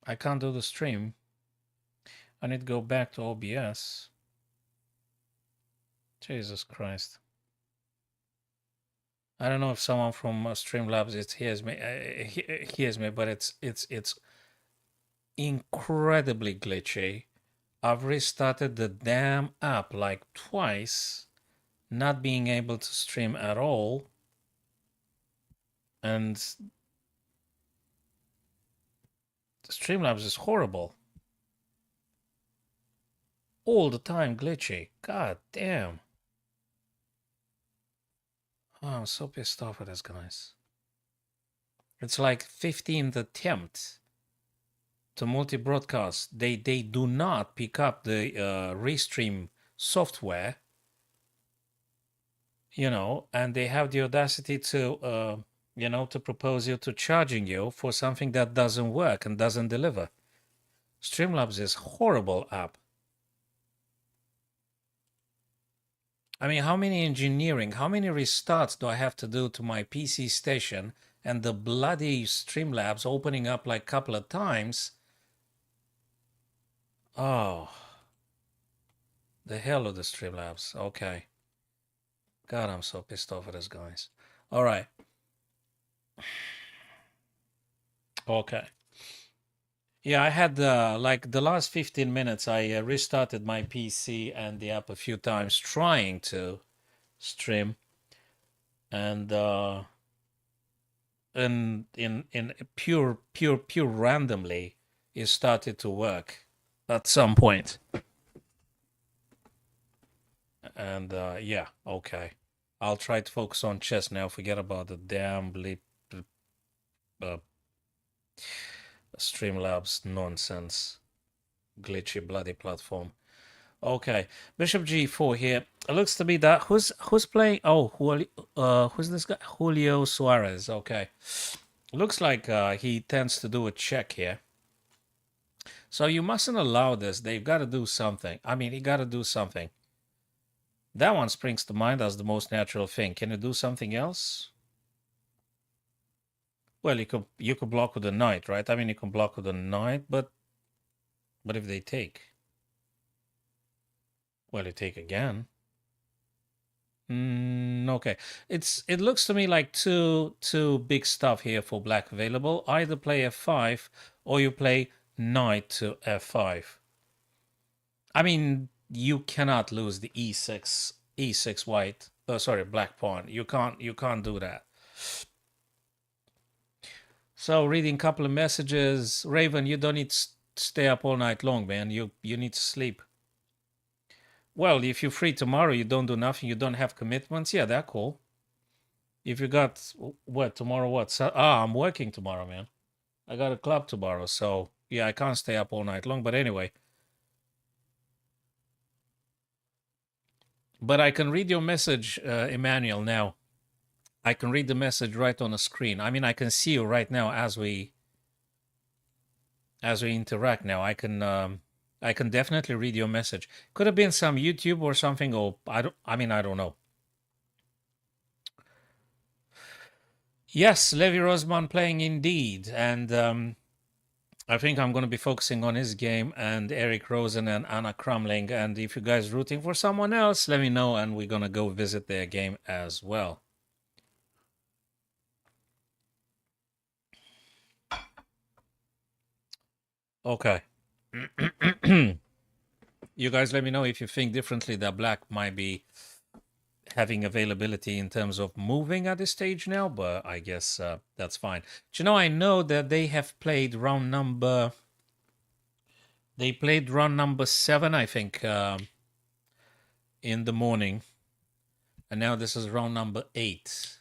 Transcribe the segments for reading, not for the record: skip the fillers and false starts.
I can't do the stream. I need to go back to OBS. Jesus Christ. I don't know if someone from Streamlabs hears me, but it's incredibly glitchy. I've restarted the damn app like twice, not being able to stream at all, and Streamlabs is horrible. All the time glitchy. God damn. Oh, I'm so pissed off at this, guys. It's like 15th attempt to multi-broadcast. They do not pick up the restream software, you know, and they have the audacity to, you know, to propose you to charging you for something that doesn't work and doesn't deliver. Streamlabs is horrible app. I mean, how many restarts do I have to do to my PC station and the bloody Streamlabs opening up like a couple of times? Oh, the hell with the Streamlabs. Okay. God, I'm so pissed off at this, guys. All right. Okay. Yeah, I had like the last 15 minutes, I restarted my PC and the app a few times trying to stream. And in pure randomly, it started to work at some point. And yeah, okay. I'll try to focus on chess now. Forget about the damn Streamlabs nonsense. Glitchy bloody platform. Okay, Bishop G4 here. It looks to be that who's playing? Oh, who's this guy? Julio Suarez. Okay, looks like he tends to do a check here. So you mustn't allow this. They've got to do something. I mean, he got to do something. That one springs to mind as the most natural thing. Can you do something else? Well, you could block with a knight, right? I mean, you can block with a knight, but if they take, well, you take again. Okay, it looks to me like two big stuff here for black available. Either play f5 or you play knight to f5. I mean, you cannot lose the e6 white. Sorry, black pawn. You can't do that. So reading a couple of messages, Raven, you don't need to stay up all night long, man. You need to sleep. Well, if you're free tomorrow, you don't do nothing, you don't have commitments. Yeah, that's cool. If you got what tomorrow? What? So, I'm working tomorrow, man. I got a club tomorrow, so yeah, I can't stay up all night long. But anyway, but I can read your message, Emmanuel. Now, I can read the message right on the screen. I mean, I can see you right now as we interact. Now, I can definitely read your message. Could have been some YouTube or something, or I don't know. Yes, Levy Rosman playing indeed, and I think I'm going to be focusing on his game and Eric Rosen and Anna Crumling. And if you guys are rooting for someone else, let me know, and we're going to go visit their game as well. Okay. You guys let me know if you think differently that black might be having availability in terms of moving at this stage now, but I guess that's fine. Do you know, I know that they have played round number... They played round number 7, I think, in the morning. And now this is round number 8.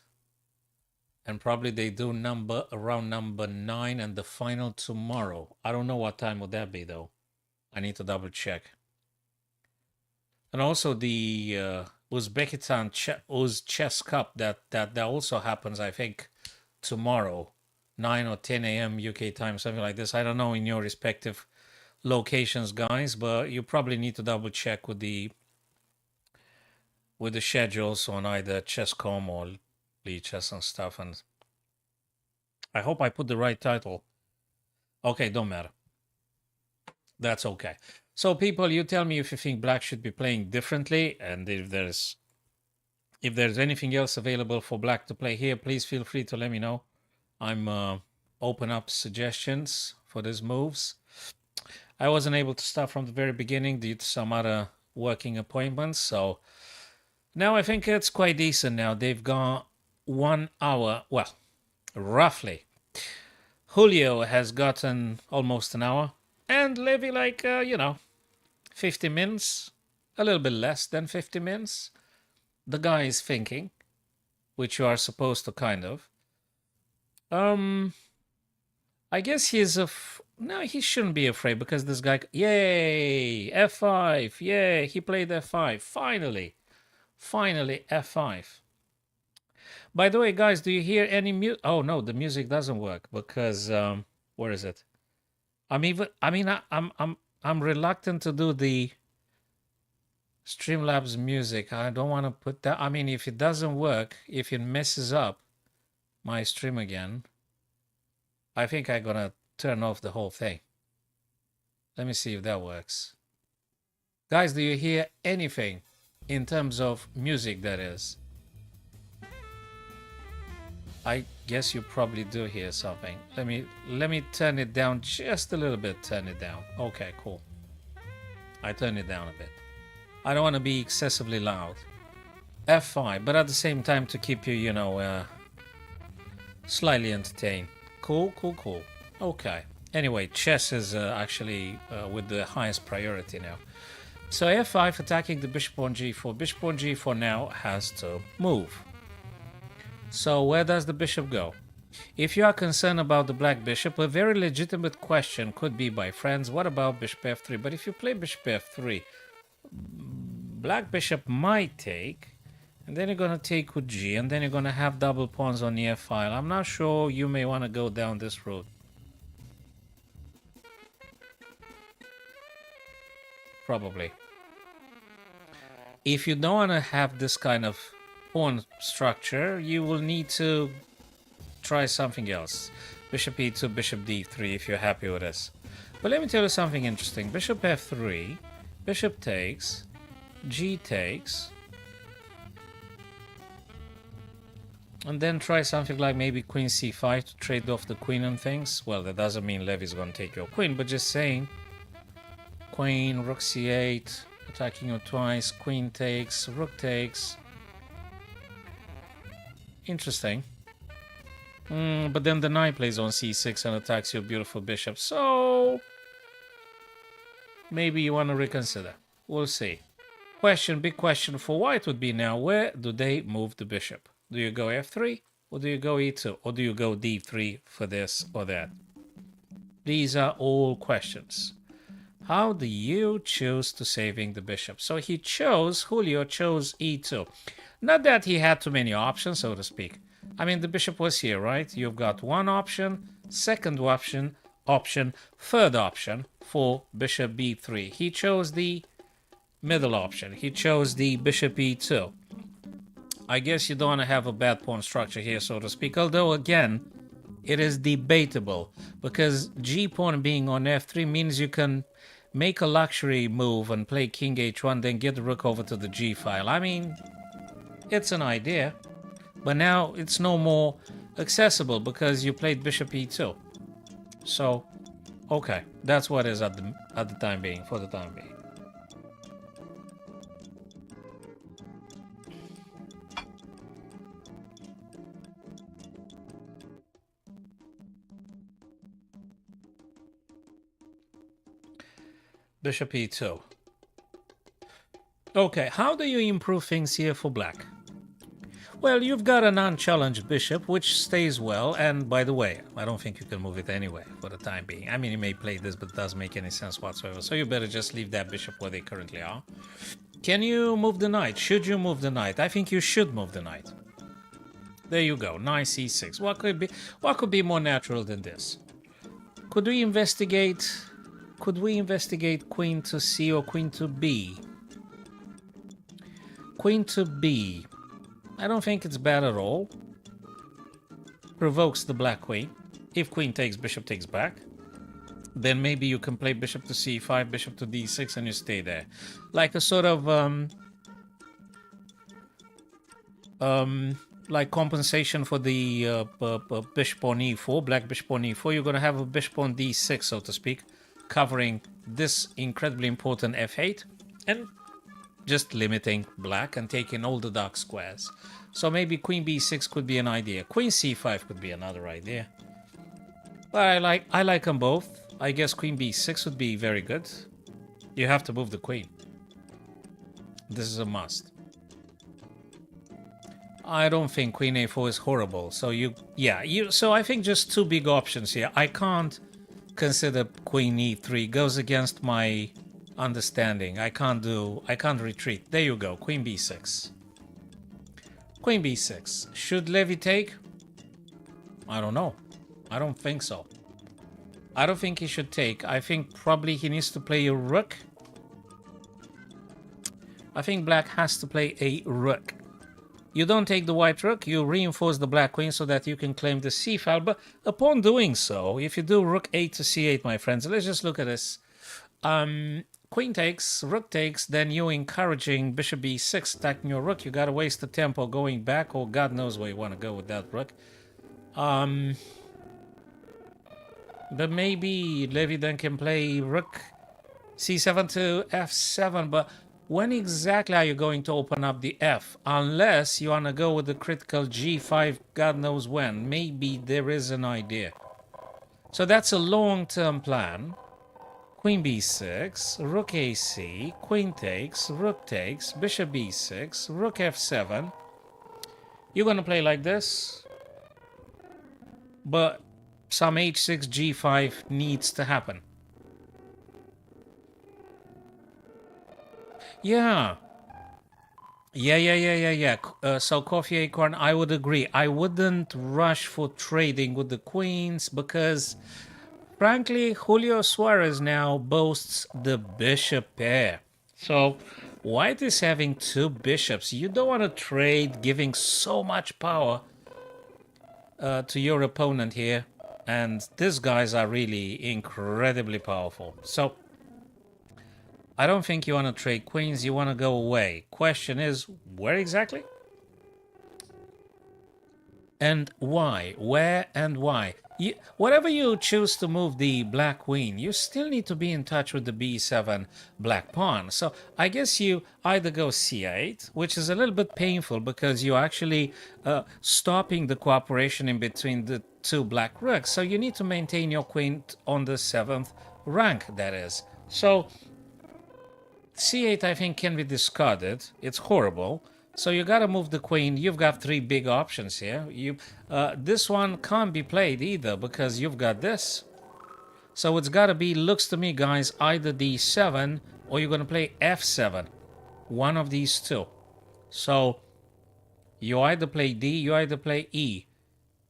And probably they do round number 9 and the final tomorrow. I don't know what time would that be, though. I need to double check. And also the Uzbekistan Chess Cup that also happens, I think, tomorrow, 9 or 10 a.m. UK time, something like this. I don't know in your respective locations, guys, but you probably need to double check with the schedules on either Chess.com or Lichess and stuff. And I hope I put the right title. Okay, don't matter. That's okay. So people, you tell me if you think black should be playing differently, and if there's anything else available for black to play here, please feel free to let me know. I'm open up suggestions for these moves. I wasn't able to start from the very beginning due to some other working appointments, so now I think it's quite decent now. They've got 1 hour, well, roughly. Julio has gotten almost an hour, and Levy like, 50 minutes, a little bit less than 50 minutes. The guy is thinking, which you are supposed to kind of. I guess no, he shouldn't be afraid because this guy, yay, F5, yay, he played F5, finally F5. By the way, guys, do you hear any music? Oh no, the music doesn't work because where is it? I'm reluctant to do the Streamlabs music. I don't want to put that. I mean, if it doesn't work, if it messes up my stream again, I think I'm gonna turn off the whole thing. Let me see if that works. Guys, do you hear anything in terms of music, that is? I guess you probably do hear something. Let me turn it down just a little bit. Turn it down. Okay, cool. I turn it down a bit. I don't want to be excessively loud. F5, but at the same time to keep you, slightly entertained. Cool. Okay. Anyway, chess is actually with the highest priority now. So F5 attacking the bishop on G4. Bishop on G4 now has to move. So where does the bishop go? If you are concerned about the black bishop, a very legitimate question could be by friends, what about bishop F3? But if you play bishop F3, black bishop might take, and then you're going to take with G, and then you're going to have double pawns on the F file. I'm not sure you may want to go down this route. Probably. If you don't want to have this kind of pawn structure, you will need to try something else. Bishop E2, bishop D3 if you're happy with this. But let me tell you something interesting. Bishop F3, bishop takes, G takes, and then try something like maybe queen C5 to trade off the queen and things. Well, that doesn't mean Levy's going to take your queen, but just saying. Queen, rook C8, attacking you twice, queen takes, rook takes. Interesting. But then the knight plays on C6 and attacks your beautiful bishop. So maybe you want to reconsider. We'll see. Big question for white would be now, where do they move the bishop? Do you go F3 or do you go E2 or do you go D3 for this or that? These are all questions. How do you choose to saving the bishop? So Julio chose E2. Not that he had too many options, so to speak. I mean, the bishop was here, right? You've got one option, second option, third option for bishop B3. He chose the middle option. He chose the bishop E2. I guess you don't want to have a bad pawn structure here, so to speak. Although, again, it is debatable because G pawn being on F3 means you can make a luxury move and play king H1, then get the rook over to the G file. I mean, it's an idea, but now it's no more accessible because you played bishop E2. So, okay, that's what it is at the time being, for the time being. Bishop E2. Okay, how do you improve things here for black? Well, you've got an unchallenged bishop, which stays well, and by the way, I don't think you can move it anyway for the time being. I mean, you may play this, but it doesn't make any sense whatsoever, so you better just leave that bishop where they currently are. Can you move the knight? Should you move the knight? I think you should move the knight. There you go, knight C6. What could be more natural than this? Could we investigate queen to C or queen to B? Queen to B. I don't think it's bad at all. Provokes the black queen. If queen takes, bishop takes back. then maybe you can play bishop to c5, bishop to d6, and you stay there. Like a sort of like compensation for the bishop on e4, black bishop on e4. You're going to have a bishop on d6, so to speak, covering this incredibly important f8 and just limiting black and taking all the dark squares. So maybe queen b6 could be an idea. Queen c5 could be another idea. But I like them both. I guess queen b6 would be very good. You have to move the queen. This is a must. I don't think queen a4 is horrible. So so I think just two big options here. I can't consider queen e3. Goes against my understanding. I can't retreat. There you go. Queen b6. Queen b6. Should Levy take? I don't know. I don't think so. I don't think he should take. I think probably he needs to play a rook. I think black has to play a rook. You don't take the white rook, you reinforce the black queen so that you can claim the c file. But upon doing so, if you do rook 8 to c8, my friends, let's just look at this. Queen takes, rook takes, then you encouraging bishop b6, attacking your rook. You gotta waste the tempo going back, or God knows where you want to go with that rook. But maybe Levy then can play rook c7 to f7, but when exactly are you going to open up the f? Unless you want to go with the critical g5, God knows when. Maybe there is an idea. So that's a long-term plan. Queen b6, rook ac, queen takes, rook takes, bishop b6, rook f7. You're going to play like this. But some h6, g5 needs to happen. Yeah. So Coffee Acorn, I would agree. I wouldn't rush for trading with the queens because, frankly, Julio Suarez now boasts the bishop pair. So white is having two bishops. You don't want to trade giving so much power to your opponent here. And these guys are really incredibly powerful. So I don't think you want to trade queens. You want to go away. Question is, where exactly? And why? Where and why? Whatever you choose to move the black queen, you still need to be in touch with the b7 black pawn. So I guess you either go c8, which is a little bit painful because you're actually stopping the cooperation in between the two black rooks. So you need to maintain your queen on the 7th rank, that is. So c8, I think, can be discarded. It's horrible. So you gotta move the queen. You've got three big options here. This one can't be played either because you've got this. So it's gotta be, looks to me, guys, either d7 or you're gonna play f7. One of these two. So you either play d, you either play e.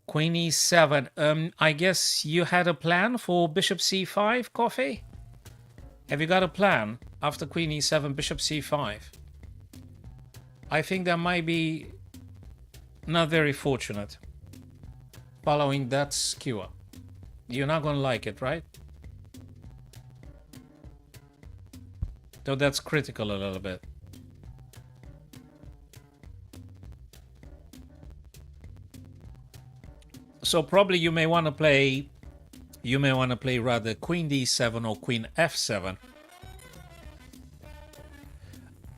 Queen e7. I guess you had a plan for bishop c5, Coffee? Have you got a plan after queen e7, bishop c5? I think that might be not very fortunate following that skewer. You're not going to like it, right? So that's critical a little bit. So probably you may want to play rather queen d7 or queen f7.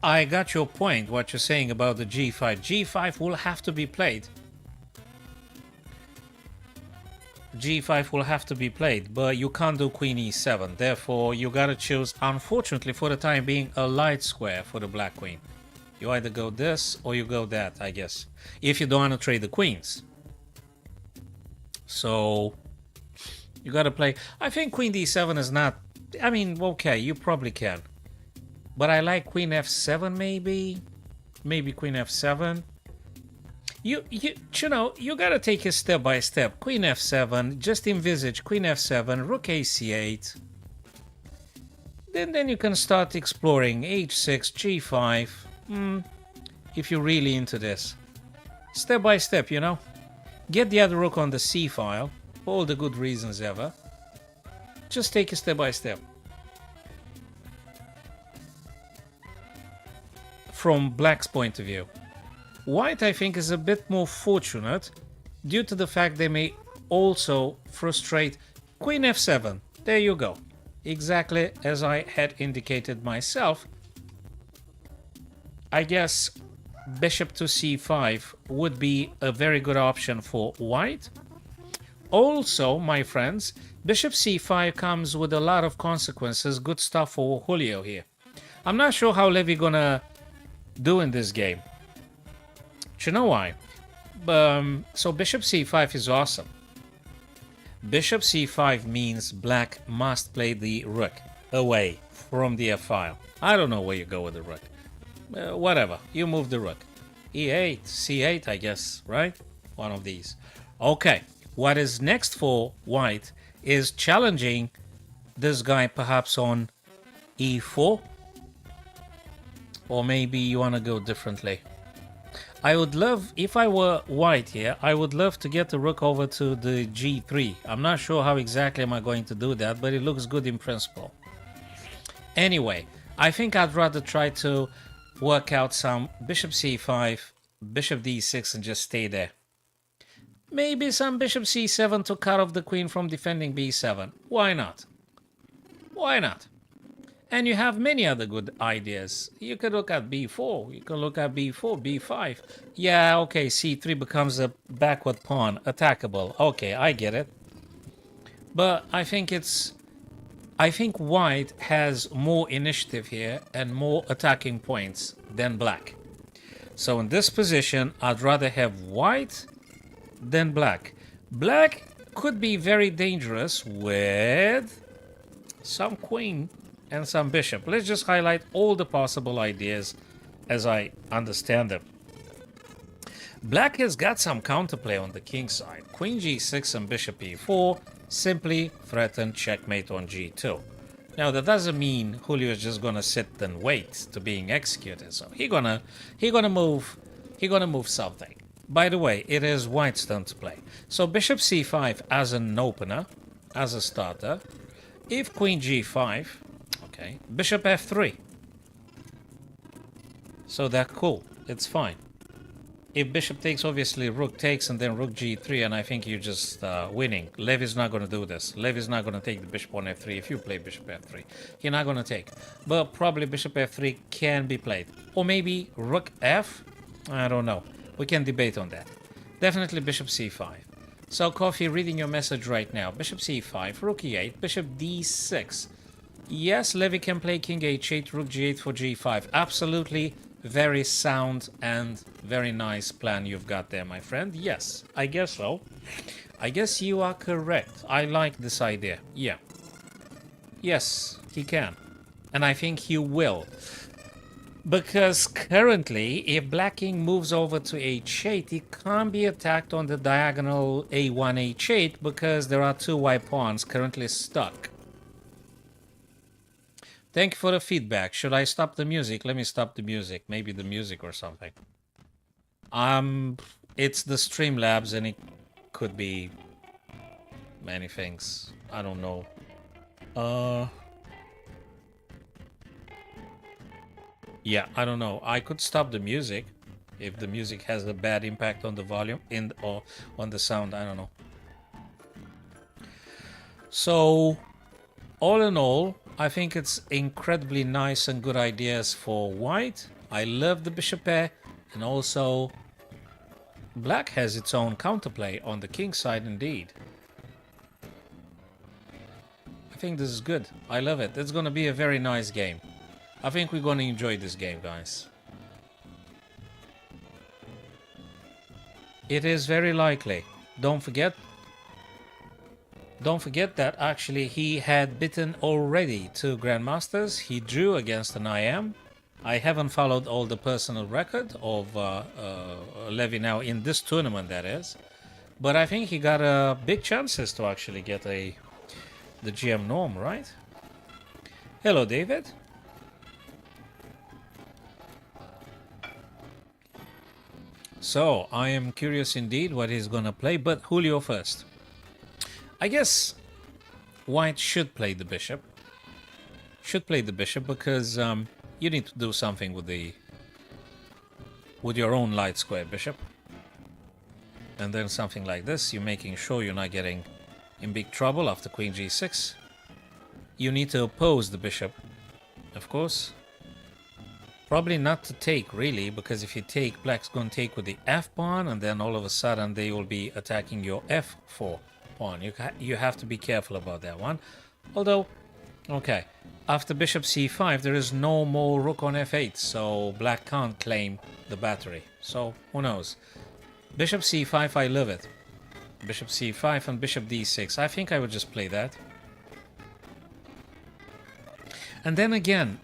I got your point, what you're saying about the g5. g5 will have to be played. g5 will have to be played, but you can't do queen e7. Therefore, you gotta choose, unfortunately for the time being, a light square for the black queen. You either go this or you go that, I guess. If you don't want to trade the queens. So you gotta play. I think queen d7 is not, I mean, okay, you probably can. But I like queen f7 maybe. Maybe queen f7. You know, you gotta take it step by step. Queen f7, just envisage queen f7, rook ac8. Then you can start exploring h6, g5. If you're really into this. Step by step, you know. Get the other rook on the c file. For all the good reasons ever. Just take it step by step. From Black's point of view, White, I think, is a bit more fortunate due to the fact they may also frustrate Queen F7. There you go. Exactly as I had indicated myself. I guess Bishop to C5 would be a very good option for White. Also, my friends, Bishop C5 comes with a lot of consequences. Good stuff for Julio here. I'm not sure how Levy gonna do in this game. Do you know why? So Bishop C5 is awesome. Bishop C5 means Black must play the Rook away from the F-file. I don't know where you go with the Rook. Whatever, you move the Rook. E8, C8, I guess, right? One of these. Okay, what is next for White is challenging this guy perhaps on E4. Or maybe you want to go differently. I would love, if I were White here, I would love to get the Rook over to the G3. I'm not sure how exactly am I going to do that, but it looks good in principle. Anyway, I think I'd rather try to work out some Bishop C5, Bishop D6 and just stay there. Maybe some Bishop C7 to cut off the Queen from defending B7. Why not? Why not? And you have many other good ideas. You could look at B4, you can look at B4, B5. Yeah, okay, C3 becomes a backward pawn, attackable. Okay, I get it. But I think White has more initiative here and more attacking points than Black. So in this position, I'd rather have White than Black. Black could be very dangerous with some Queen and some Bishop. Let's just highlight all the possible ideas as I understand them. Black has got some counterplay on the king side. Queen G6 and Bishop E4 simply threaten checkmate on G2. Now that doesn't mean Julio is just gonna sit and wait to being executed. So he gonna move something. By the way, it is White's turn to play. So Bishop C5 as an opener, as a starter. If Queen G5, okay, Bishop F3. So that's cool. It's fine. If Bishop takes, obviously Rook takes and then Rook G3, and I think you're just winning. Levy's not going to do this. Levy's not going to take the Bishop on F3 if you play Bishop F3. You're not going to take. But probably Bishop F3 can be played. Or maybe Rook F? I don't know. We can debate on that. Definitely Bishop C5. So Coffee, reading your message right now. Bishop C5, Rook E8, Bishop D6. Yes, Levy can play King H8, Rook G8 for G5. Absolutely very sound and very nice plan you've got there, my friend. Yes, I guess so. I guess you are correct. I like this idea. Yeah. Yes, he can. And I think he will. Because currently, if Black King moves over to H8, he can't be attacked on the diagonal A1, H8 because there are two white pawns currently stuck. Thank you for the feedback. Should I stop the music? Let me stop the music. Maybe the music or something. It's the Streamlabs and it could be many things. I don't know. Yeah, I don't know. I could stop the music if the music has a bad impact on the volume or on the sound. I don't know. So, all in all, I think it's incredibly nice and good ideas for White. I love the Bishop pair, and also Black has its own counterplay on the king side indeed. I think this is good. I love it. It's going to be a very nice game. I think we're going to enjoy this game, guys. It is very likely. Don't forget that actually he had beaten already two Grandmasters. He drew against an IM. I haven't followed all the personal record of Levy now in this tournament, that is. But I think he got big chances to actually get the GM norm, right? Hello, David. So, I am curious indeed what he's gonna play, but Julio first. I guess white should play the bishop. Should play the bishop because you need to do something with your own light square bishop. And then something like this, you're making sure you're not getting in big trouble after queen g6. You need to oppose the bishop, of course. Probably not to take, really, because if you take, black's going to take with the f pawn, and then all of a sudden they will be attacking your f4 pawn. You have to be careful about that one. Although, okay, after bishop c5, there is no more rook on f8, so black can't claim the battery. So, who knows? Bishop c5, I love it. Bishop c5 and bishop d6. I think I would just play that. And then again,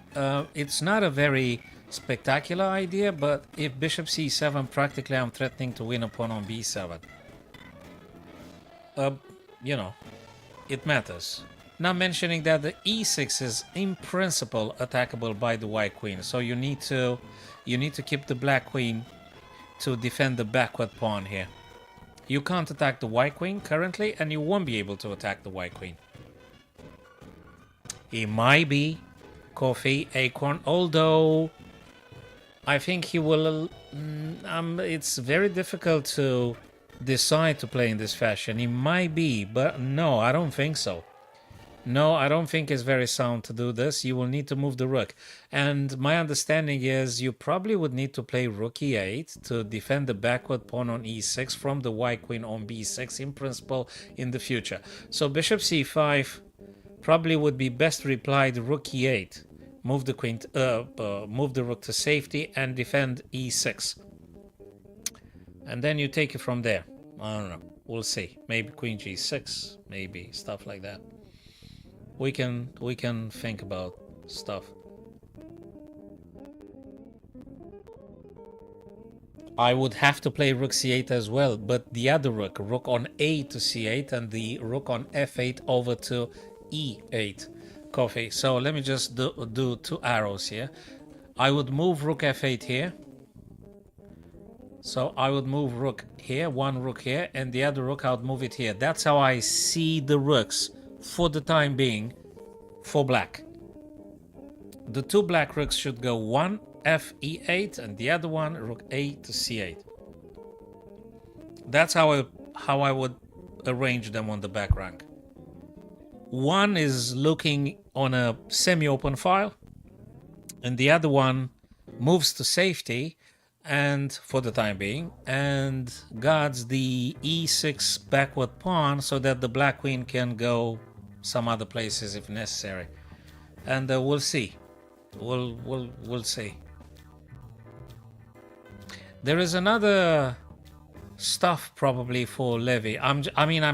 it's not a very spectacular idea, but if bishop c7, practically I'm threatening to win a pawn on b7. You know, it matters. Not mentioning that the e6 is in principle attackable by the white queen, so you need to keep the black queen to defend the backward pawn here. You can't attack the white queen currently, and you won't be able to attack the white queen. He might be Coffee Acorn, although I think he will. It's very difficult to decide to play in this fashion. He might be, but no, I don't think so. No, I don't think it's very sound to do this. You will need to move the rook. And my understanding is you probably would need to play rook e8 to defend the backward pawn on e6 from the white queen on b6 in principle in the future. So bishop c5 probably would be best replied rook e8. Move the queen, move the rook to safety and defend e6. And then you take it from there. I don't know. We'll see. Maybe queen g6, maybe stuff like that. We can think about stuff. I would have to play rook c8 as well, but the other rook on a to c8 and the rook on f8 over to e8. Coffee. So let me just do two arrows here. I would move rook f8 here. So I would move rook here, one rook here, and the other rook I would move it here. That's how I see the rooks for the time being for black. The two black rooks should go one f e8 and the other one rook a to c8. That's how I would arrange them on the back rank. One is looking on a semi-open file and the other one moves to safety and for the time being and guards the e6 backward pawn so that the black queen can go some other places if necessary. And we'll see. We'll see. There is another stuff probably for Levy. I'm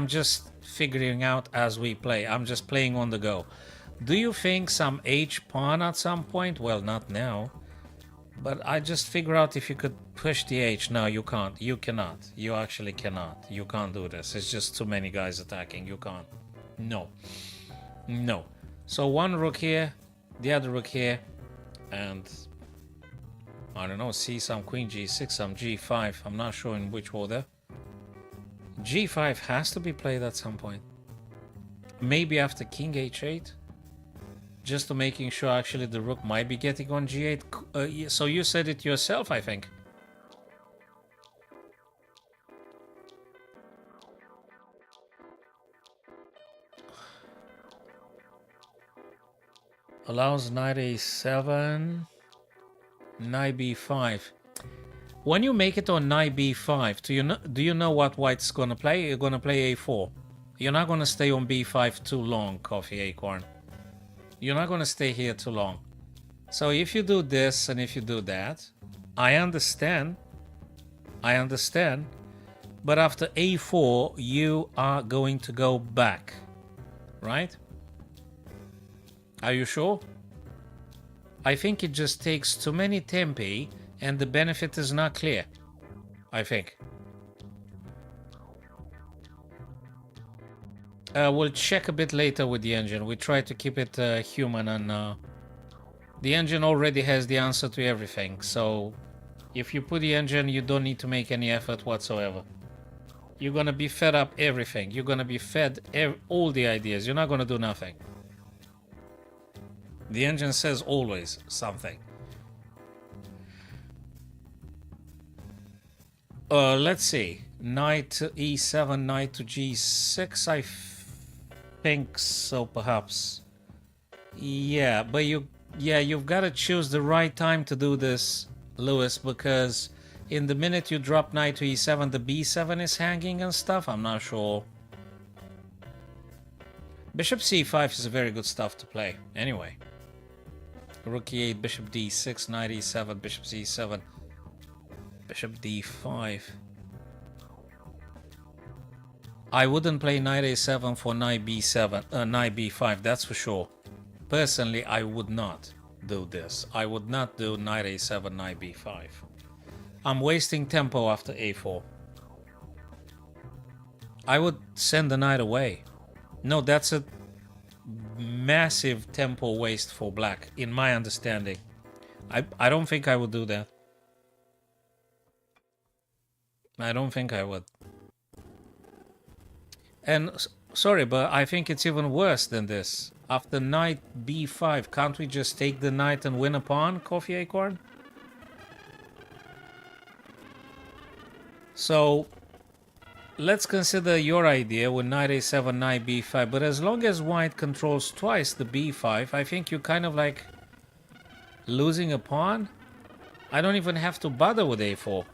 just figuring out as we play. I'm just playing on the go. Do you think some h pawn at some point? Well, not now. But I just figure out if you could push the h. No, you can't. You cannot. You actually cannot. You can't do this. It's just too many guys attacking. You can't. No. No. So one rook here, the other rook here, and I don't know, see some queen g6, some g5. I'm not sure in which order. g5 has to be played at some point. Maybe after king h8. Just to making sure actually the rook might be getting on g8. So you said it yourself, I think. Allows knight a7, knight b5. When you make it on knight b5, do you know what white's gonna play? You're gonna play a4. You're not gonna stay on b5 too long, Coffee Acorn. You're not gonna stay here too long. So if you do this and if you do that, I understand. But after a4, you are going to go back, right? Are you sure? I think it just takes too many tempi and the benefit is not clear. I think. We'll check a bit later with the engine. We try to keep it human, and the engine already has the answer to everything. So if you put the engine, you don't need to make any effort whatsoever. You're gonna be fed up everything. You're gonna be fed all the ideas. You're not gonna do nothing. The engine says always something. Let's see. Knight to e7, knight to g6. I think so, perhaps. Yeah, but you've got to choose the right time to do this, Lewis, because in the minute you drop knight to e7, the b7 is hanging and stuff. I'm not sure. Bishop c5 is a very good stuff to play. Anyway. Rook e8, bishop d6, knight e7, bishop c7, bishop d5. I wouldn't play knight a7 for knight b7, knight b5, that's for sure. Personally, I would not do this. I would not do knight a7, knight b5. I'm wasting tempo after a4. I would send the knight away. No, that's a massive tempo waste for black, in my understanding. I don't think I would do that. I don't think I would. And sorry, but I think it's even worse than this. After knight b5, can't we just take the knight and win a pawn, Coffee Acorn? So let's consider your idea with knight a7, knight b5. But as long as white controls twice the b5, I think you're kind of like losing a pawn. I don't even have to bother with a4.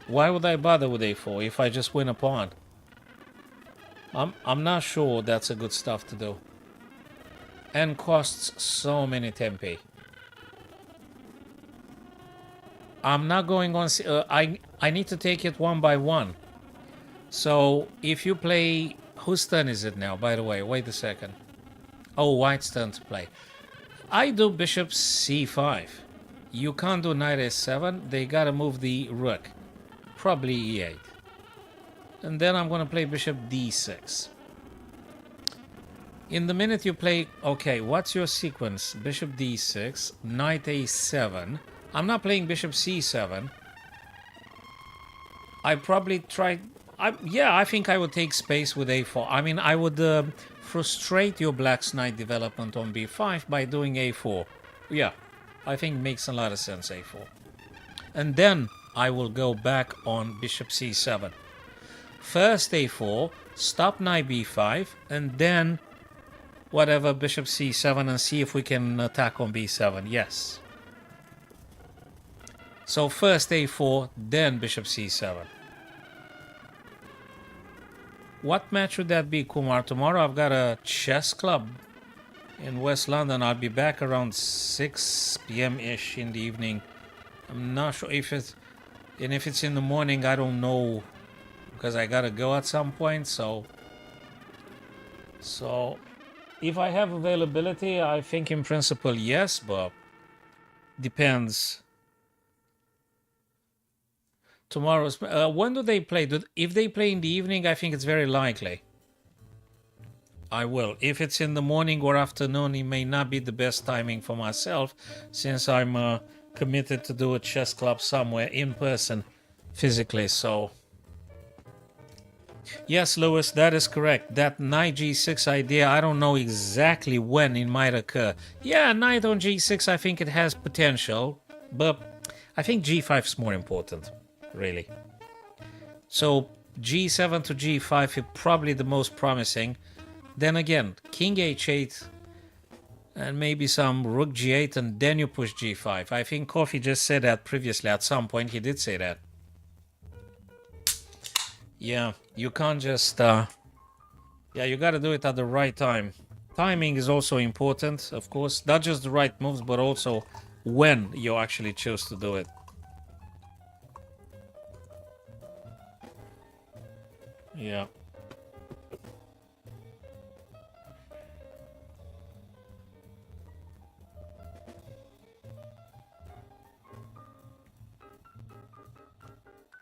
Why would I bother with a4 if I just win a pawn? I'm not sure that's a good stuff to do. And costs so many tempi. I'm not going on... I need to take it one by one. So, if you play... Whose turn is it now, by the way? Wait a second. Oh, white's turn to play. I do bishop c5. You can't do knight a7. They gotta move the rook. Probably e8. And then I'm gonna play bishop d6. In the minute you play... Okay, what's your sequence? Bishop d6, knight a7. I'm not playing bishop c7. I probably tried... yeah, I think I would take space with a4. I mean, I would frustrate your black's knight development on b5 by doing a4. Yeah, I think it makes a lot of sense, a4. And then I will go back on bishop c7. First a4, stop knight b5, and then whatever, bishop c7, and see if we can attack on b7. Yes. So first a4, then bishop c7. What match would that be, Kumar? Tomorrow I've got a chess club in West London. I'll be back around 6 p.m.-ish in the evening. I'm not sure if it's... And if it's in the morning, I don't know. Because I gotta go at some point, so... If I have availability, I think in principle, yes, but... Depends. Tomorrow's... when do they play? If they play in the evening, I think it's very likely. I will. If it's in the morning or afternoon, it may not be the best timing for myself, since I'm committed to do a chess club somewhere in person, physically, so... Yes, Lewis, that is correct. That knight g6 idea, I don't know exactly when it might occur. Yeah, knight on g6, I think it has potential, but I think g5 is more important, really. So g7 to g5 is probably the most promising. Then again, king h8 and maybe some rook g8, and then you push g5. I think Coffee just said that previously. At some point he did say that. Yeah, you can't just... yeah, you gotta do it at the right time. Timing is also important, of course. Not just the right moves, but also when you actually choose to do it. Yeah.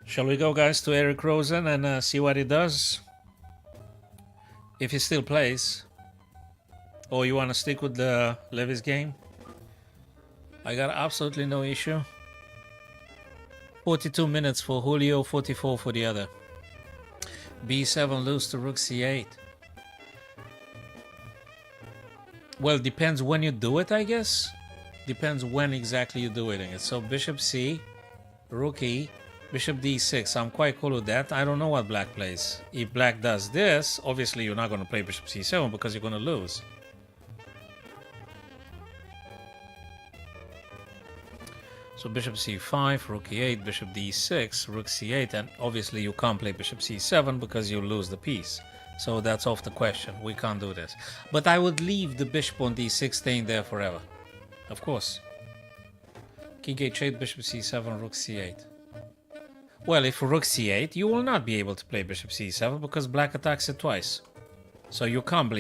Shall we go, guys, to Eric Rosen and see what he does? If he still plays. Or you want to stick with the Levy's game? I got absolutely no issue. 42 minutes for Julio, 44 for the other. B7 lose to rook C8. Well, depends when you do it, I guess. Depends when exactly you're doing it. So bishop C, rook E, bishop D6. I'm quite cool with that. I don't know what black plays. If black does this, obviously you're not going to play bishop C7 because you're going to lose. So bishop C5, rook E8, bishop D6, rook C8, and obviously you can't play bishop C7 because you lose the piece. So that's off the question. We can't do this. But I would leave the bishop on D6 staying there forever. Of course. King H8, bishop C7, rook C8. Well, if rook C8, you will not be able to play bishop C7 because black attacks it twice. So you can't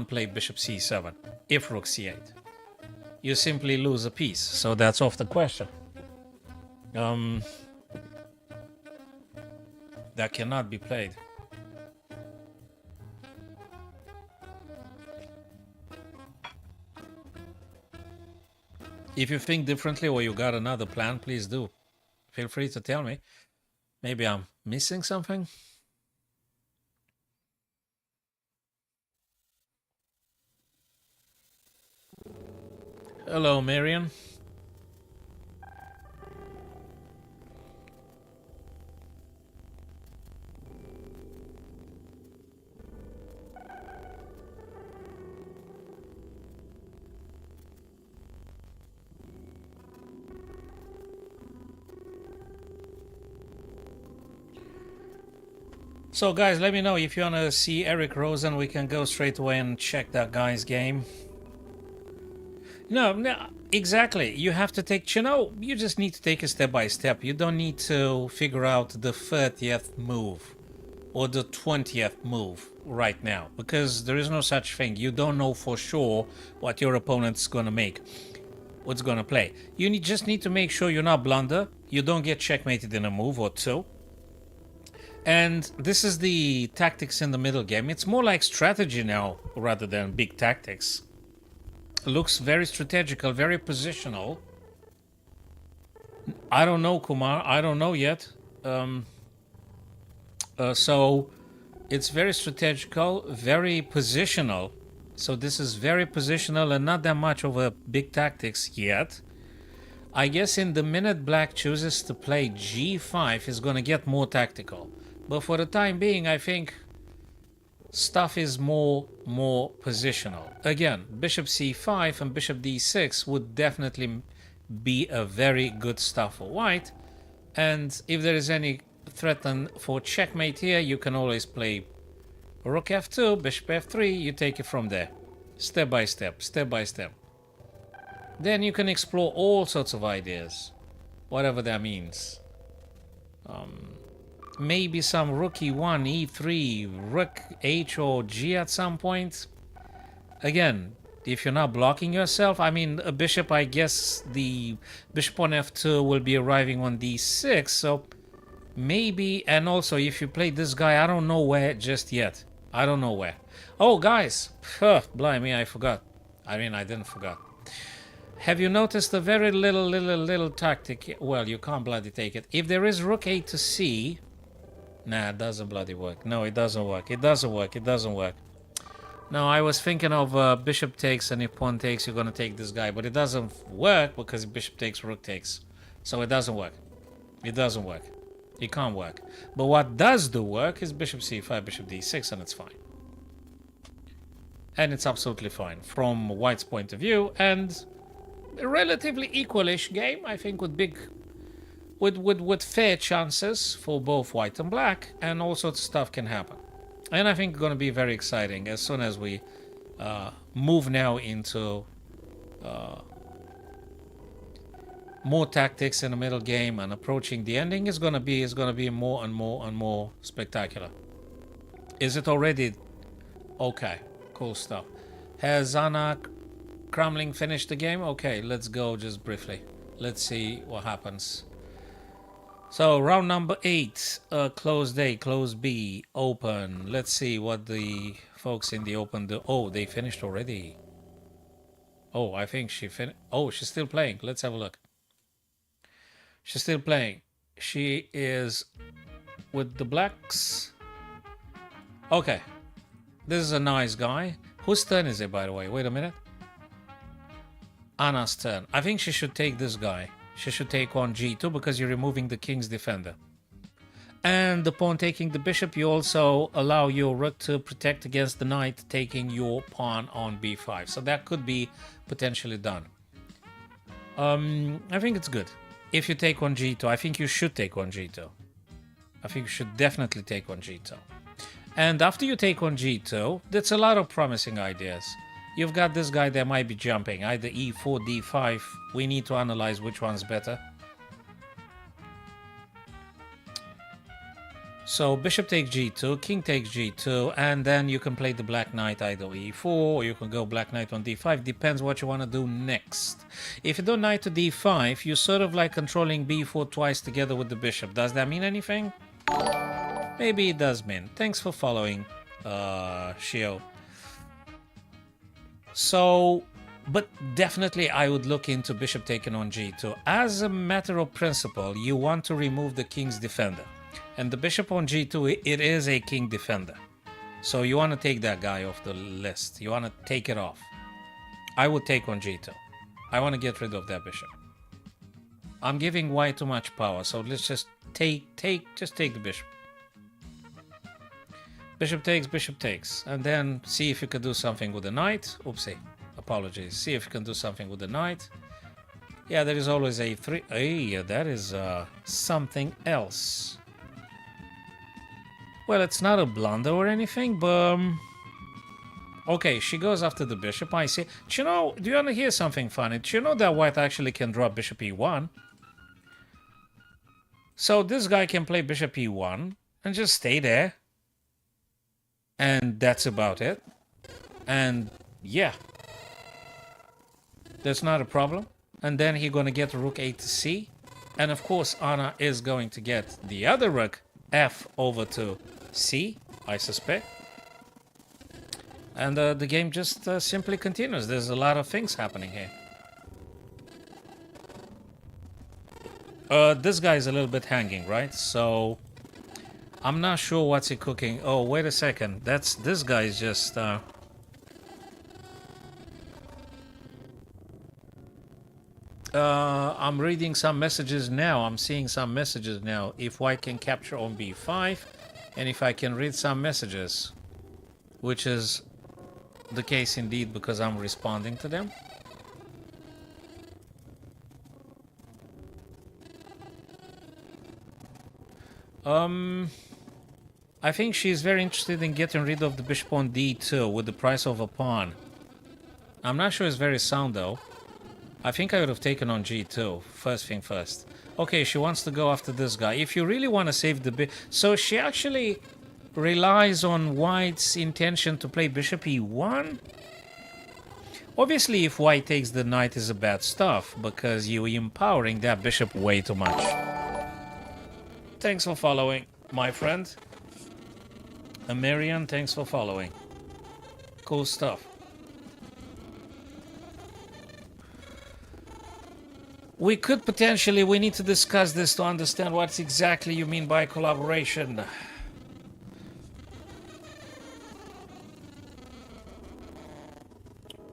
play bishop C7 if rook C8. You simply lose a piece, so that's off the question. That cannot be played. If you think differently or you got another plan, please do. Feel free to tell me. Maybe I'm missing something. Hello, Marion. So guys, let me know if you want to see Eric Rosen. We can go straight away and check that guy's game. No, exactly. You have to take, you just need to take it step by step. You don't need to figure out the 30th move or the 20th move right now because there is no such thing. You don't know for sure what your opponent's going to make, what's going to play. You just need to make sure you're not blunder. You don't get checkmated in a move or two. And this is the tactics in the middle game. It's more like strategy now rather than big tactics. Looks very strategical, very positional. I don't know, Kumar. I don't know yet. So it's very strategical, very positional. So this is very positional and not that much of a big tactics yet. I guess in the minute black chooses to play G5, he's going to get more tactical. But for the time being, I think stuff is more positional. Again, bishop c5 and bishop d6 would definitely be a very good stuff for white. And if there is any threat for checkmate here, you can always play rook f2, bishop f3, you take it from there. Step by step, step by step. Then you can explore all sorts of ideas, whatever that means. Maybe some rook e1, e3, rook h or g at some point. Again, if you're not blocking yourself, I mean, a bishop, I guess the bishop on f2 will be arriving on d6, so maybe, and also if you play this guy, I don't know where just yet. I don't know where. Oh, guys, blimey, I forgot. I mean, I didn't forget. Have you noticed a very little tactic? Well, you can't bloody take it. If there is rook a to c, nah, it doesn't bloody work. No, it doesn't work. It doesn't work. It doesn't work. No, I was thinking of bishop takes, and if pawn takes, you're going to take this guy. But it doesn't work because bishop takes, rook takes. So it doesn't work. It doesn't work. It can't work. But what does do work is bishop c5, bishop d6, and it's fine. And it's absolutely fine from white's point of view. And a relatively equalish game, I think, with fair chances for both white and black, and all sorts of stuff can happen. And I think it's going to be very exciting as soon as we move now into more tactics in the middle game and approaching the ending. Is going to be more and more spectacular. Is it already? Okay, cool stuff. Has Anna Kramling finished the game? Okay, let's go just briefly. Let's see what happens. So round number 8, closed A, closed B, open. Let's see what the folks in the open do. Oh, they finished already. Oh, I think she finished. Oh, she's still playing. Let's have a look. She's still playing. She is with the blacks. Okay. This is a nice guy. Whose turn is it, by the way? Wait a minute. Anna's turn. I think she should take this guy. She should take on G2 because you're removing the king's defender. And the pawn taking the bishop, you also allow your rook to protect against the knight taking your pawn on b5. So that could be potentially done. I think it's good. If you take on g2, I think you should take on g2. I think you should definitely take on g2. And after you take on g2, that's a lot of promising ideas. You've got this guy that might be jumping, either e4, d5. We need to analyze which one's better. So bishop takes g2, king takes g2, and then you can play the black knight either e4, or you can go black knight on d5. Depends what you want to do next. If you do knight to d5, you're sort of like controlling b4 twice together with the bishop. Does that mean anything? Maybe it does mean. Thanks for following, Shio. So, but definitely I would look into bishop taking on g2. As a matter of principle, you want to remove the king's defender. And the bishop on g2, it is a king defender. So you want to take that guy off the list. You want to take it off. I would take on g2. I want to get rid of that bishop. I'm giving white too much power, so let's just take the bishop. Bishop takes, and then see if you can do something with the knight. Oopsie, apologies. See if you can do something with the knight. Yeah, there is always a 3. Hey, that is something else. Well, it's not a blunder or anything, but... Okay, she goes after the bishop, I see. Do you want to hear something funny? Do you know that white actually can drop bishop e1? So this guy can play bishop e1 and just stay there. And that's about it. And yeah. That's not a problem. And then he's going to get rook a to c. And of course, Anna is going to get the other rook f over to c, I suspect. And the game just simply continues. There's a lot of things happening here. This guy is a little bit hanging, right? So I'm not sure what's he cooking. Oh, wait a second. This guy is just... I'm reading some messages now. I'm seeing some messages now. If white can capture on b5, and if I can read some messages, which is the case indeed because I'm responding to them. I think she's very interested in getting rid of the bishop on d2 with the price of a pawn. I'm not sure it's very sound though. I think I would have taken on g2, first thing first. Okay, she wants to go after this guy. If you really want to save the bishop... So she actually relies on white's intention to play bishop e1? Obviously, if white takes the knight is a bad stuff, because you're empowering that bishop way too much. Thanks for following, my friend. Amarian, thanks for following. Cool stuff. We could potentially, we need to discuss this to understand what exactly you mean by collaboration.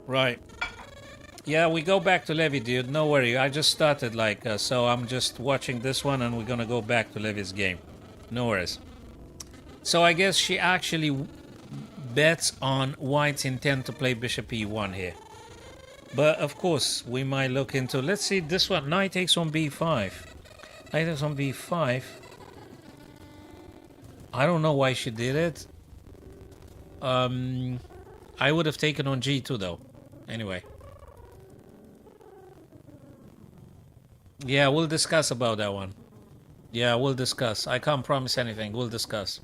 Right. Yeah, we go back to Levy, dude. No worry. I just started, so I'm just watching this one and we're gonna go back to Levy's game. No worries. So I guess she actually bets on white's intent to play bishop e1 here. But of course, we might look into... Let's see this one. Knight takes on b5. Knight takes on b5. I don't know why she did it. I would have taken on g2 though. Anyway. Yeah, we'll discuss about that one. Yeah, we'll discuss. I can't promise anything. We'll discuss.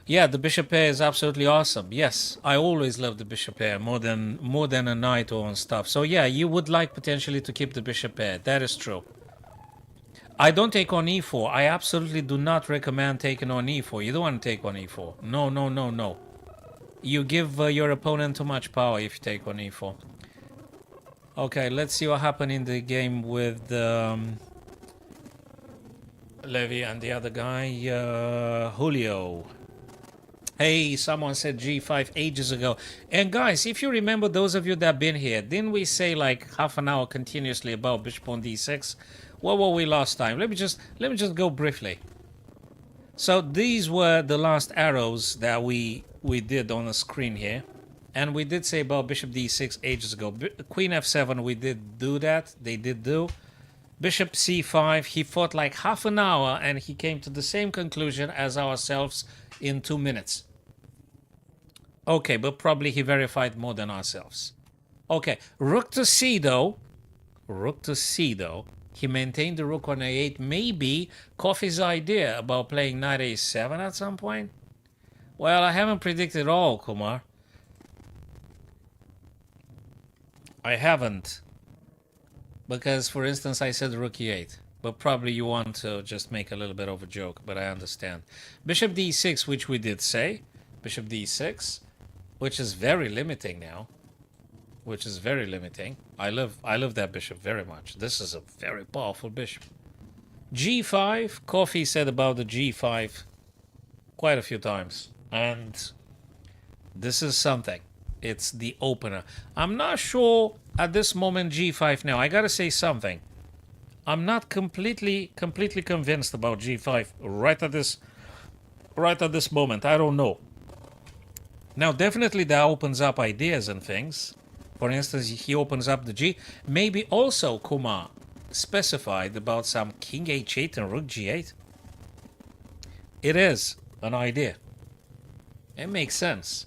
Yeah, the bishop pair is absolutely awesome. Yes, I always love the bishop pair more than a knight or on stuff. So yeah, you would like potentially to keep the bishop pair. That is true. I don't take on e4. I absolutely do not recommend taking on e4. You don't want to take on e4. No, no, no, no. You give your opponent too much power if you take on e4. Okay, let's see what happened in the game with Levy and the other guy, Julio. Hey, someone said G5 ages ago. And guys, if you remember, those of you that have been here, didn't we say like half an hour continuously about bishop on D6? What were we last time? Let me just go briefly. So these were the last arrows that we did on the screen here. And we did say about bishop D6 ages ago. Queen F7, we did do that. They did do. Bishop C5, he fought like half an hour and he came to the same conclusion as ourselves in 2 minutes. Okay, but probably he verified more than ourselves. Okay, rook to C though. Rook to C though. He maintained the rook on A8. Maybe Coffee's idea about playing knight A7 at some point? Well, I haven't predicted all, Kumar. I haven't. Because, for instance, I said rook E8. But probably you want to just make a little bit of a joke, but I understand. Bishop D6, which we did say. Bishop D6. Which is very limiting now. Which is very limiting. I love that bishop very much. This is a very powerful bishop. G5. Coffee said about the G5 quite a few times. And this is something. It's the opener. I'm not sure at this moment G5 now. I gotta say something. I'm not completely convinced about G5 right at this moment. I don't know. Now, definitely that opens up ideas and things. For instance, he opens up the G. Maybe also Kumar specified about some king H8 and rook G8. It is an idea. It makes sense.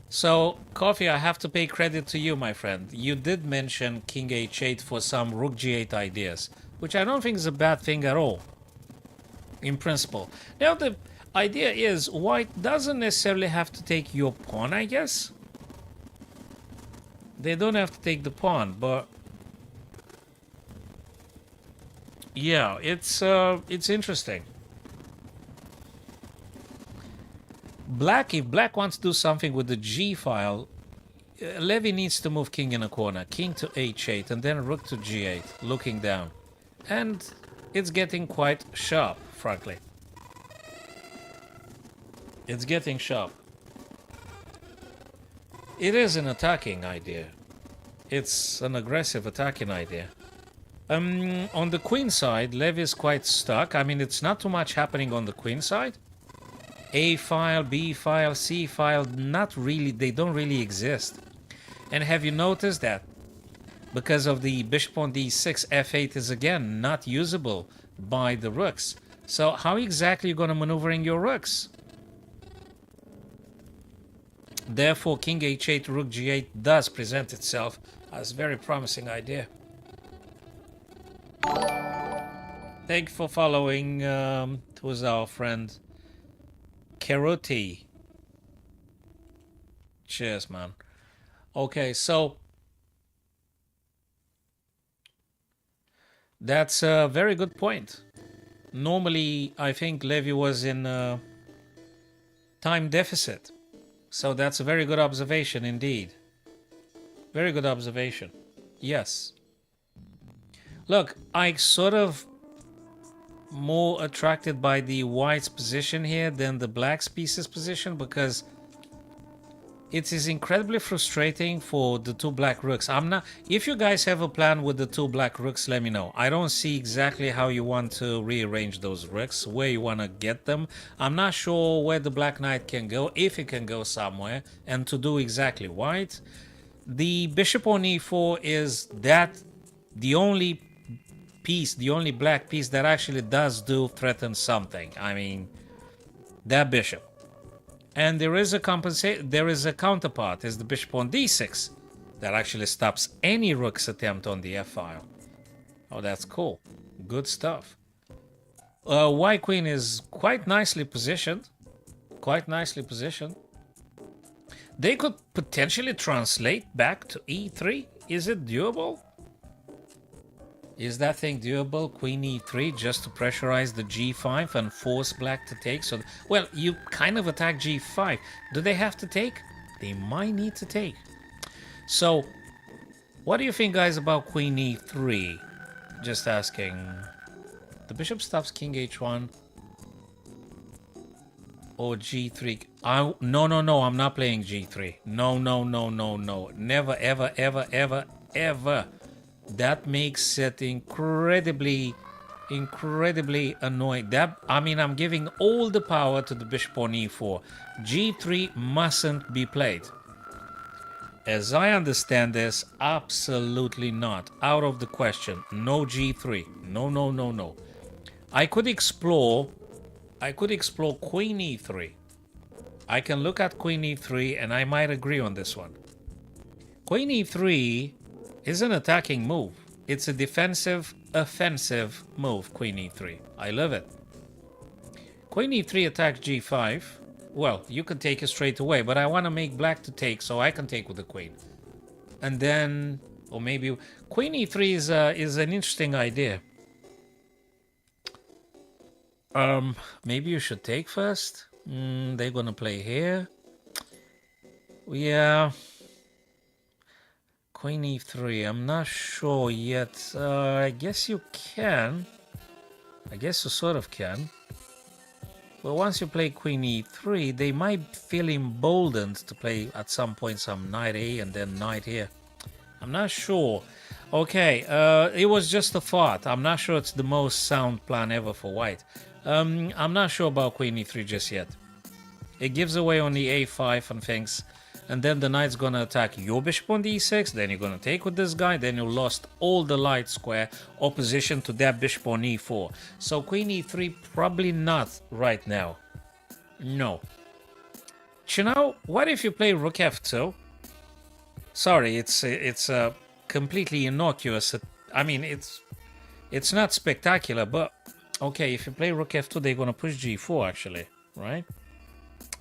So, Coffee, I have to pay credit to you, my friend. You did mention king H8 for some rook G8 ideas, which I don't think is a bad thing at all, in principle. Now, the idea is white doesn't necessarily have to take your pawn, I guess. They don't have to take the pawn, but yeah, it's interesting. Black, if black wants to do something with the G file, Levy needs to move king in a corner, king to H8, and then rook to G8, looking down. And it's getting quite sharp, frankly. It's getting sharp. It is an attacking idea. It's an aggressive attacking idea. On the queen side, Levy is quite stuck. I mean, it's not too much happening on the queen side. A file, B file, C file, not really, they don't really exist. And have you noticed that? Because of the bishop on D6, F8 is again not usable by the rooks. So how exactly are you going to maneuvering your rooks? Therefore, king H8, rook G8 does present itself as a very promising idea. Thank you for following. It was our friend Keruti. Cheers, man. Okay, so that's a very good point. Normally, I think Levy was in a time deficit. So that's a very good observation indeed. Very good observation. Yes. Look, I sort of more attracted by the white's position here than the black's piece's position because it is incredibly frustrating for the two black rooks. If you guys have a plan with the two black rooks, let me know. I don't see exactly how you want to rearrange those rooks, where you want to get them. I'm not sure where the black knight can go, if it can go somewhere, and to do exactly white. The bishop on e4 is the only piece, the only black piece that actually does threaten something. I mean, that bishop. And there is a counterpart, is the bishop on d6, that actually stops any rook's attempt on the f-file. Oh, that's cool. Good stuff. White queen is quite nicely positioned. Quite nicely positioned. They could potentially translate back to e3. Is it doable? Is that thing doable? Queen e3 just to pressurize the g5 and force black to take? So, well, you kind of attack g5. Do they have to take? They might need to take. So, what do you think, guys, about queen e3? Just asking The bishop stops king h1 or g3. No, I'm not playing g3. No. Never, ever. That makes it incredibly annoying. I'm giving all the power to the bishop on e4. g3 mustn't be played. As I understand this, absolutely not. Out of the question. No g3. No. I could explore queen e3. I can look at queen e3 and I might agree on this one. Queen e3 is an attacking move. It's a defensive, offensive move, queen e3. I love it. Queen e3 attack g5. Well, you can take it straight away, but I want to make black to take so I can take with the queen. And then, or maybe queen e3 is an interesting idea. Maybe you should take first. They're gonna play here. Yeah. Queen e3. I'm not sure yet. I guess you can. I guess you sort of can. But once you play queen e3, they might feel emboldened to play at some point some knight a and then knight here. I'm not sure. Okay, it was just a thought. I'm not sure it's the most sound plan ever for white. I'm not sure about queen e3 just yet. It gives away on the a5 and things. And then the knight's gonna attack your bishop on d6. Then you're gonna take with this guy. Then you lost all the light square opposition to that bishop on e4. So queen e3 probably not right now. No. You know, what if you play rook f2? Sorry, it's completely innocuous. I mean, it's not spectacular, but okay, if you play rook f2, they're gonna push g4 actually, right?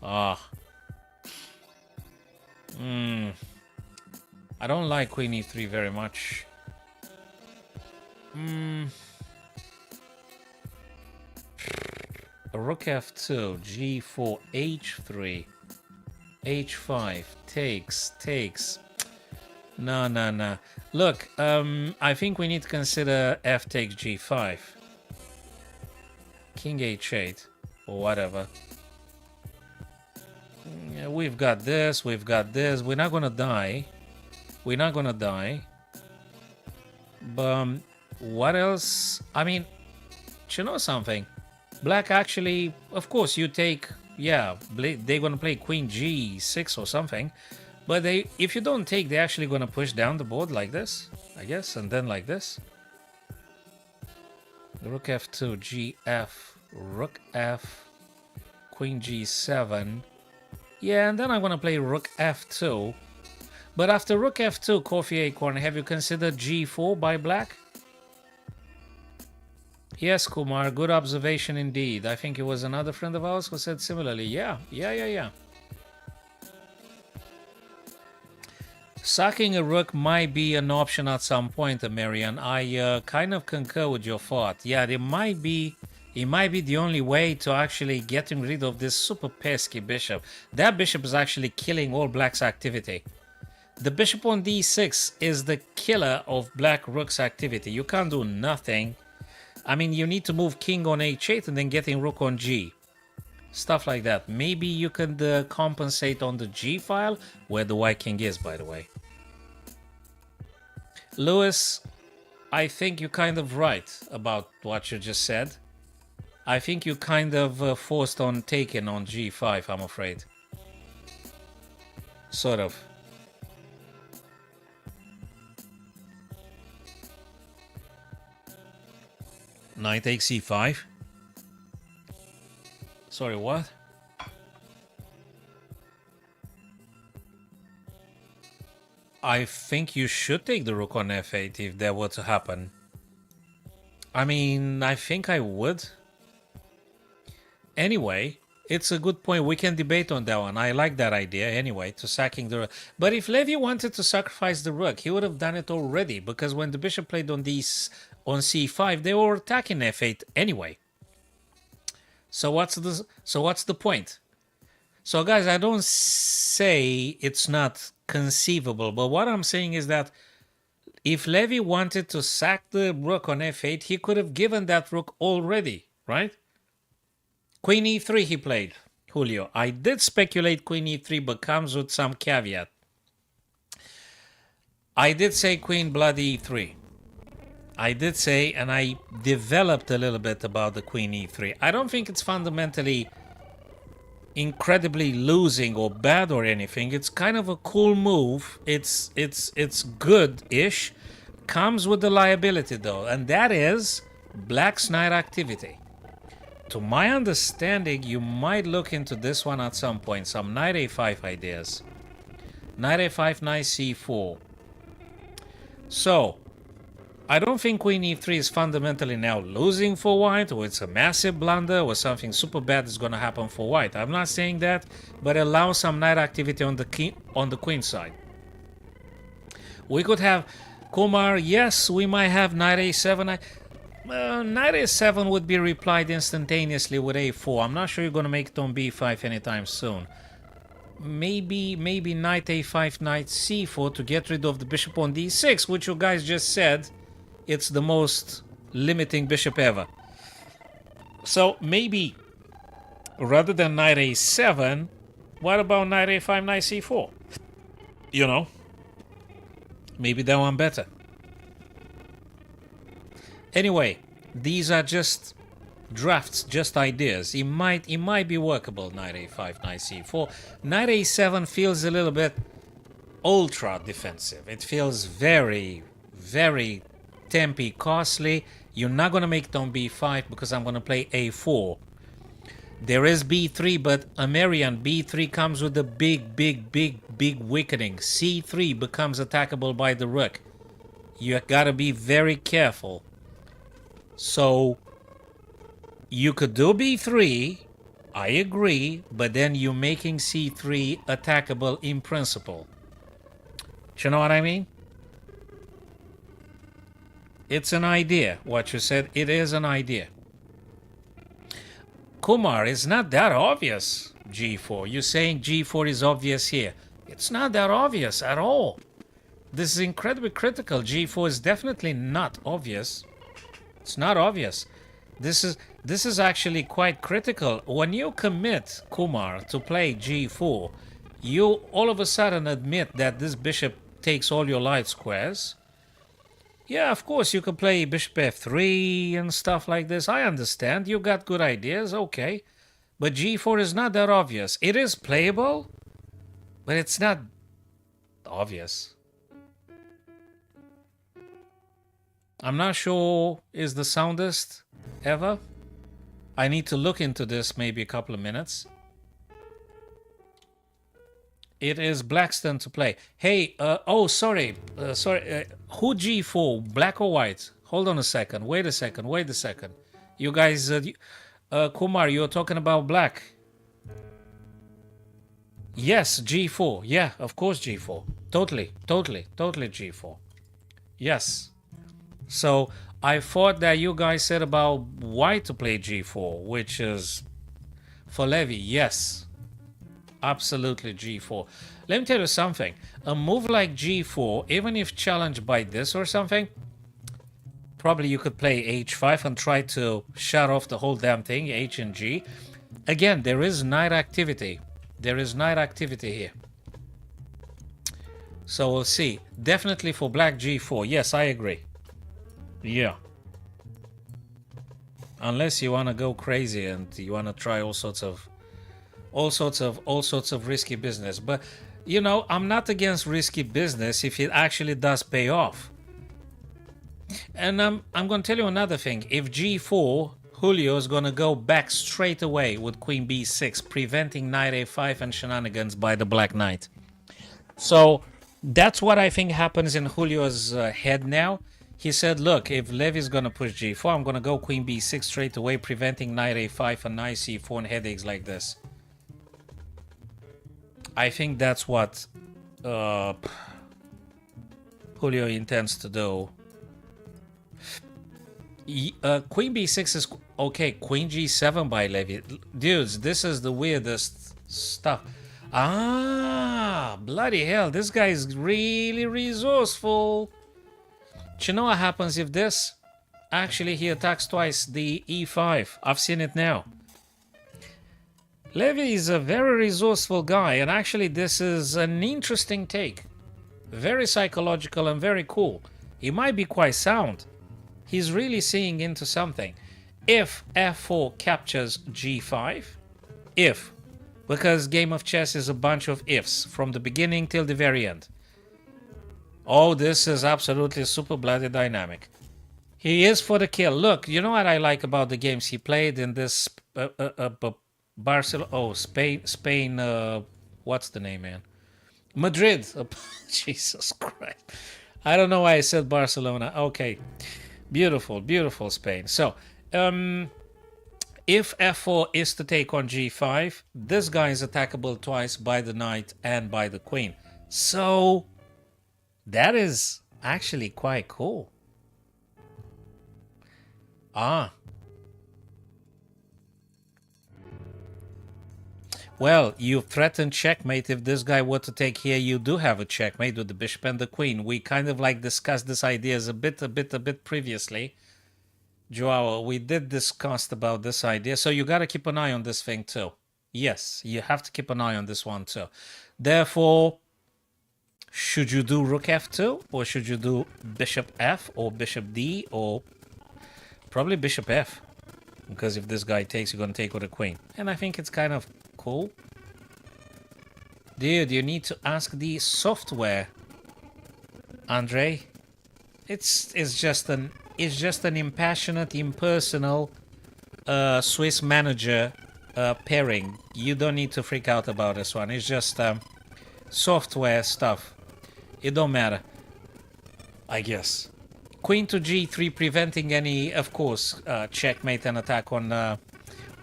I don't like queen e3 very much. Rook f2, g4, h3, h5, takes. No. Look, I think we need to consider f takes g5. King h8, or whatever. Yeah, we've got this. We're not gonna die. But what else? I mean, you know something? Black actually, of course, you take. Yeah, they're gonna play queen g6 or something. But if you don't take, they're actually gonna push down the board like this, I guess, and then like this. Rook f2, gf, rook f, queen g7. Yeah, and then I'm gonna play rook f2. But after rook f2, Coffee Acorn, have you considered g4 by black? Yes, Kumar, good observation indeed. I think it was another friend of ours who said similarly. Yeah. Sacking a rook might be an option at some point, Marian. I kind of concur with your thought. Yeah, it might be the only way to actually getting rid of this super pesky bishop. That bishop is actually killing all black's activity. The bishop on d6 is the killer of black rook's activity. You can't do nothing. I mean, you need to move king on h8 and then getting rook on g. Stuff like that. Maybe you can compensate on the g file, where the white king is, by the way. Lewis, I think you're kind of right about what you just said. I think you kind of forced on taking on g5, I'm afraid. Sort of. Knight takes c5. Sorry, what? I think you should take the rook on f8 if that were to happen. I mean, I think I would. Anyway, it's a good point. We can debate on that one. I like that idea anyway, to sacking the rook. But if Levy wanted to sacrifice the rook, he would have done it already, because when the bishop played on c5, they were attacking f8 anyway. So what's the point? So guys, I don't say it's not conceivable, but what I'm saying is that If Levy wanted to sack the rook on f8, he could have given that rook already, right? Queen e3 he played, Julio. I did speculate queen e3, but comes with some caveat. I did say queen blood e3. I did say, and I developed a little bit about the queen e3. I don't think it's fundamentally incredibly losing or bad or anything. It's kind of a cool move. It's good-ish. Comes with the liability though, and that is black's knight activity. To my understanding, you might look into this one at some point. Some knight a5 ideas. Knight a5, knight c4. So, I don't think queen e3 is fundamentally now losing for white, or it's a massive blunder, or something super bad is going to happen for white. I'm not saying that, but allow some knight activity on the queen side. We could have Kumar. Yes, we might have knight a7. Knight a7 would be replied instantaneously with a4. I'm not sure you're going to make pawn b5 anytime soon. Maybe knight a5, knight c4 to get rid of the bishop on d6, which you guys just said it's the most limiting bishop ever. So maybe rather than knight a7, what about knight a5, knight c4? You know, maybe that one better. Anyway, these are just drafts, just ideas. It might be workable. Knight a5, knight c4. Knight a7 feels a little bit ultra defensive. It feels very, very tempy, costly. You're not going to make pawn b5 because I'm going to play a4. There is b3, but Amerian b3 comes with a big weakening. c3 becomes attackable by the rook. You got to be very careful. So you could do b3, I agree, but then you're making c3 attackable in principle. Do you know what I mean? It's an idea, what you said. It is an idea. Kumar, it's not that obvious, g4. You're saying g4 is obvious here. It's not that obvious at all. This is incredibly critical. g4 is definitely not obvious. It's not obvious. This is actually quite critical. When you commit, Kumar, to play g4, you all of a sudden admit that this bishop takes all your light squares. Yeah, of course, you can play bishop f3 and stuff like this. I understand. You got good ideas, okay. But g4 is not that obvious. It is playable, but it's not obvious. I'm not sure is the soundest ever. I need to look into this maybe a couple of minutes. It is black's turn to play. Hey, sorry. Who g4, black or white? Hold on a second. Wait a second. You guys, Kumar, you're talking about black. Yes, g4. Yeah, of course g4. Totally g4. Yes. So I thought that you guys said about white to play g4, which is for Levy. Yes, absolutely g4. Let me tell you something. A move like g4, even if challenged by this or something, probably you could play h5 and try to shut off the whole damn thing, h and g. Again, there is knight activity. There is knight activity here. So we'll see. Definitely for black g4. Yes, I agree. Yeah. Unless you want to go crazy and you want to try all sorts of risky business. But you know, I'm not against risky business if it actually does pay off. And I'm going to tell you another thing. If g4, Julio is going to go back straight away with queen b6, preventing knight a5 and shenanigans by the black knight. So that's what I think happens in Julio's head now. He said, look, if Levy's going to push g4, I'm going to go queen b6 straight away, preventing knight a5 and knight c4 and headaches like this. I think that's what Julio intends to do. Queen b6 is... Okay, queen g7 by Levy. Dudes, this is the weirdest stuff. Ah, bloody hell. This guy is really resourceful. Do you know what happens if this? Actually, he attacks twice the E5. I've seen it now. Levy is a very resourceful guy, and actually this is an interesting take. Very psychological and very cool. He might be quite sound. He's really seeing into something. If F4 captures G5, if, because game of chess is a bunch of ifs from the beginning till the very end. Oh, this is absolutely super bloody dynamic. He is for the kill. Look, you know what I like about the games he played in this Barcelona? Oh, Spain. What's the name, man? Madrid. Oh, Jesus Christ! I don't know why I said Barcelona. Okay, beautiful, beautiful Spain. So, if F4 is to take on G5, this guy is attackable twice by the knight and by the queen. So, that is actually quite cool. Ah. Well, you threatened checkmate. If this guy were to take here, you do have a checkmate with the bishop and the queen. We kind of like discussed this ideas a bit previously. Joao, we did discuss about this idea. So you got to keep an eye on this thing too. Yes, you have to keep an eye on this one too. Therefore, should you do Rook F2 or should you do Bishop F or Bishop D or probably Bishop F? Because if this guy takes, you're going to take with a queen. And I think it's kind of cool. Dude, you need to ask the software, Andre. It's just an impassionate, impersonal Swiss manager pairing. You don't need to freak out about this one. It's just software stuff. It don't matter, I guess. Queen to G3, preventing any, of course, checkmate and attack on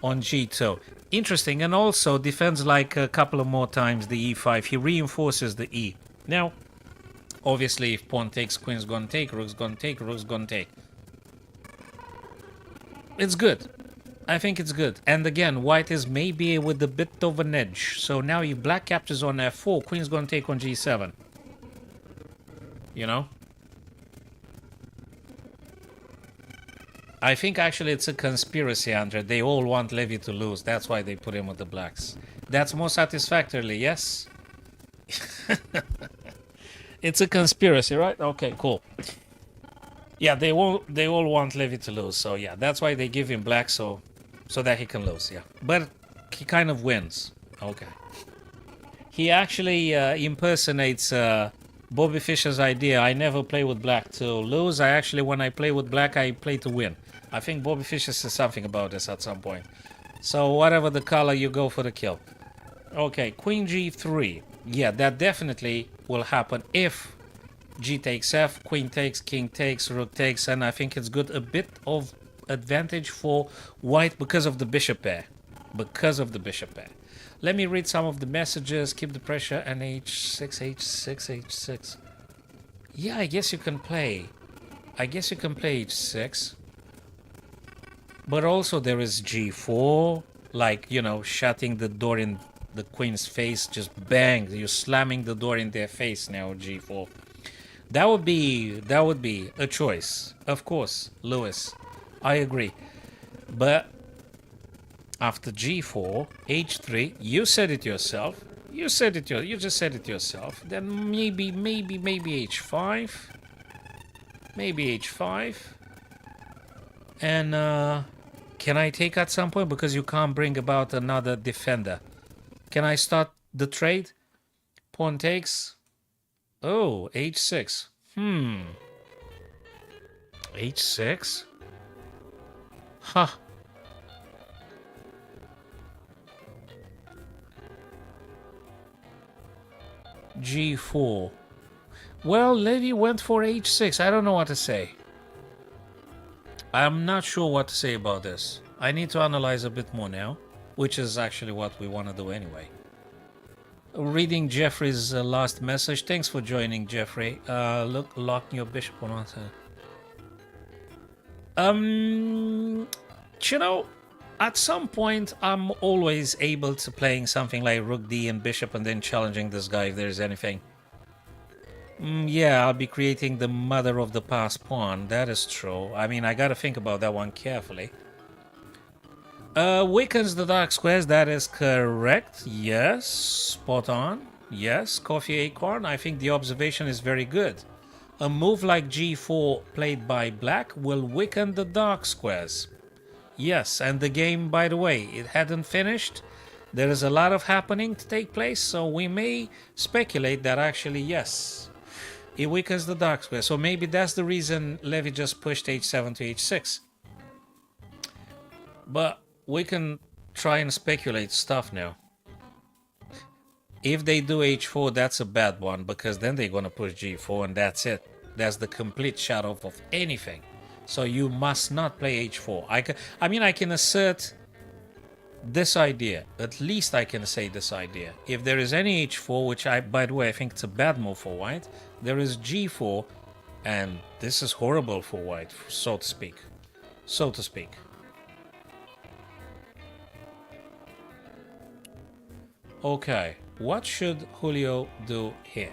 G2. Interesting, and also defends like a couple of more times the E5. He reinforces the E. Now, obviously, if pawn takes, queen's gonna take, rook's gonna take, rook's gonna take. It's good. I think it's good. And again, white is maybe with a bit of an edge. So now if black captures on F4, queen's gonna take on G7. You know? I think actually it's a conspiracy, Andre. They all want Levy to lose. That's why they put him with the blacks. That's more satisfactorily, yes? It's a conspiracy, right? Okay, cool. Yeah, they all want Levy to lose. So yeah, that's why they give him black so that he can lose, yeah. But he kind of wins. Okay. He actually impersonates Bobby Fischer's idea. I never play with black to lose. When I play with black, I play to win. I think Bobby Fischer says something about this at some point. So whatever the color, you go for the kill. Okay, Queen G3. Yeah, that definitely will happen if G takes F, Queen takes, King takes, Rook takes, and I think it's good. A bit of advantage for white because of the bishop pair. Because of the bishop pair. Let me read some of the messages. Keep the pressure and H6, H6, H6. Yeah, I guess you can play. H6. But also there is G4, like, you know, shutting the door in the queen's face, just bang, you're slamming the door in their face now, G4. That would be a choice. Of course, Lewis. I agree. But after G4, H3, you said it yourself. You just said it yourself. Then maybe H5. Maybe H5. And can I take at some point? Because you can't bring about another defender. Can I start the trade? Pawn takes. Oh, H6. H6? Huh. G4. Well, Levy went for H6. I don't know what to say. I'm not sure what to say about this. I need to analyze a bit more now, which is actually what we want to do anyway. Reading Jeffrey's last message. Thanks for joining, Jeffrey. Look, locking your bishop on one side. You know, at some point, I'm always able to playing something like Rook D and bishop and then challenging this guy if there's anything. Yeah, I'll be creating the mother of the past pawn. That is true. I mean, I gotta think about that one carefully. Weakens the dark squares. That is correct. Yes, spot on. Yes, Coffee Acorn. I think the observation is very good. A move like g4 played by black will weaken the dark squares. Yes, and the game, by the way, it hadn't finished. There is a lot of happening to take place, so we may speculate that actually, yes, it weakens the dark square. So maybe that's the reason Levy just pushed h7 to h6. But we can try and speculate stuff now. If they do h4, that's a bad one, because then they're going to push g4 and that's it. That's the complete shut off of anything. So you must not play h4. I mean, I can assert this idea. At least I can say this idea. If there is any h4, which by the way, I think it's a bad move for white, there is g4, and this is horrible for white, so to speak. So to speak. Okay, what should Julio do here?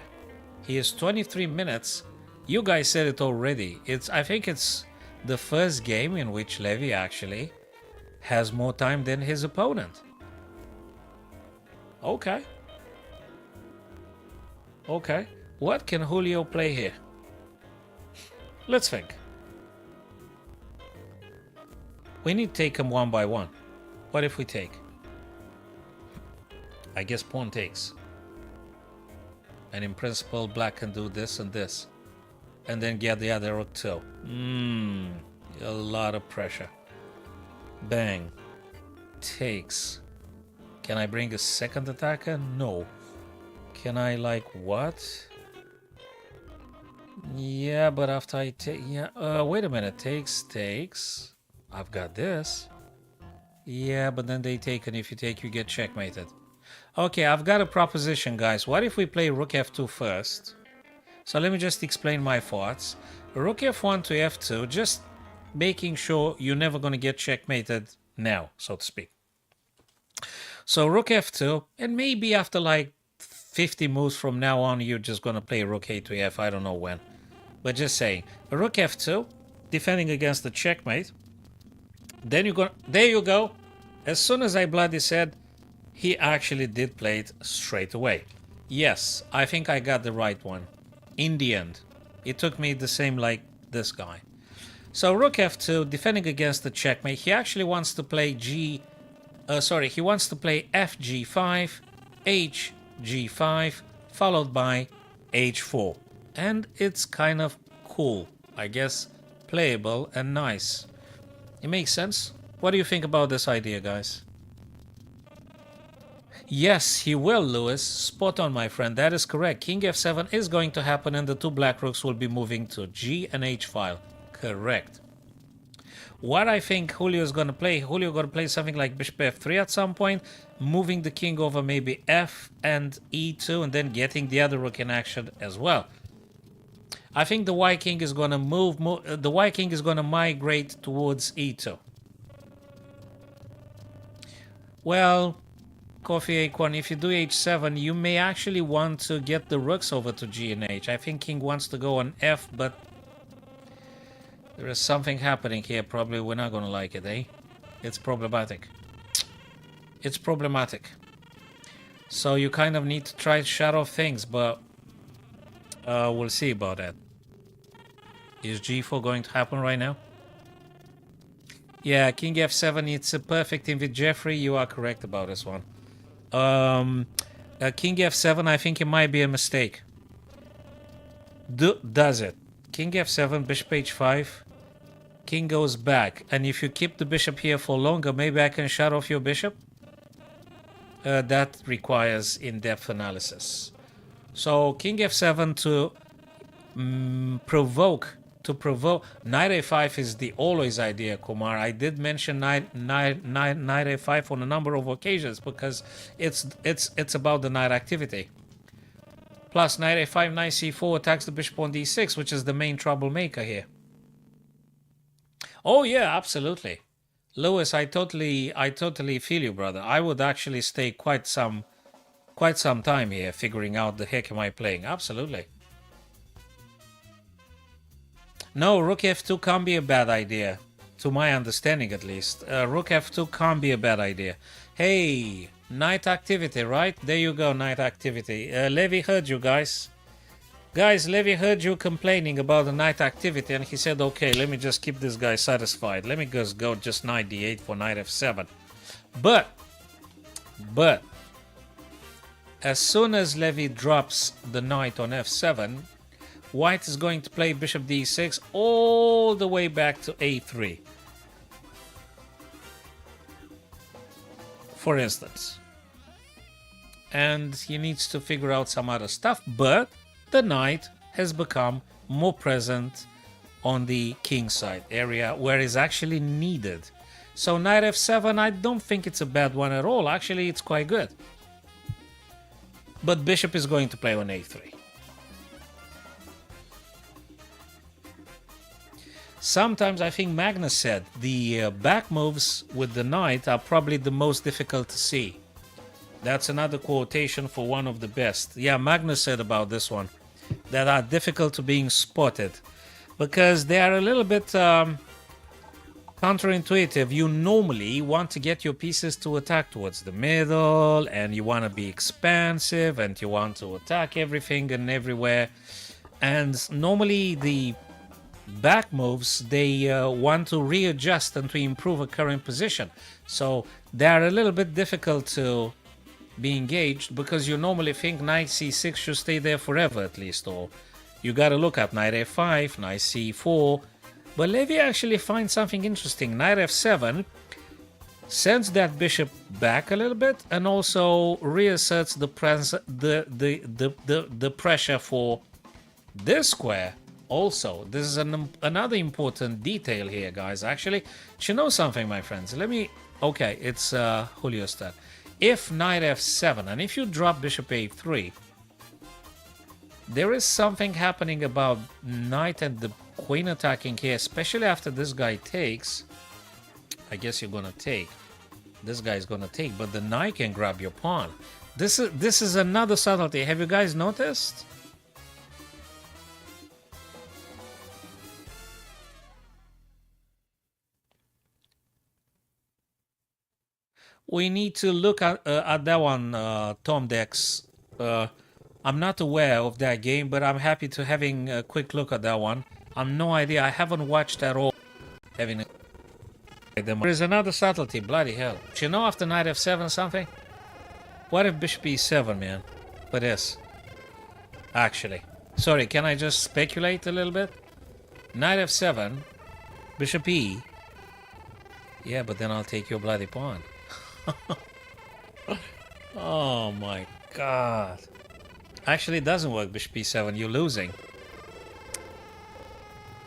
He is 23 minutes. You guys said it already. I think it's the first game in which Levy actually has more time than his opponent. Okay. Okay. What can Julio play here? Let's think. We need to take him one by one. What if we take? I guess pawn takes. And in principle, black can do this and this. And then get the other rook too. A lot of pressure. Bang. Takes. Can I bring a second attacker? No. Can I like what? Yeah, but after I take... Yeah, wait a minute. Takes. I've got this. Yeah, but then they take, and if you take, you get checkmated. Okay, I've got a proposition, guys. What if we play Rook F2 first? So let me just explain my thoughts. Rook F1 to F2, just making sure you're never going to get checkmated now, so to speak. So Rook F2, and maybe after like 50 moves from now on, you're just going to play Rook A3F. I don't know when. But just saying. Rook F2, defending against the checkmate. Then you're going... There you go. As soon as I bloody said, he actually did play it straight away. Yes, I think I got the right one. In the end. It took me the same like this guy. So Rook F2, defending against the checkmate. He actually wants to play he wants to play FG5, HG5, followed by H4. And it's kind of cool. I guess playable and nice. It makes sense. What do you think about this idea, guys? Yes, he will, Lewis. Spot on, my friend. That is correct. King F7 is going to happen and the two black rooks will be moving to G and H file. Correct. What I think Julio is going to play, Julio going to play something like Bishop F3 at some point, moving the king over maybe F and E2 and then getting the other rook in action as well. I think the white king is going to the white king is going to migrate towards E2. Well, Coffee Acorn, if you do H7, you may actually want to get the rooks over to G and H. I think king wants to go on F, but there is something happening here. Probably we're not going to like it, eh? It's problematic. It's problematic. So you kind of need to try to shut off things, but we'll see about that. Is G4 going to happen right now? Yeah, King F7, it's a perfect invite. Jeffrey, you are correct about this one. King F7, I think it might be a mistake. Does it? King F7, Bishop H5, King goes back. And if you keep the bishop here for longer, maybe I can shut off your bishop? That requires in-depth analysis. So King F7 to provoke. Knight A5 is the always idea, Kumar. I did mention knight A5 on a number of occasions because it's about the knight activity. Plus, knight A5, knight C4 attacks the bishop on D6, which is the main troublemaker here. Oh yeah, absolutely, Lewis. I totally feel you, brother. I would actually stay quite some time here, figuring out the heck am I playing. Absolutely. No, Rook F2 can't be a bad idea. To my understanding, at least. Rook F2 can't be a bad idea. Hey, night activity, right? There you go, night activity. Levy heard you guys. Guys, Levy heard you complaining about the night activity, and he said, okay, let me just keep this guy satisfied. Let me just go just knight d8 for knight f7. But, as soon as Levy drops the knight on f7, White is going to play bishop d6 all the way back to a3. For instance. And he needs to figure out some other stuff, but the knight has become more present on the king side area where it's actually needed. So knight f7, I don't think it's a bad one at all. Actually, it's quite good. But bishop is going to play on a3. Sometimes I think Magnus said the back moves with the knight are probably the most difficult to see. That's another quotation for one of the best. Yeah, Magnus said about this one that are difficult to being spotted because they are a little bit counterintuitive. You normally want to get your pieces to attack towards the middle, and you want to be expansive, and you want to attack everything and everywhere. And normally the back moves, they want to readjust and to improve a current position. So they are a little bit difficult to be engaged because you normally think knight c6 should stay there forever at least, or you got to look at knight f5, knight c4. But Levy actually finds something interesting. Knight f7 sends that bishop back a little bit and also reasserts the pressure for this square. Also, this is another important detail here, guys. Actually, you know something, my friends? Let me... Okay, it's Julio's turn. If knight f7, and if you drop bishop a3, there is something happening about knight and the queen attacking here, especially after this guy takes. I guess you're gonna take. This guy's gonna take, but the knight can grab your pawn. This is another subtlety. Have you guys noticed? We need to look at that one, Tom Dex. I'm not aware of that game, but I'm happy to having a quick look at that one. I'm no idea. I haven't watched at all. Having there is another subtlety. Bloody hell! Do you know after knight f7 something? What if bishop e7, man? For this, actually. Sorry, can I just speculate a little bit? Knight f7, bishop e. Yeah, but then I'll take your bloody pawn. Oh my god. Actually, it doesn't work, bishop e7, you're losing.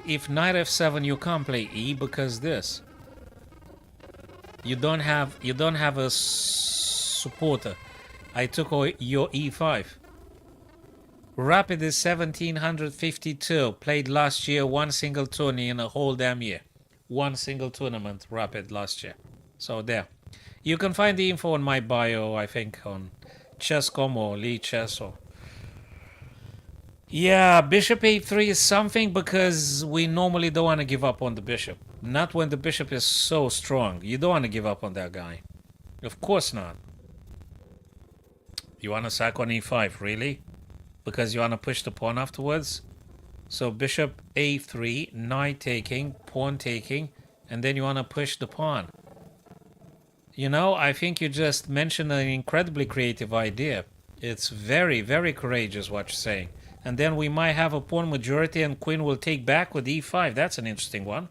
If knight f7, you can't play e because this. You don't have a supporter. I took your e5. Rapid is 1752, played last year, one single tourney in a whole damn year. One single tournament, Rapid, last year. So there. You can find the info on my bio, I think, on Chess.com or Lee Chess. Or... Yeah, bishop a3 is something because we normally don't want to give up on the bishop. Not when the bishop is so strong. You don't want to give up on that guy. Of course not. You want to sack on e5, really? Because you want to push the pawn afterwards? So bishop a3, knight taking, pawn taking, and then you want to push the pawn. You know, I think you just mentioned an incredibly creative idea. It's very, very courageous what you're saying. And then we might have a pawn majority and queen will take back with e5. That's an interesting one.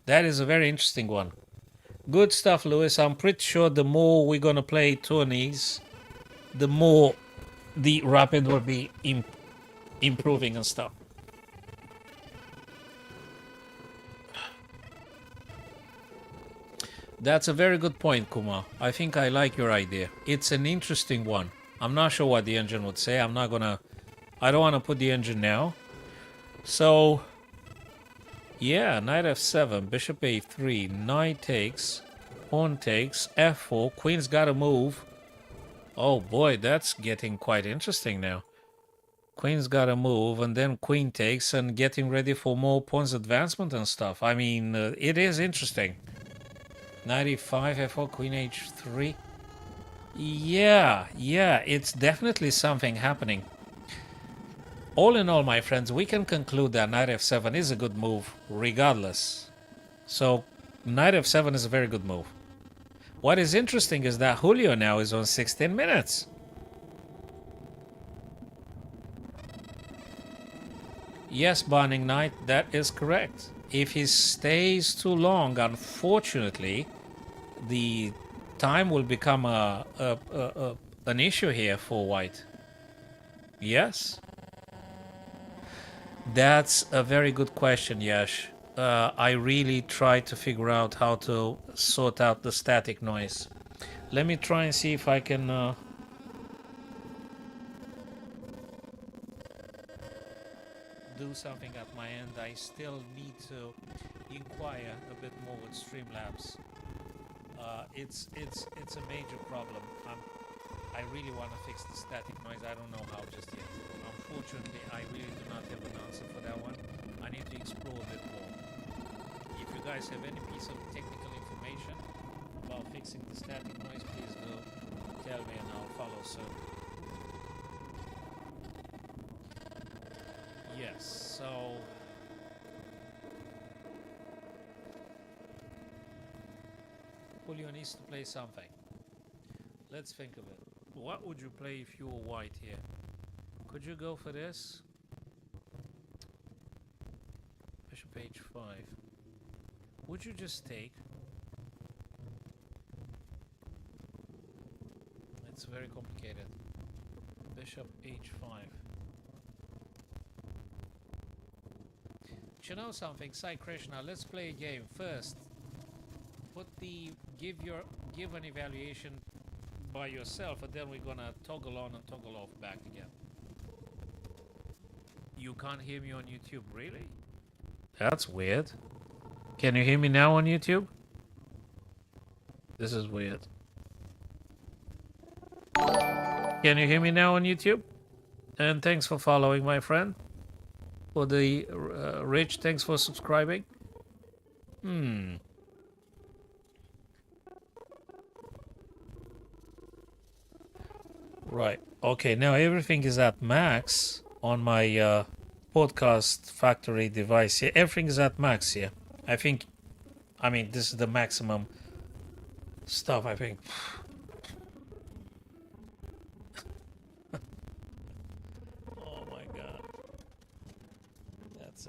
That is a very interesting one. Good stuff, Lewis. I'm pretty sure the more we're going to play tourneys, the more the Rapid will be improving and stuff. That's a very good point, Kuma. I think I like your idea. It's an interesting one. I'm not sure what the engine would say. I don't want to put the engine now. So, yeah, knight f7, bishop a3, knight takes, pawn takes, f4, queen's got to move. Oh boy, that's getting quite interesting now. Queen's got to move, and then queen takes, and getting ready for more pawns advancement and stuff. I mean, it is interesting. Knight e5, f4, queen h3. Yeah, it's definitely something happening. All in all, my friends, we can conclude that knight f7 is a good move, regardless. So, knight f7 is a very good move. What is interesting is that Julio now is on 16 minutes. Yes, Burning Knight, that is correct. If he stays too long, unfortunately, the time will become an issue here for white. Yes? That's a very good question, Yash. I really try to figure out how to sort out the static noise. Let me try and see if I can... do something at my end. I still need to inquire a bit more with Streamlabs. It's a major problem. I really want to fix the static noise. I don't know how just yet. Unfortunately, I really do not have an answer for that one. I need to explore a bit more. If you guys have any piece of technical information about fixing the static noise, please do tell me and I'll follow soon. Yes, so Julio needs to play something. Let's think of it. What would you play if you were white here? Could you go for this? Bishop h5. Would you just take? It's very complicated. Bishop h5. You know something, Sai Krishna, let's play a game first. Give an evaluation by yourself, and then we're gonna toggle on and toggle off back again. You can't hear me on YouTube, really? That's weird. Can you hear me now on YouTube? This is weird. Can you hear me now on YouTube? And thanks for following, my friend. For the Rich, thanks for subscribing. Right. Okay, now everything is at max on my podcast factory device here. Everything is at max here. I mean, this is the maximum stuff, I think. Oh my god. That's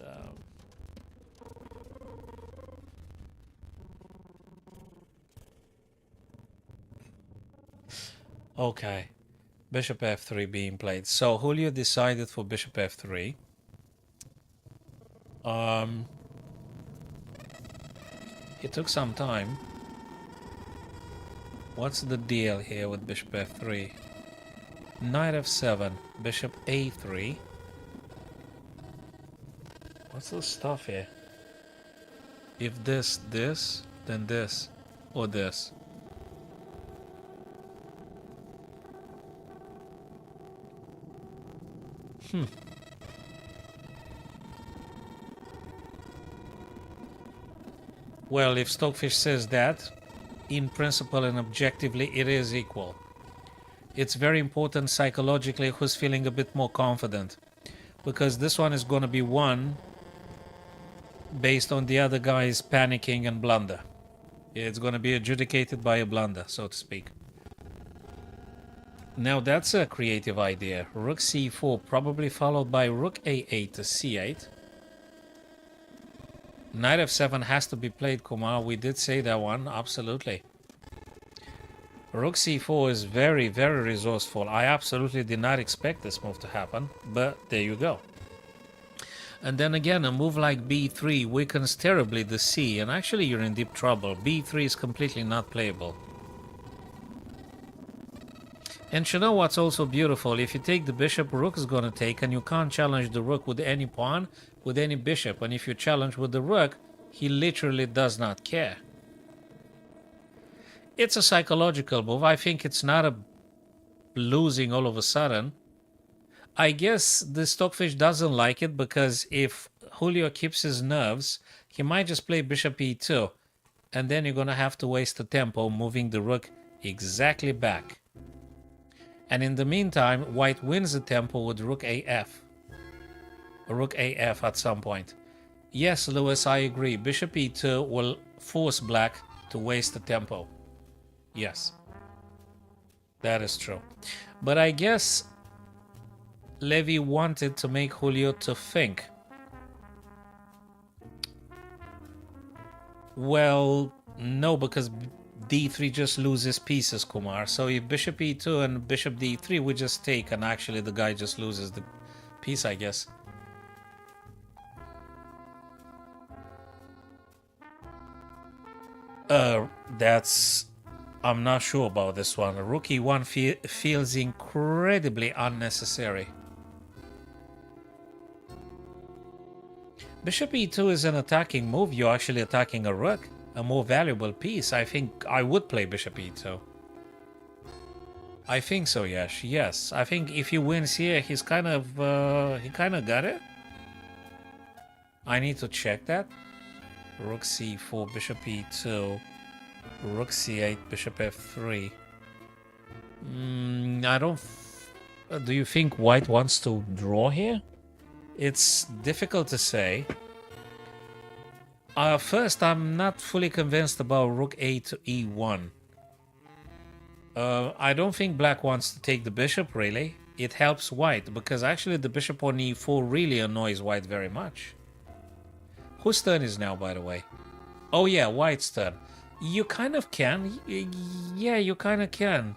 okay. Bishop f3 being played. So Julio decided for bishop f3. It took some time. What's the deal here with bishop f3? Knight f7, bishop a3. What's the stuff here? If this, then this, or this. Well, if Stockfish says that, in principle and objectively, it is equal. It's very important psychologically who's feeling a bit more confident, because this one is going to be won based on the other guy's panicking and blunder. It's going to be adjudicated by a blunder, so to speak. Now that's a creative idea. Rook c4, probably followed by rook a8 to c8. Knight f7 has to be played, Kumar. We did say that one, absolutely. Rook c4 is very, very resourceful. I absolutely did not expect this move to happen, but there you go. And then again, a move like b3 weakens terribly the c, and actually you're in deep trouble. b3 is completely not playable. And you know what's also beautiful? If you take the bishop, rook is going to take, and you can't challenge the rook with any pawn, with any bishop. And if you challenge with the rook, he literally does not care. It's a psychological move. I think it's not a losing all of a sudden. I guess the Stockfish doesn't like it because if Julio keeps his nerves, he might just play bishop e2. And then you're going to have to waste the tempo moving the rook exactly back. And in the meantime, white wins the tempo with rook AF. Rook AF at some point. Yes, Lewis, I agree. Bishop e2 will force black to waste the tempo. Yes. That is true. But I guess Levy wanted to make Julio to think. Well, no, because d3 just loses pieces, Kumar. So if bishop e2 and bishop d3, we just take, and actually the guy just loses the piece, I guess. I'm not sure about this one. Rook e1 feels incredibly unnecessary. Bishop e2 is an attacking move. You're actually attacking a rook, a more valuable piece. I think I would play bishop e2. I think so, yes. Yes, I think if he wins here, he kind of got it. I need to check that. Rook c4, bishop e2, rook c8, bishop f3. I don't... Do you think white wants to draw here? It's difficult to say. First, I'm not fully convinced about rook a to e1. I don't think black wants to take the bishop, really. It helps white, because actually the bishop on e4 really annoys white very much. Whose turn is now, by the way? Oh yeah, white's turn. You kind of can. Yeah, you kind of can.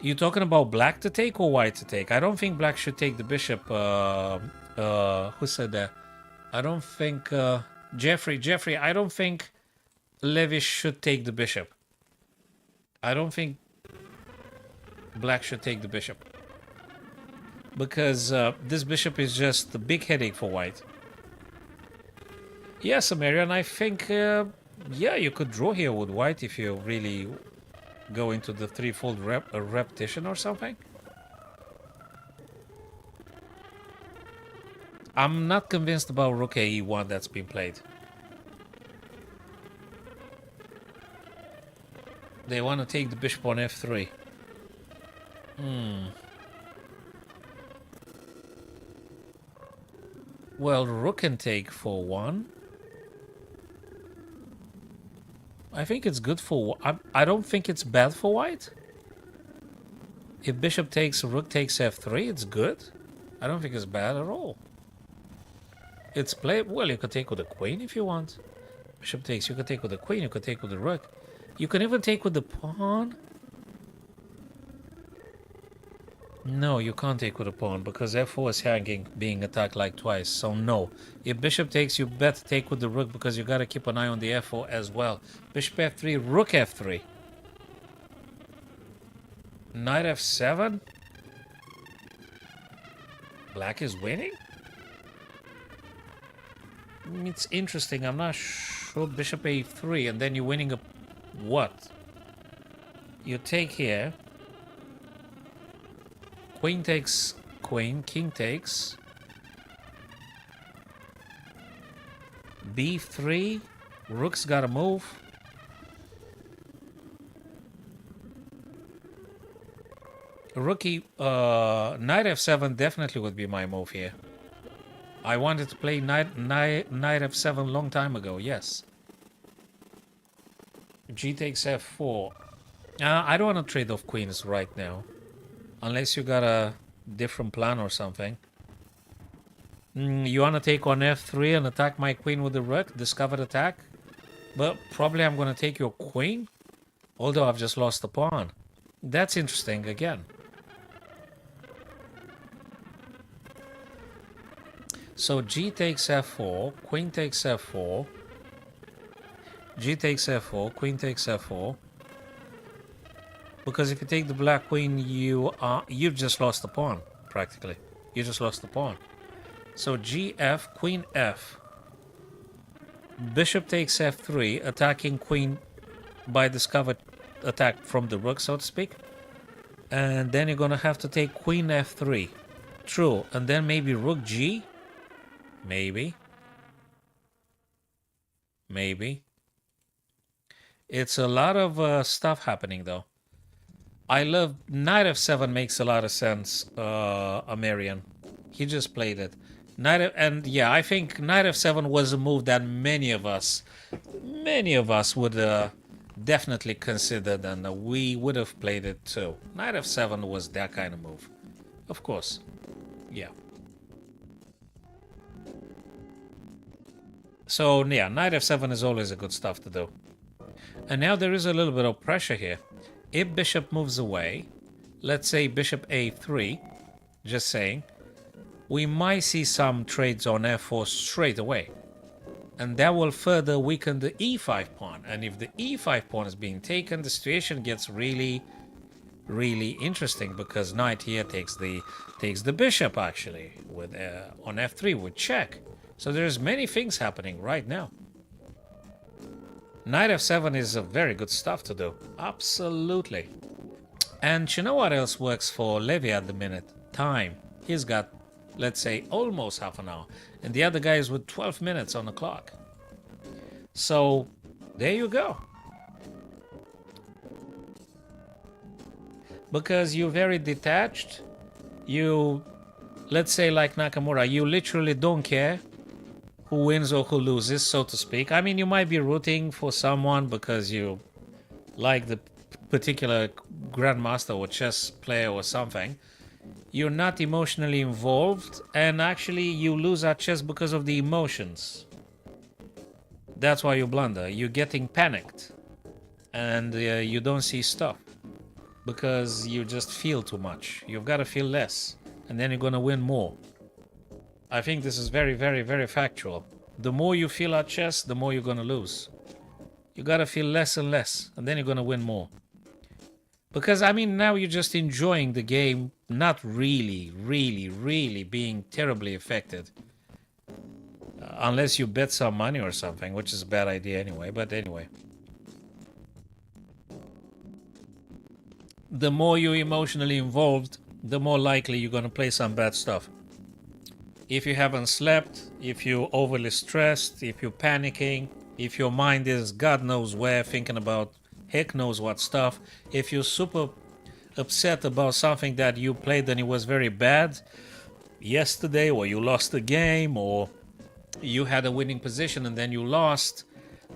You talking about black to take or white to take? I don't think black should take the bishop. Who said that? I don't think... Jeffrey, I don't think Levy should take the bishop. I don't think black should take the bishop. Because this bishop is just a big headache for white. Yes, Amarian, I think, yeah, you could draw here with white if you really go into the threefold repetition or something. I'm not convinced about rook e1 that's been played. They want to take the bishop on f3. Well, rook can take for 1. I think it's good for... I don't think it's bad for white. If bishop takes, rook takes f3, it's good. I don't think it's bad at all. It's played... Well, you could take with the queen if you want. Bishop takes, you could take with the queen, you could take with the rook. You can even take with the pawn. No, you can't take with a pawn because f4 is hanging, being attacked like twice. So no. If bishop takes, you better take with the rook because you gotta keep an eye on the f4 as well. Bishop f3, rook f3. Knight f7. Black is winning? It's interesting. I'm not sure. Bishop a3 and then you're winning a... What? You take here. Queen takes queen, king takes. b3, rook's gotta move. Rookie, knight f7 definitely would be my move here. I wanted to play knight f7 long time ago, yes. G takes f4. I don't want to trade off queens right now. Unless you got a different plan or something. You want to take on f3 and attack my queen with the rook? Discovered attack? But probably I'm going to take your queen. Although I've just lost the pawn. That's interesting again. So G takes f4. Queen takes f4. G takes f4. Queen takes f4. Because if you take the black queen, you've just lost the pawn, practically. You just lost the pawn. So gf, queen f. Bishop takes f3, attacking queen by discovered attack from the rook, so to speak. And then you're gonna have to take queen f3. True. And then maybe rook g? Maybe. Maybe. It's a lot of stuff happening though. I love knight f7 makes a lot of sense, Amerian. He just played it. And yeah, I think knight f7 was a move that many of us would definitely considered, and we would have played it too. Knight f7 was that kind of move. Of course. Yeah. So yeah, knight f7 is always a good stuff to do. And now there is a little bit of pressure here. If bishop moves away, let's say bishop a3, just saying, we might see some trades on f4 straight away. And that will further weaken the e5 pawn. And if the e5 pawn is being taken, the situation gets really, really interesting, because knight here takes the bishop actually with on f3 with check. So there's many things happening right now. Knight f7 is a very good stuff to do. Absolutely. And you know what else works for Levy at the minute? Time. He's got, let's say, almost half an hour. And the other guy is with 12 minutes on the clock. So, there you go. Because you're very detached. You, let's say like Nakamura, you literally don't care who wins or who loses, so to speak. I mean, you might be rooting for someone because you like the particular grandmaster or chess player or something. You're not emotionally involved, and actually you lose at chess because of the emotions. That's why you blunder. You're getting panicked, and you don't see stuff because you just feel too much. You've got to feel less, and then you're going to win more. I think this is very, very, very factual. The more you feel at chess, the more you're going to lose. You got to feel less and less, and then you're going to win more. Because, I mean, now you're just enjoying the game, not really, really, really being terribly affected. Unless you bet some money or something, which is a bad idea anyway, but anyway. The more you're emotionally involved, the more likely you're going to play some bad stuff. If you haven't slept, if you're overly stressed, if you're panicking, if your mind is God knows where, thinking about heck knows what stuff, if you're super upset about something that you played and it was very bad yesterday, or you lost the game, or you had a winning position and then you lost,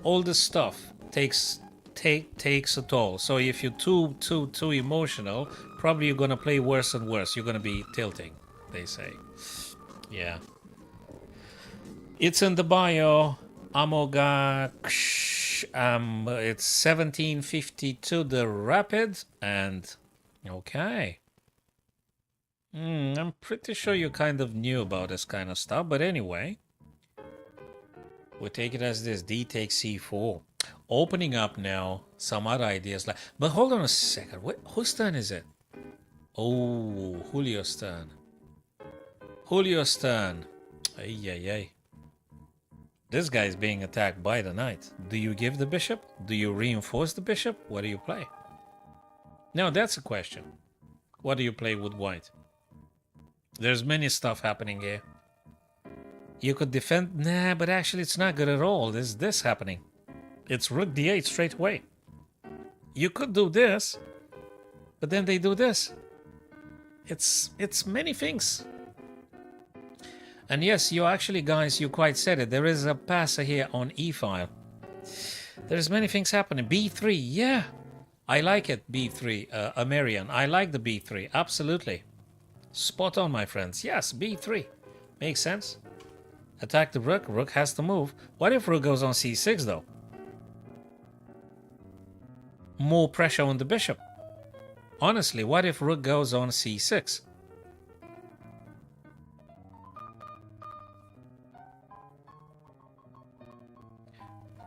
all this stuff takes a toll. So if you're too emotional, probably you're going to play worse and worse. You're going to be tilting, they say. Yeah. It's in the bio. Amogak. It's 1752 the rapid. And okay. I'm pretty sure you kind of knew about this kind of stuff. But anyway. We'll take it as this. D takes C4. Opening up now some other ideas. But hold on a second. Whose turn is it? Oh, Julio's turn. Julio's turn. Ay. This guy is being attacked by the knight. Do you give the bishop? Do you reinforce the bishop? What do you play? Now that's a question. What do you play with white? There's many stuff happening here. You could defend... Nah, but actually it's not good at all. There's this happening. It's rook d8 straight away. You could do this, but then they do this. It's many things. And yes, you actually, guys, you quite said it. There is a passer here on e-file. There's many things happening. b3, yeah. I like it, b3. Amerian, I like the b3. Absolutely. Spot on, my friends. Yes, b3. Makes sense. Attack the rook. Rook has to move. What if rook goes on c6, though? More pressure on the bishop. Honestly, what if rook goes on c6?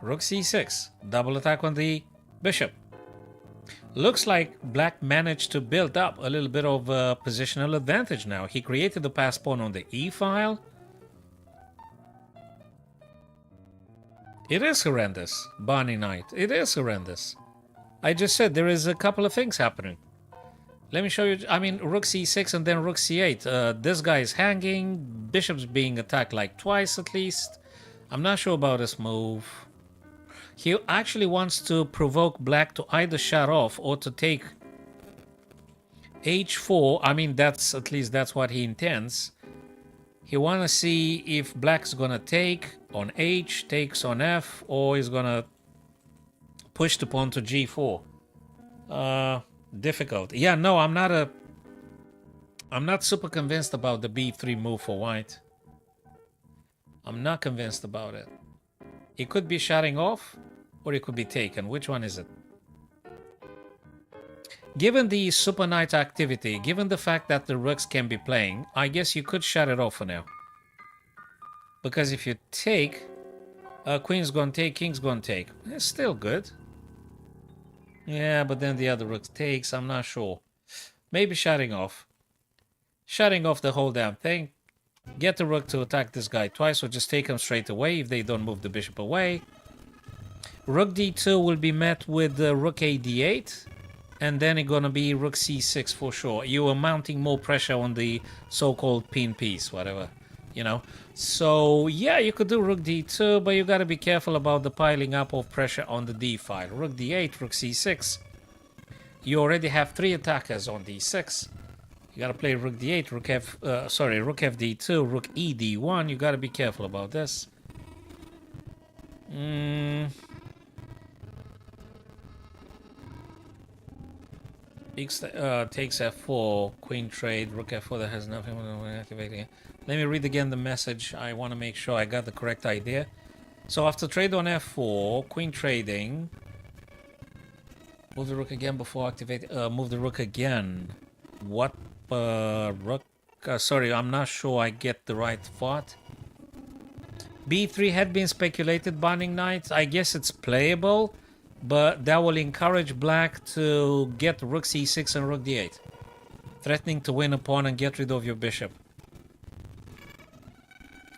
Rook c6. Double attack on the bishop. Looks like black managed to build up a little bit of positional advantage now. He created the pass pawn on the e-file. It is horrendous, Barney Knight. It is horrendous. I just said there is a couple of things happening. Let me show you. I mean, rook c6 and then rook c8. This guy is hanging. Bishop's being attacked like twice at least. I'm not sure about this move. He actually wants to provoke black to either shut off or to take h4. I mean, that's at least that's what he intends. He want to see if black's gonna take on h, takes on f, or he's gonna push the pawn to g4. Difficult. Yeah, no, I'm not super convinced about the b3 move for white. I'm not convinced about it. It could be shutting off, or it could be taken. Which one is it? Given the super knight activity, given the fact that the rooks can be playing, I guess you could shut it off for now. Because if you take, queen's gonna take, king's gonna take. It's still good. Yeah, but then the other rook takes, I'm not sure. Maybe shutting off. Shutting off the whole damn thing. Get the rook to attack this guy twice, or just take him straight away if they don't move the bishop away. Rook d2 will be met with rook a d8. And then it's gonna be rook c6 for sure. You are mounting more pressure on the so-called pin piece, whatever, you know. So yeah, you could do rook d2, but you gotta be careful about the piling up of pressure on the d file. Rook d8, rook c6. You already have 3 attackers on d6. You gotta play rook d8, rook f d2, rook e d1. You gotta be careful about this. Takes f4, queen trade, rook f4 that has nothing activating. Let me read again the message. I want to make sure I got the correct idea. So after trade on f4, queen trading. Move the rook again before activating. Move the rook again. What rook? Sorry, I'm not sure I get the right thought. b3 had been speculated, Binding Knight. I guess it's playable. But that will encourage black to get rook c6 and rook d8. Threatening to win a pawn and get rid of your bishop.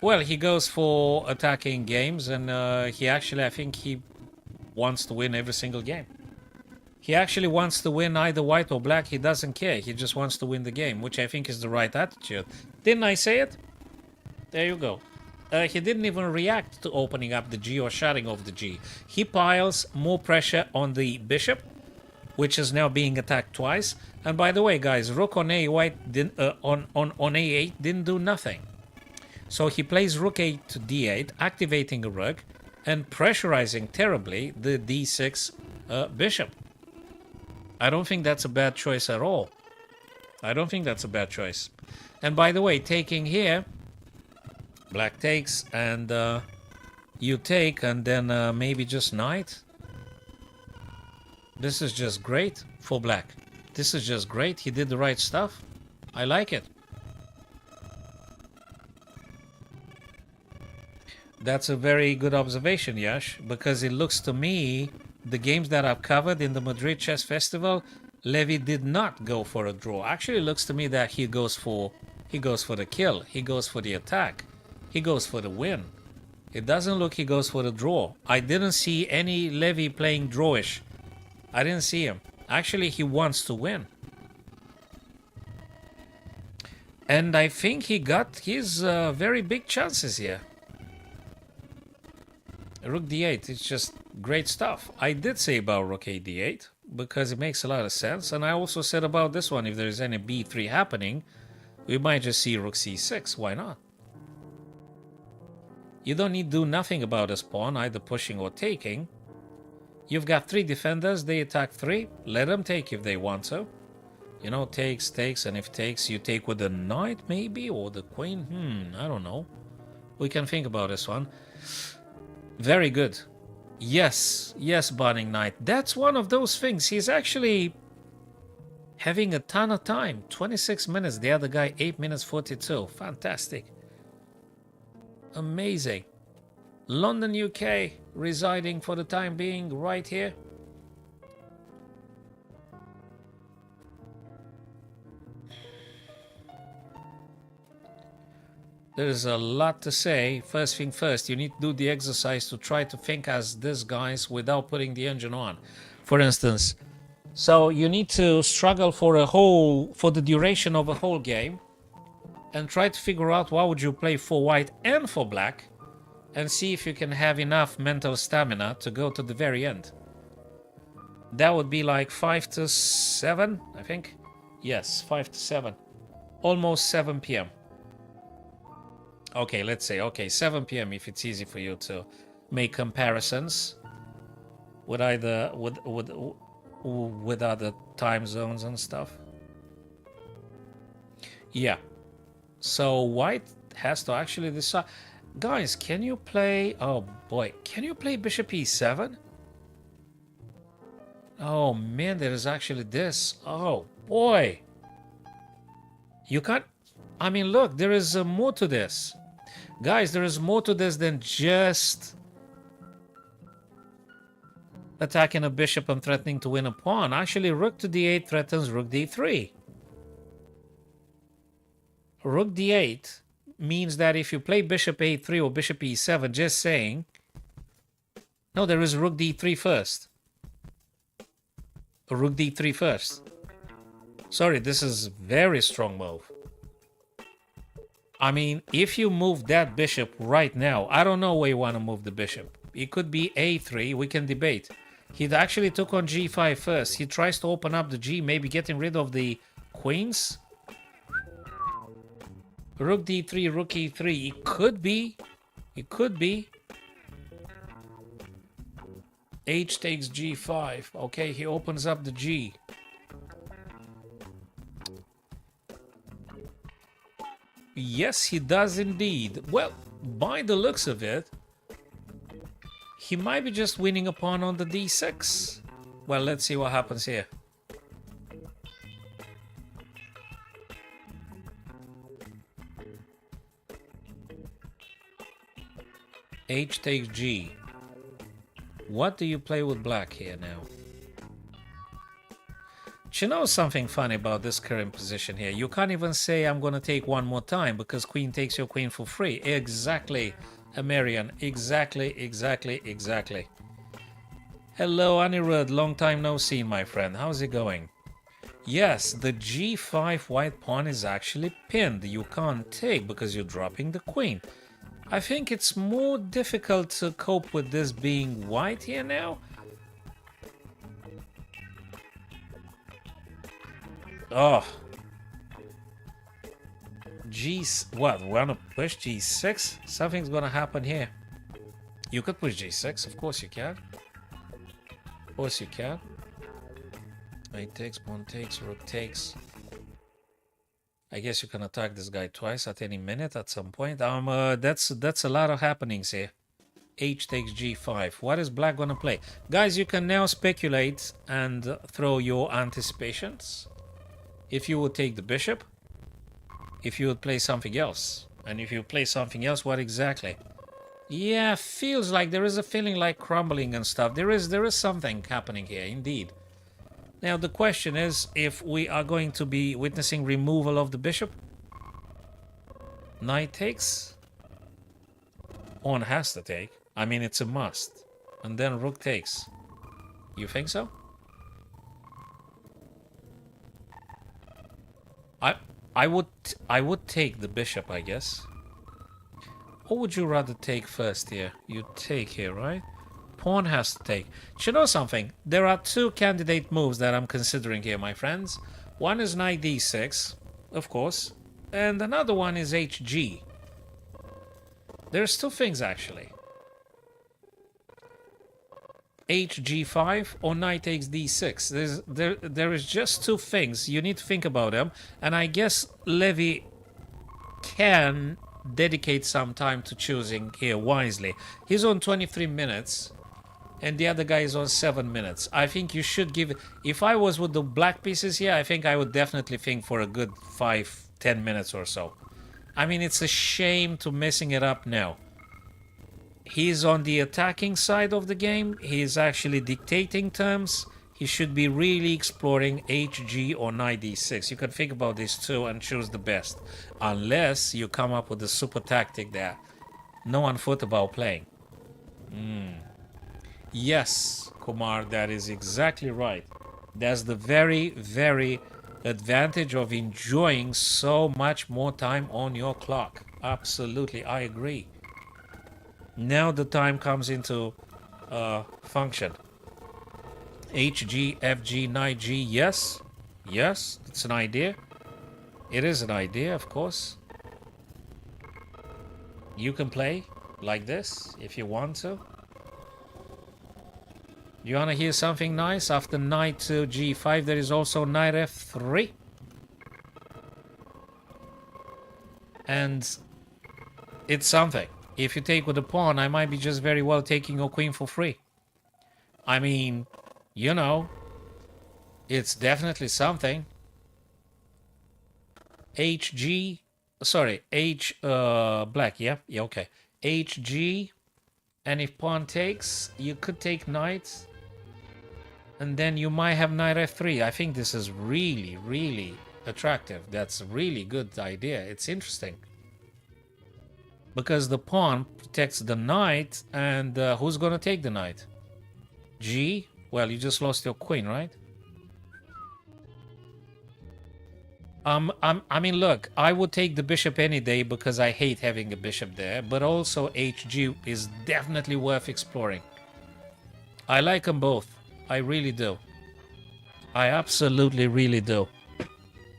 Well, he goes for attacking games, and he actually, I think he wants to win every single game. He actually wants to win either white or black. He doesn't care. He just wants to win the game, which I think is the right attitude. Didn't I say it? There you go. He didn't even react to opening up the G or shutting off the G. He piles more pressure on the bishop, which is now being attacked twice. And by the way, guys, rook on a white didn't, on a8 didn't do nothing. So he plays rook a to d8, activating a rook and pressurizing terribly the d6 bishop. I don't think that's a bad choice at all. I don't think that's a bad choice. And by the way, taking here, black takes, and you take, and then maybe just knight. This is just great for black. This is just great. He did the right stuff. I like it. That's a very good observation, Yash, because it looks to me, the games that I've covered in the Madrid Chess Festival, Levy did not go for a draw. Actually, it looks to me that he goes for the kill. He goes for the attack. He goes for the win. It doesn't look he goes for the draw. I didn't see any Levy playing drawish. I didn't see him. Actually, he wants to win. And I think he got his very big chances here. Rook d8, it's just great stuff. I did say about rook a d8 because it makes a lot of sense. And I also said about this one, if there's any b3 happening, we might just see rook c6. Why not? You don't need to do nothing about this pawn, either pushing or taking. You've got 3 defenders, they attack 3. Let them take if they want to. You know, takes, and if takes, you take with the knight maybe, or the queen. I don't know. We can think about this one. Very good. Yes, Binding Knight. That's one of those things. He's actually having a ton of time. 26 minutes. The other guy, 8 minutes 42. Fantastic. Amazing. London, UK, residing for the time being right here. There's a lot to say. First thing first, you need to do the exercise to try to think as these guys without putting the engine on. For instance, So you need to struggle for the duration of a whole game and try to figure out what would you play for white and for black and see if you can have enough mental stamina to go to the very end. That would be like 5 to 7, I think. Yes, 5 to 7. Almost 7 p.m. Okay, let's say, okay, 7 p.m. if it's easy for you to make comparisons with either with other time zones and stuff. Yeah. So white has to actually decide. Guys, can you play... Oh boy, can you play bishop e7? Oh man, there is actually this. Oh boy. You can't... I mean, look, there is more to this. Guys, there is more to this than just attacking a bishop and threatening to win a pawn. Actually, rook to d8 threatens rook d3. Rook d8 means that if you play bishop a3 or bishop e7, just saying... No, there is rook d3 first. Rook d3 first. Sorry, this is very strong move. I mean, if you move that bishop right now, I don't know where you want to move the bishop. It could be a3, we can debate. He actually took on g5 first. He tries to open up the g, maybe getting rid of the queens. Rook d3, rook e3. It could be. It could be. H takes g5. Okay, he opens up the g. Yes, he does indeed. Well, by the looks of it, he might be just winning a pawn on the d6. Well, let's see what happens here. H takes g. What do you play with black here now? Do you know something funny about this current position here? You can't even say I'm going to take one more time because queen takes your queen for free. Exactly, Amerian. Exactly. Hello, Anirudh. Long time no see, my friend. How's it going? Yes, the g5 white pawn is actually pinned. You can't take because you're dropping the queen. I think it's more difficult to cope with this being white here now. Oh. What? We want to push g6? Something's gonna happen here. You could push g6, of course you can. Of course you can. Knight takes, pawn takes, rook takes. I guess you can attack this guy twice at any minute at some point. That's a lot of happenings here. H takes g5. What is black gonna play? Guys, you can now speculate and throw your anticipations. If you would take the bishop, if you would play something else, and if you play something else, what exactly? Yeah, feels like there is a feeling like crumbling and stuff. There is something happening here, indeed. Now the question is if we are going to be witnessing removal of the bishop. Knight takes. Pawn has to take. I mean, it's a must. And then rook takes. You think so? I would take the bishop, I guess. Or would you rather take first here? You take here, right? Pawn has to take. Do you know something? There are two candidate moves that I'm considering here, my friends. One is knight d6, of course, and another one is hg. There's two things actually. hg5 or knight takes d6. There is just two things. You need to think about them, and I guess Levy can dedicate some time to choosing here wisely. He's on 23 minutes and the other guy is on 7 minutes. I think you should give it... If I was with the black pieces here, I think I would definitely think for a good 5-10 minutes or so. I mean, it's a shame to messing it up now. He's on the attacking side of the game. He's actually dictating terms. He should be really exploring hg or knight d6. You can think about this too and choose the best. Unless you come up with a super tactic that no one thought about playing. Yes, Kumar, that is exactly right. That's the very, very advantage of enjoying so much more time on your clock. Absolutely, I agree. Now the time comes into function. HG, FG, knight G, yes. Yes, it's an idea. It is an idea, of course. You can play like this if you want to. You want to hear something nice? After knight to G5, there is also knight F3. And it's something. If you take with a pawn, I might be just very well taking your queen for free. I mean, you know, it's definitely something. HG, sorry, black, yeah, okay. HG, and if pawn takes, you could take knight, and then you might have knight F3. I think this is really, really attractive. That's a really good idea. It's interesting. Because the pawn protects the knight, and who's gonna take the knight? G? Well, you just lost your queen, right? I mean, look, I would take the bishop any day because I hate having a bishop there, but also HG is definitely worth exploring. I like them both. I really do. I absolutely really do.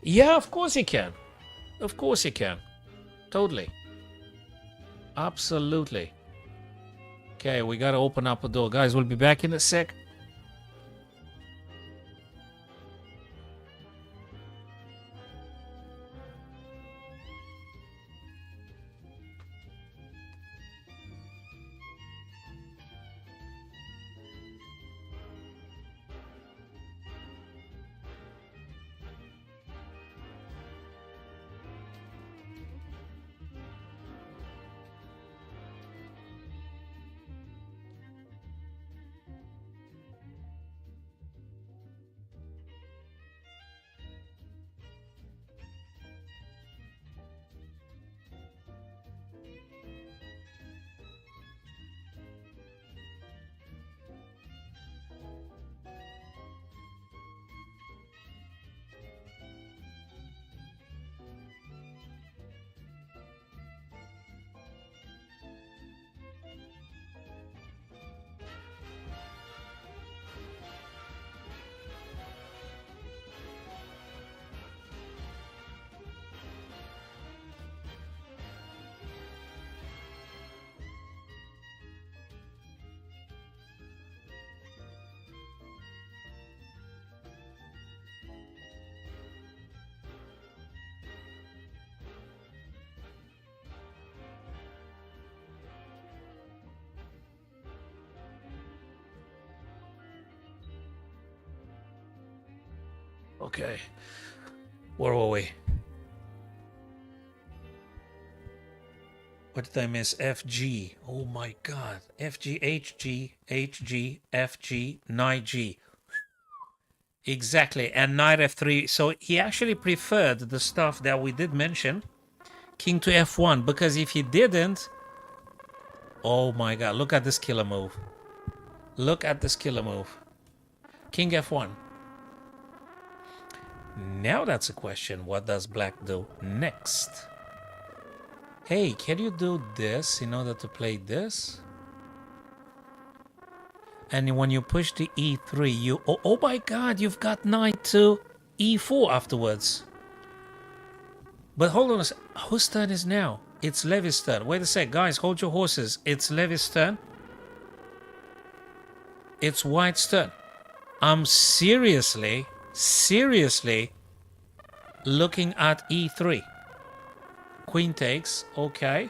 Yeah, of course you can. Of course you can. Totally. Absolutely. Okay, we gotta open up a door. Guys, we'll be back in a sec. Okay. Where were we? What did I miss? FG. Oh my god. FG, HG, HG, FG, knight G. Exactly. And knight F3. So he actually preferred the stuff that we did mention. King to F1. Because if he didn't... Oh my god. Look at this killer move. Look at this killer move. King F1. Now that's a question. What does black do next? Hey, can you do this in order to play this? And when you push the E3, you... Oh my god, you've got knight to E4 afterwards. But hold on a sec. Whose turn is now? It's Levy's turn. Wait a sec, guys, hold your horses. It's Levy's turn. It's White's turn. I'm seriously looking at E3. Queen takes, okay.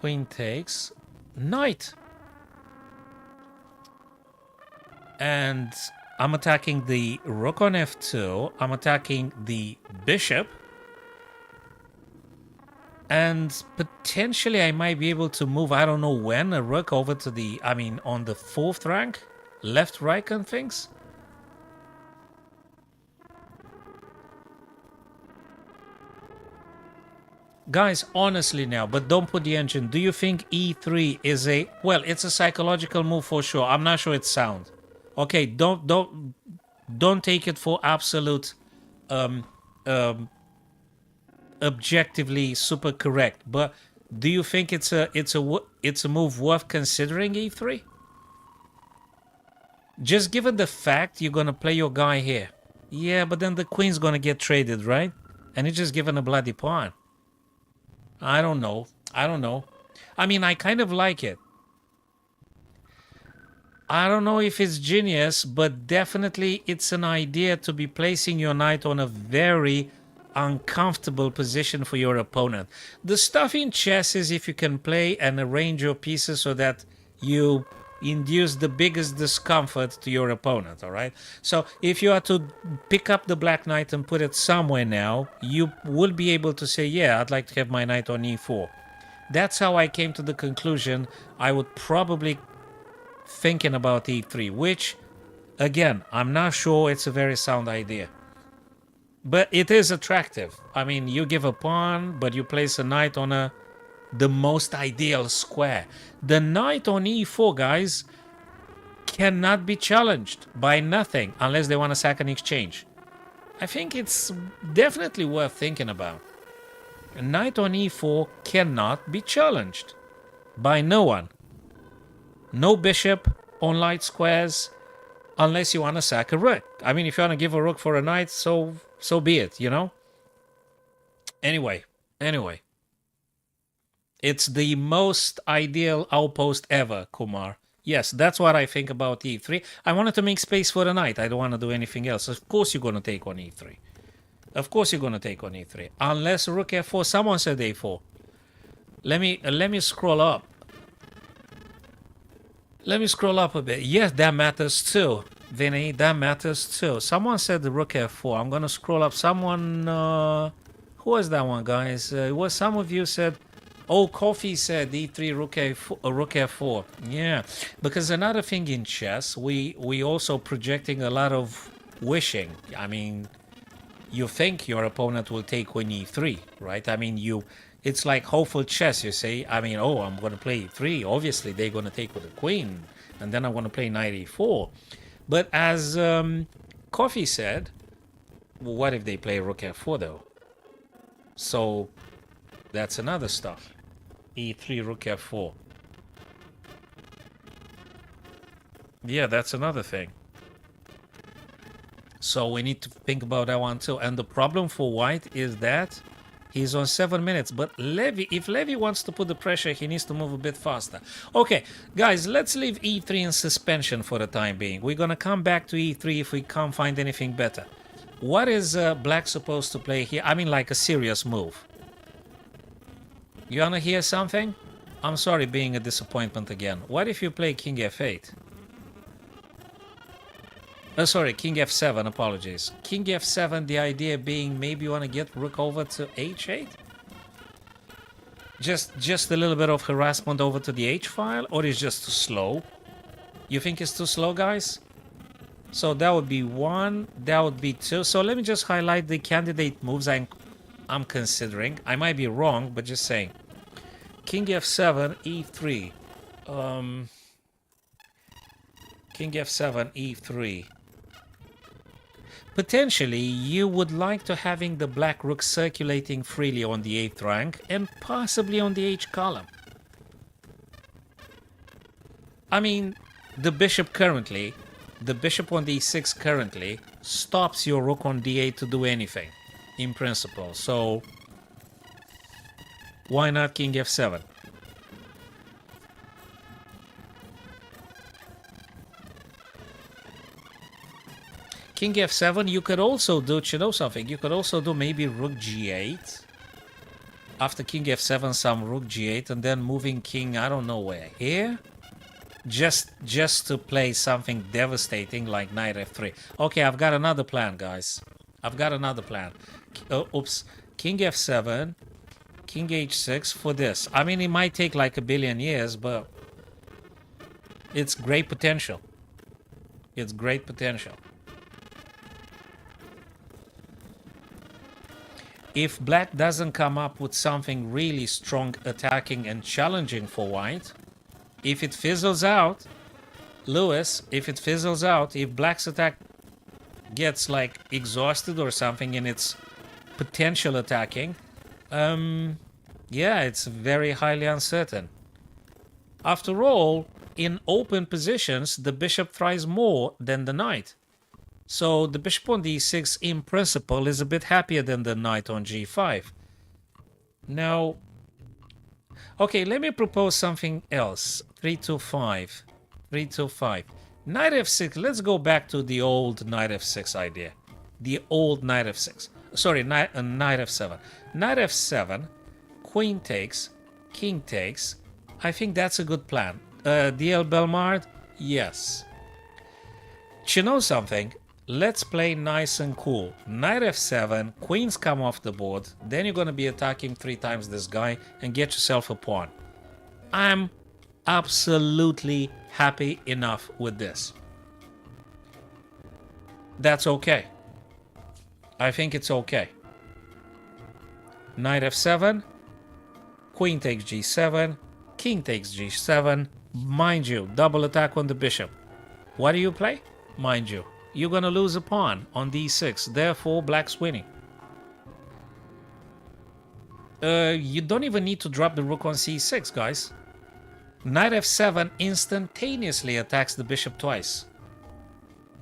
Queen takes, knight. And I'm attacking the rook on F2. I'm attacking the bishop. And potentially I might be able to move, I don't know when, a rook over to the, I mean, on the 4th rank. Left, right, and things. Guys, honestly now, but don't put the engine. Do you think E3 is a... Well, it's a psychological move for sure. I'm not sure it's sound. Okay, don't... Don't take it for absolute objectively super correct, but do you think it's a move worth considering, E3? Just given the fact you're gonna play your guy here. Yeah, but then the queen's gonna get traded, right? And you're just given a bloody pawn. I don't know. I mean, I kind of like it. I don't know if it's genius, but definitely it's an idea to be placing your knight on a very uncomfortable position for your opponent. The stuff in chess is if you can play and arrange your pieces so that you induce the biggest discomfort to your opponent, all right? So if you are to pick up the black knight and put it somewhere now, you will be able to say, yeah, I'd like to have my knight on e4. That's how I came to the conclusion I would probably thinking about e3, which, again, I'm not sure it's a very sound idea. But it is attractive. I mean, you give a pawn, but you place a knight on the most ideal square. The knight on e4, guys, cannot be challenged by nothing unless they want to sack an exchange. I think it's definitely worth thinking about. A knight on e4 cannot be challenged by no one. No bishop on light squares unless you want to sack a rook. I mean, if you want to give a rook for a knight, so be it, you know? Anyway. It's the most ideal outpost ever, Kumar. Yes, that's what I think about e3. I wanted to make space for the knight. I don't want to do anything else. Of course you're going to take on e3. Of course you're going to take on e3. Unless rook f4. Someone said a4. Let me scroll up. Let me scroll up a bit. Yes, that matters too, Vinny. That matters too. Someone said the rook f4. I'm going to scroll up. Someone... who was that one, guys? It was some of you said... Oh, Coffee said e3, rook f4. Yeah, because another thing in chess, we also projecting a lot of wishing. I mean, you think your opponent will take queen e3, right? I mean, it's like hopeful chess, you say. I mean, oh, I'm going to play e3. Obviously, they're going to take with the queen. And then I'm going to play knight e4. But as Coffee said, well, what if they play rook f4, though? So that's another stuff. e3, rook f4. Yeah, that's another thing. So we need to think about that one too. And the problem for white is that he's on 7 minutes. But Levy, if Levy wants to put the pressure, he needs to move a bit faster. Okay, guys, let's leave e3 in suspension for the time being. We're going to come back to e3 if we can't find anything better. What is black supposed to play here? I mean, like a serious move. You want to hear something? I'm sorry being a disappointment again. What if you play king f8? Sorry, king f7, apologies. King f7, the idea being maybe you want to get rook over to h8? Just a little bit of harassment over to the h file, or is just too slow? You think it's too slow, guys? So that would be one, that would be two. So let me just highlight the candidate moves I'm considering. I might be wrong, but just saying. King f7, e3. King f7, e3. Potentially, you would like to having the black rook circulating freely on the 8th rank and possibly on the h column. I mean, the bishop on d6 currently stops your rook on d8 to do anything, in principle. So, why not king f7? King f7, you could also do, you know something, you could also do maybe rook g8. After king f7, some rook g8, and then moving king, I don't know where, here? Just to play something devastating like knight f3. Okay, I've got another plan, guys. I've got another plan. Oops. King f7, king h6 for this. I mean, it might take like a billion years, but it's great potential. It's great potential. If black doesn't come up with something really strong, attacking and challenging for white, if it fizzles out, Lewis, if it fizzles out, if black's attack gets like exhausted or something in its potential attacking, yeah, it's very highly uncertain. After all, in open positions, the bishop thrives more than the knight. So the bishop on d6 in principle is a bit happier than the knight on g5. Now, okay, let me propose something else. 3-5. 3-5. Knight f6. Let's go back to the old knight f6 idea. The old knight f6. Sorry, knight f7. Knight f7. Queen takes. King takes. I think that's a good plan. DL Belmard? Yes. You know something? Let's play nice and cool. Knight f7, queens come off the board, then you're going to be attacking 3 times this guy and get yourself a pawn. I'm absolutely happy enough with this. That's okay. I think it's okay. Knight f7, queen takes g7, king takes g7. Mind you, double attack on the bishop. What do you play? Mind you, you're going to lose a pawn on d6, therefore black's winning. You don't even need to drop the rook on c6, guys. Knight f7 instantaneously attacks the bishop twice.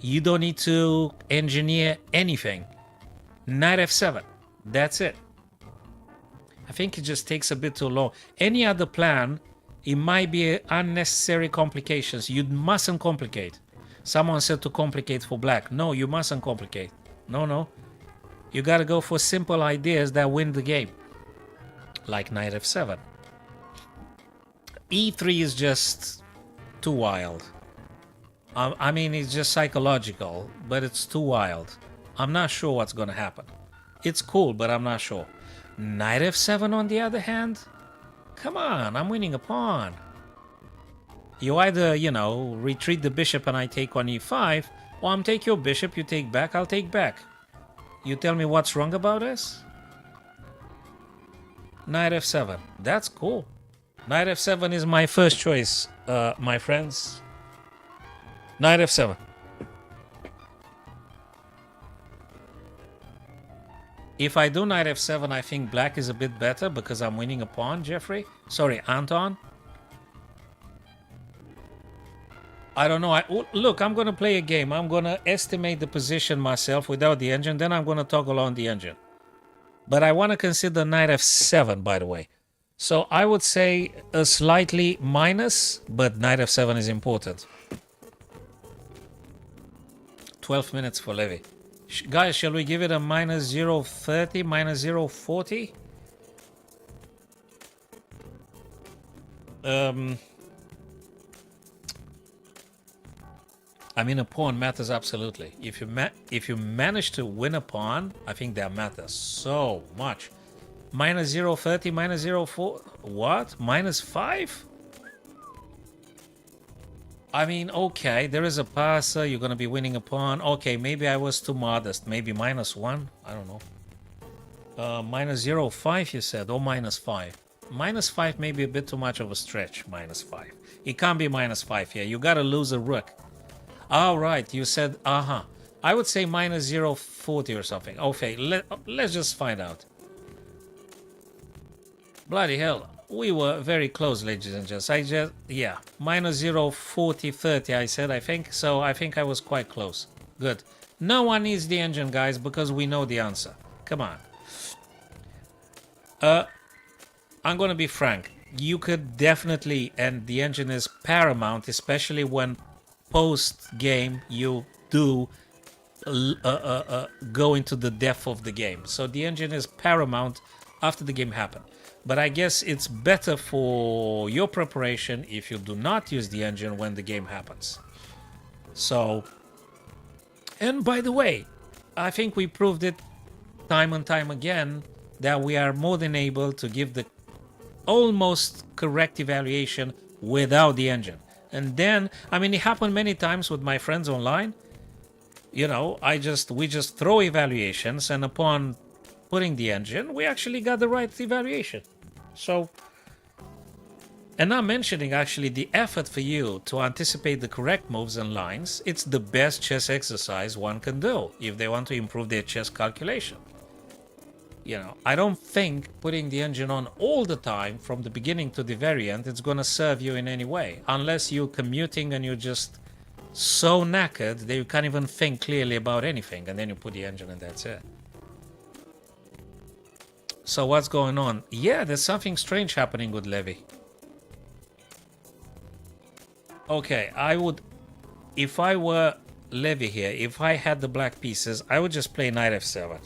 You don't need to engineer anything. Knight f7, that's it. I think it just takes a bit too long. Any other plan, it might be unnecessary complications. You mustn't complicate. Someone said to complicate for black. No, you mustn't complicate. No. You gotta go for simple ideas that win the game. Like knight f7. E3 is just too wild. I mean, it's just psychological, but it's too wild. I'm not sure what's gonna happen. It's cool, but I'm not sure. Knight f7 on the other hand? Come on, I'm winning a pawn. You either, you know, retreat the bishop and I take on e5, or I'm take your bishop, you take back, I'll take back. You tell me what's wrong about this? Knight f7. That's cool. Knight f7 is my first choice, my friends. Knight f7. If I do knight f7, I think black is a bit better because I'm winning a pawn, Jeffrey. Sorry, Anton. I don't know. Look, I'm going to play a game. I'm going to estimate the position myself without the engine. Then I'm going to toggle on the engine. But I want to consider knight f7, by the way. So I would say a slightly minus, but knight f7 is important. 12 minutes for Levy. Guys, shall we give it a minus 0.30, minus 0.40? I mean, a pawn matters absolutely. If you manage to win a pawn, I think that matters so much. Minus 0.30, minus 0.4, what? Minus 5? I mean, okay, there is a passer, you're going to be winning a pawn. Okay, maybe I was too modest. Maybe minus 1? I don't know. Minus 0.5 you said, or minus 5? Minus 5 may be a bit too much of a stretch, minus 5. It can't be minus 5 here. You got to lose a rook. All right, you said, I would say minus 0.40 or something. Okay, let's just find out. Bloody hell, we were very close, ladies and gents. Yeah, minus 0.40, I said, I think. So I think I was quite close. Good. No one needs the engine, guys, because we know the answer. Come on. I'm going to be frank. You could definitely, and the engine is paramount, especially when post-game you do go into the depth of the game. So the engine is paramount after the game happened. But I guess it's better for your preparation if you do not use the engine when the game happens. So, and by the way, I think we proved it time and time again that we are more than able to give the almost correct evaluation without the engine. And then, I mean, it happened many times with my friends online. You know, we just throw evaluations, and upon putting the engine, we actually got the right evaluation. So, And I'm mentioning actually the effort for you to anticipate the correct moves and lines. It's the best chess exercise one can do if they want to improve their chess calculation. You know, I don't think putting the engine on all the time from the beginning to the very end, it's going to serve you in any way. Unless you're commuting and you're just so knackered that you can't even think clearly about anything. And then you put the engine and that's it. So what's going on? Yeah, there's something strange happening with Levy. Okay, I would, if I were Levy here, if I had the black pieces, I would just play knight f7.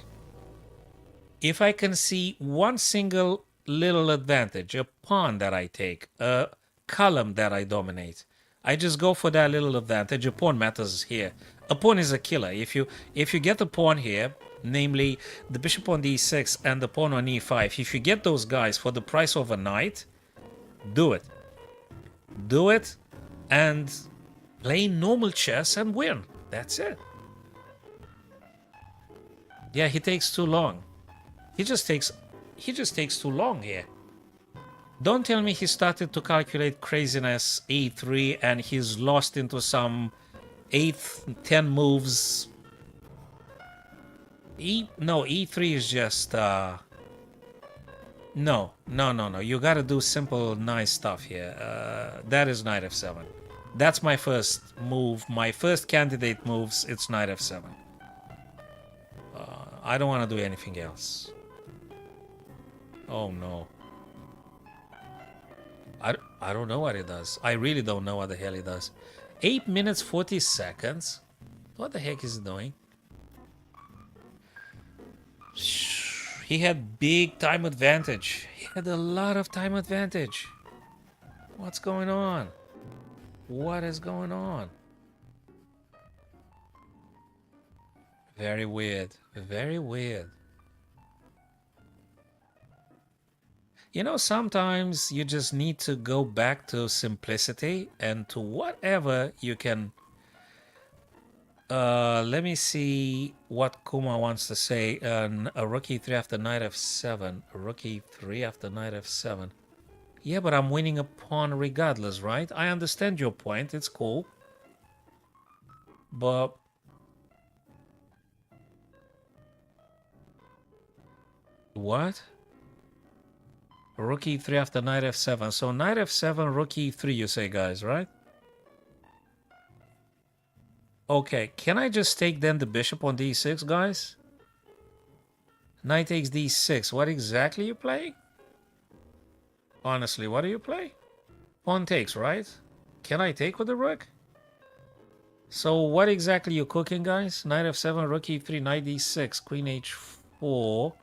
If I can see one single little advantage, a pawn that I take, a column that I dominate, I just go for that little advantage. A pawn matters here. A pawn is a killer. If you get a pawn here, namely the bishop on d6 and the pawn on e5, if you get those guys for the price of a knight, do it. Do it and play normal chess and win. That's it. Yeah, he takes too long. He just takes too long here. Don't tell me he started to calculate craziness e3 and he's lost into some 10 moves. No, e3 is just no. You gotta do simple nice stuff here. That is knight f7. That's my first move. My first candidate moves, it's knight f7. I don't want to do anything else. Oh no. I don't know what he does. I really don't know what the hell he does. 8 minutes 40 seconds? What the heck is he doing? He had big time advantage. He had a lot of time advantage. What's going on? What is going on? Very weird. Very weird. You know, sometimes you just need to go back to simplicity and to whatever you can. Let me see what Kuma wants to say. A rook e3 after knight f7. A rook e3 after knight f7. Yeah, but I'm winning a pawn regardless, right? I understand your point. It's cool. But what? Rook e3 after knight f7. So knight f7, rook e3, you say, guys, right? Okay, can I just take then the bishop on d6, guys? Knight takes d6. What exactly you play? Honestly, what do you play? Pawn takes, right? Can I take with the rook? So what exactly you cooking, guys? Knight f7, rook e3, knight d6, queen h4.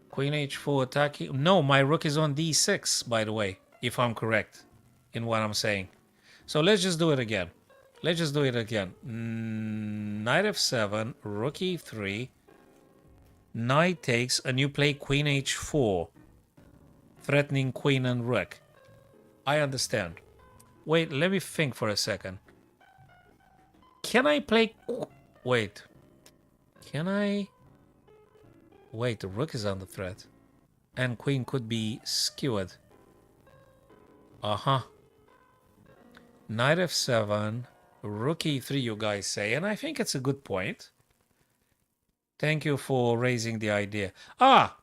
Queen h4 attacking. No, my rook is on d6, by the way, if I'm correct in what I'm saying. So let's just do it again. Let's just do it again. Knight f7, rook e3, knight takes, and you play queen h4, threatening queen and rook. I understand. Wait, let me think for a second. Can I play... Wait. Can I... Wait, the rook is under threat. And queen could be skewered. Uh-huh. Knight f7, rook e3, you guys say. And I think it's a good point. Thank you for raising the idea. Ah!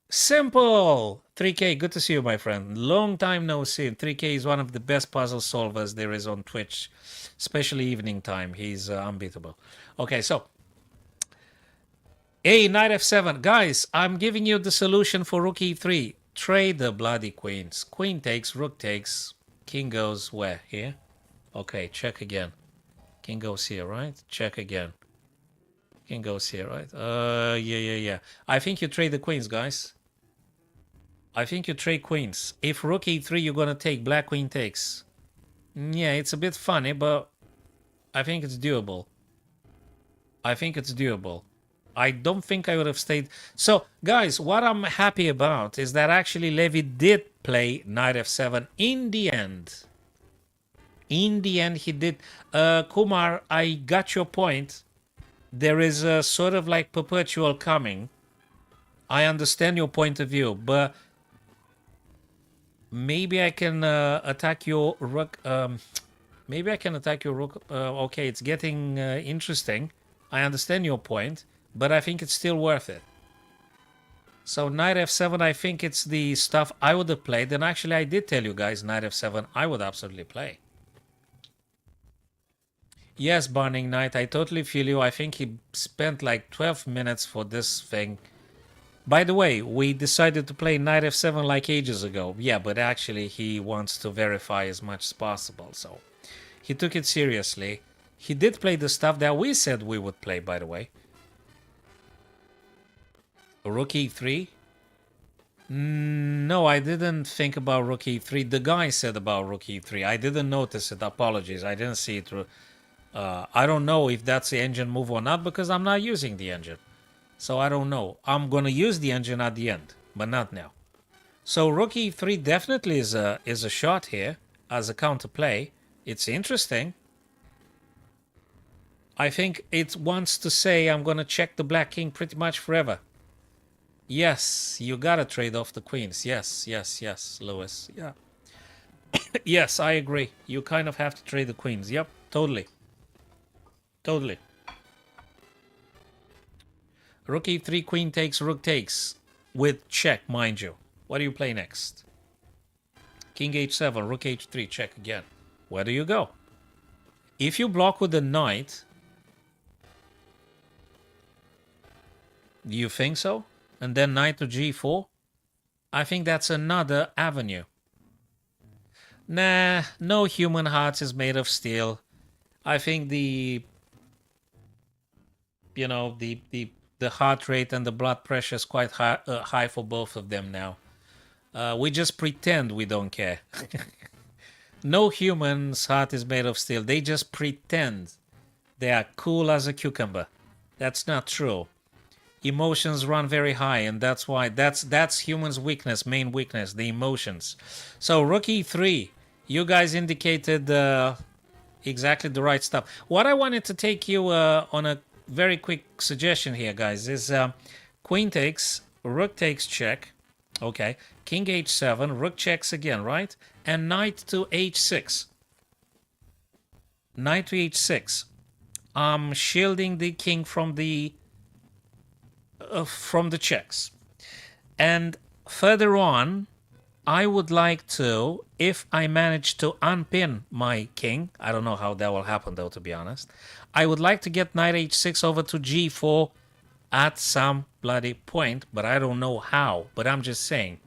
Simple! 3K, good to see you, my friend. Long time no see. 3K is one of the best puzzle solvers there is on Twitch. Especially evening time. He's unbeatable. Okay, so... Hey, knight f7. Guys, I'm giving you the solution for rook e3. Trade the bloody queens. Queen takes, rook takes. King goes where? Here? Okay, check again. King goes here, right? Check again. King goes here, right? Yeah. I think you trade the queens, guys. I think you trade queens. If rook e3, you're gonna take, black queen takes. Yeah, it's a bit funny, but I think it's doable. I think it's doable. I don't think I would have stayed. So, guys, what I'm happy about is that actually Levy did play knight f7 in the end. In the end, he did. Kumar, I got your point. There is a sort of like perpetual coming. I understand your point of view, but Maybe I can attack your rook. Maybe I can attack your rook. Okay, it's getting interesting. I understand your point, but I think it's still worth it. So knight f7, I think it's the stuff I would have played. And actually, I did tell you guys, knight f7, I would absolutely play. Yes, Burning Knight, I totally feel you. I think he spent like 12 minutes for this thing. By the way, we decided to play knight f7 like ages ago. Yeah, but actually he wants to verify as much as possible, so he took it seriously. He did play the stuff that we said we would play, by the way. Rook E3? No, I didn't think about Rook E3. The guy said about Rook E3. I didn't notice it. Apologies. I didn't see it. I don't know if that's the engine move or not because I'm not using the engine. So I don't know. I'm going to use the engine at the end, but not now. So Rook E3 definitely is a shot here as a counterplay. It's interesting. I think it wants to say I'm going to check the black king pretty much forever. Yes, you got to trade off the queens. Yes, yes, yes, Lewis. Yeah. Yes, I agree. You kind of have to trade the queens. Yep, totally. Totally. Rook E3, queen takes, rook takes. With check, mind you. What do you play next? King H7, Rook H3, check again. Where do you go? If you block with the knight... Do you think so? And then knight to G4? I think that's another avenue. Nah, no human heart is made of steel. I think the heart rate and the blood pressure is quite high for both of them now. We just pretend we don't care. No human's heart is made of steel. They just pretend they are cool as a cucumber. That's not true. Emotions run very high, and that's why that's humans' weakness, main weakness, the emotions. So Rook E3, you guys indicated exactly the right stuff. What I wanted to take you on a very quick suggestion here, guys, is queen takes, rook takes check. Okay, king h7, rook checks again, right? And knight to h6. Knight to h6. I'm shielding the king from the checks. And further on, I would like to, if I manage to unpin my king, I don't know how that will happen though, to be honest, I would like to get knight h6 over to g4 at some bloody point, but I don't know how, but I'm just saying.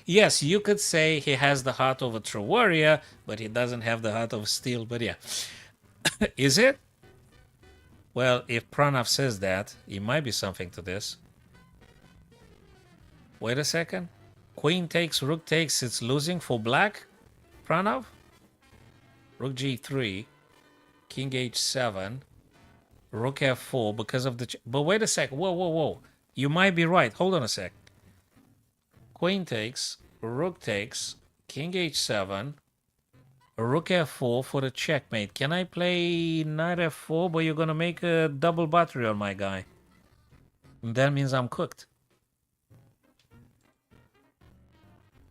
Yes, you could say he has the heart of a true warrior, but he doesn't have the heart of steel, but yeah. Is it? Well, if Pranav says that, it might be something to this. Wait a second. Queen takes, rook takes, it's losing for black? Pranav? Rook g3, king h7, rook f4 because of the... But wait a sec. Whoa, whoa, whoa. You might be right. Hold on a sec. Queen takes, rook takes, king h7, rook f4 for the checkmate. Can I play knight f4, but you're going to make a double battery on my guy? And that means I'm cooked.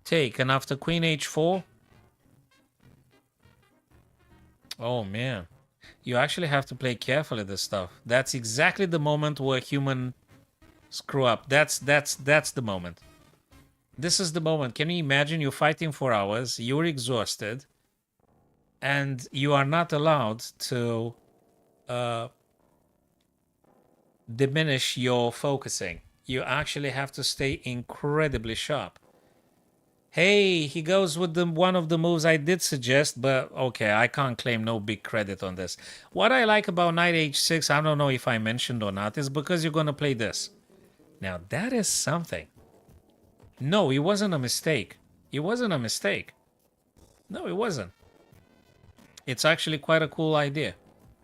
Take, and after queen h4... Oh, man. You actually have to play carefully this stuff. That's exactly the moment where human screw up. That's the moment. This is the moment. Can you imagine you're fighting for hours, you're exhausted, and you are not allowed to diminish your focusing. You actually have to stay incredibly sharp. Hey, he goes with one of the moves I did suggest, but okay, I can't claim no big credit on this. What I like about knight h6, I don't know if I mentioned or not, is because you're going to play this. Now, that is something. No, it wasn't a mistake. It wasn't a mistake. No, it wasn't. It's actually quite a cool idea.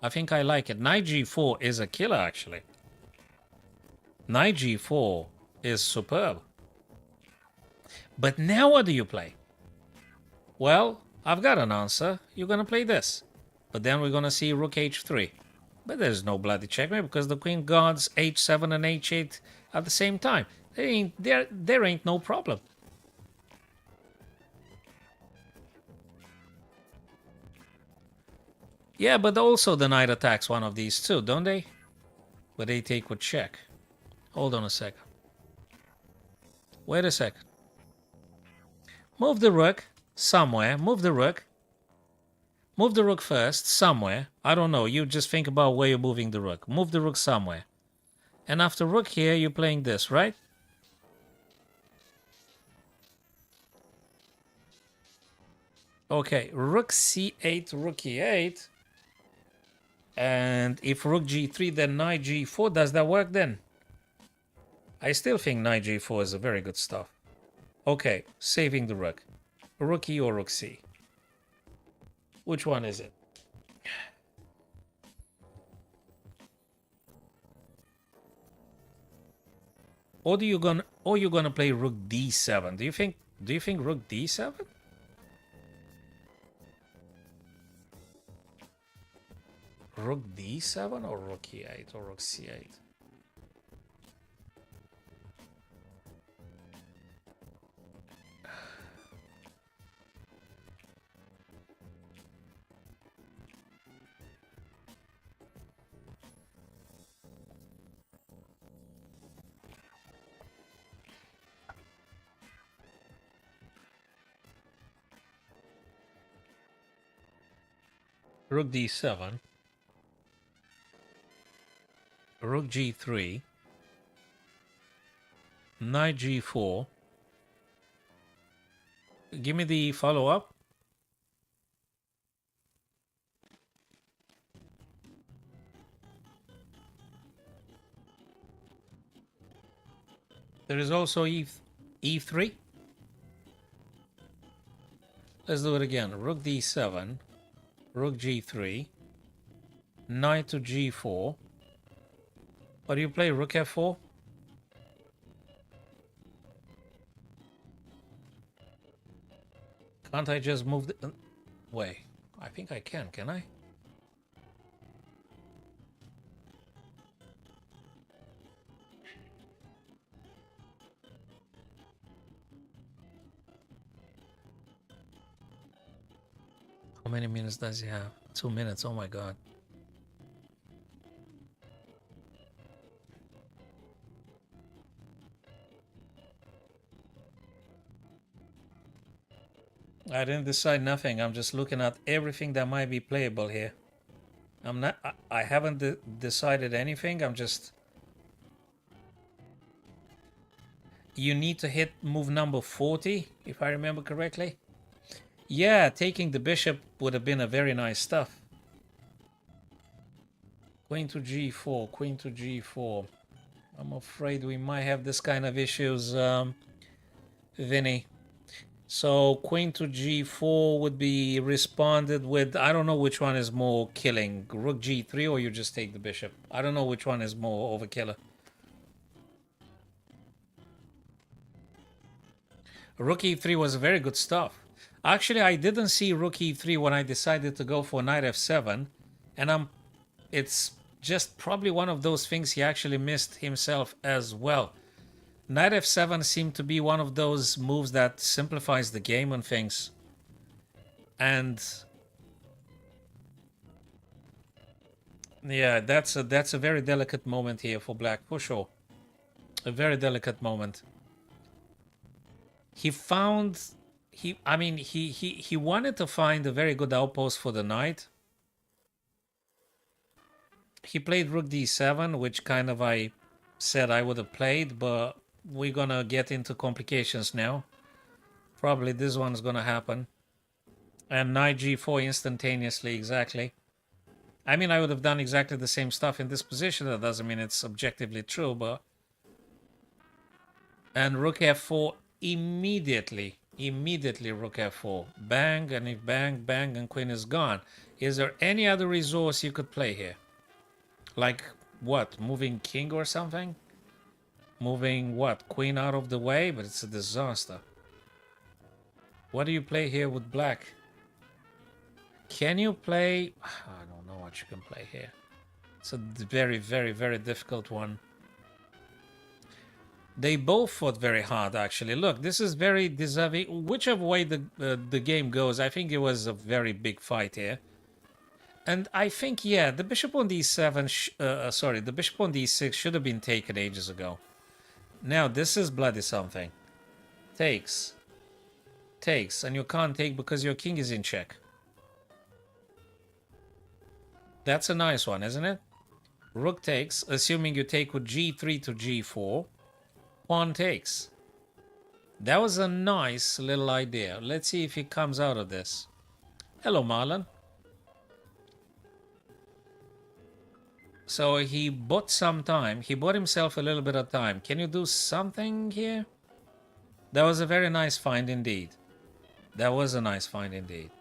I think I like it. Knight g4 is a killer, actually. Knight g4 is superb. But now what do you play? Well, I've got an answer. You're going to play this. But then we're going to see rook h3. But there's no bloody checkmate because the queen guards h7 and h8 at the same time. There ain't no problem. Yeah, but also the knight attacks one of these too, don't they? But they take with check. Hold on a second. Wait a second. Move the rook somewhere. Move the rook. Move the rook first somewhere. I don't know. You just think about where you're moving the rook. Move the rook somewhere. And after rook here, you're playing this, right? Okay, rook c8, rook e8. And if rook g3, then knight g4. Does that work then? I still think knight g4 is a very good stuff. Okay, saving the rook. Rook e or rook c? Which one is it? Or you're gonna play rook d7? Do you think rook d7? Rook d7 or rook e8 or rook c8? Rook d7, rook g3, knight g4. Give me the follow-up. There is also e3. Let's do it again. Rook d7, rook g3, knight to g4. What do you play? Rook f4? Can't I just move the... Wait, I think I can I? How many minutes does he have? 2 minutes, oh my god. I didn't decide nothing. I'm just looking at everything that might be playable here. I haven't decided anything. I'm just... You need to hit move number 40, if I remember correctly. Yeah, taking the bishop would have been a very nice stuff. Queen to g4, queen to g4. I'm afraid we might have this kind of issues, Vinny. So queen to g4 would be responded with, I don't know which one is more killing, rook g3 or you just take the bishop. I don't know which one is more overkiller. Rook e3 was very good stuff. Actually, I didn't see rook e3 when I decided to go for knight f7, and it's just probably one of those things he actually missed himself as well. Knight f7 seemed to be one of those moves that simplifies the game and things. And yeah, that's a very delicate moment here for black, for sure. A very delicate moment. He found he wanted to find a very good outpost for the knight. He played rook d7, which kind of I said I would have played, but we're gonna get into complications now. Probably this one's gonna happen. And knight g4 instantaneously, exactly. I mean, I would have done exactly the same stuff in this position. That doesn't mean it's objectively true, but... And rook f4 immediately rook f4. Bang, and if bang, bang, and queen is gone. Is there any other resource you could play here? Like, what? Moving king or something? Moving, what? Queen out of the way? But it's a disaster. What do you play here with black? Can you play... I don't know what you can play here. It's a very, very, very difficult one. They both fought very hard, actually. Look, this is very deserving. Whichever way the game goes, I think it was a very big fight here. And I think, yeah, the bishop on d7, sorry, the bishop on d6 should have been taken ages ago. Now, this is bloody something. Takes. Takes, and you can't take because your king is in check. That's a nice one, isn't it? Rook takes, assuming you take with g3 to g4. Pawn takes. That was a nice little idea. Let's see if he comes out of this. Hello, Marlon. So he bought some time. He bought himself a little bit of time. Can you do something here? That was a very nice find indeed. That was a nice find indeed.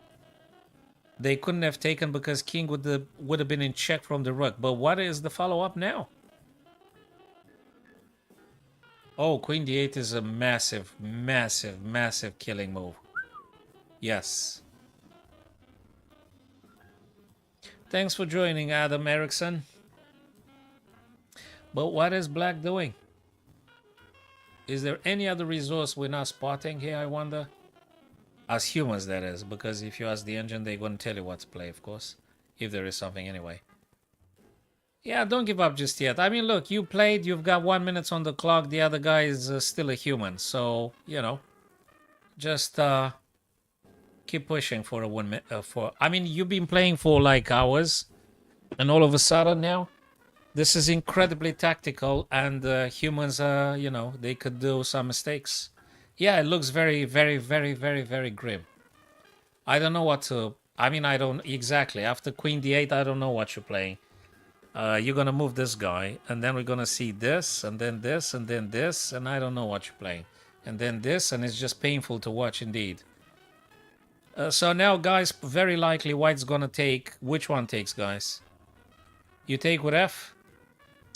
They couldn't have taken because king would have been in check from the rook. But what is the follow-up now? Oh, queen d8 is a massive, massive, massive killing move. Yes. Thanks for joining, Adam Erickson. But what is black doing? Is there any other resource we're not spotting here, I wonder? As humans, that is. Because if you ask the engine, they're going to tell you what to play, of course. If there is something anyway. Yeah, don't give up just yet. I mean, look, you played, you've got 1 minute on the clock. The other guy is still a human. So, you know, just keep pushing for a 1 minute. I mean, you've been playing for like hours. And all of a sudden now, this is incredibly tactical. And humans, you know, they could do some mistakes. Yeah, it looks very, very, very, very, very grim. I don't know what to... I mean, I don't... Exactly. After queen d8, I don't know what you're playing. You're going to move this guy, and then we're going to see this, and then this, and then this, and I don't know what you're playing. And then this, and it's just painful to watch indeed. So now, guys, very likely white's going to take... Which one takes, guys? You take with F?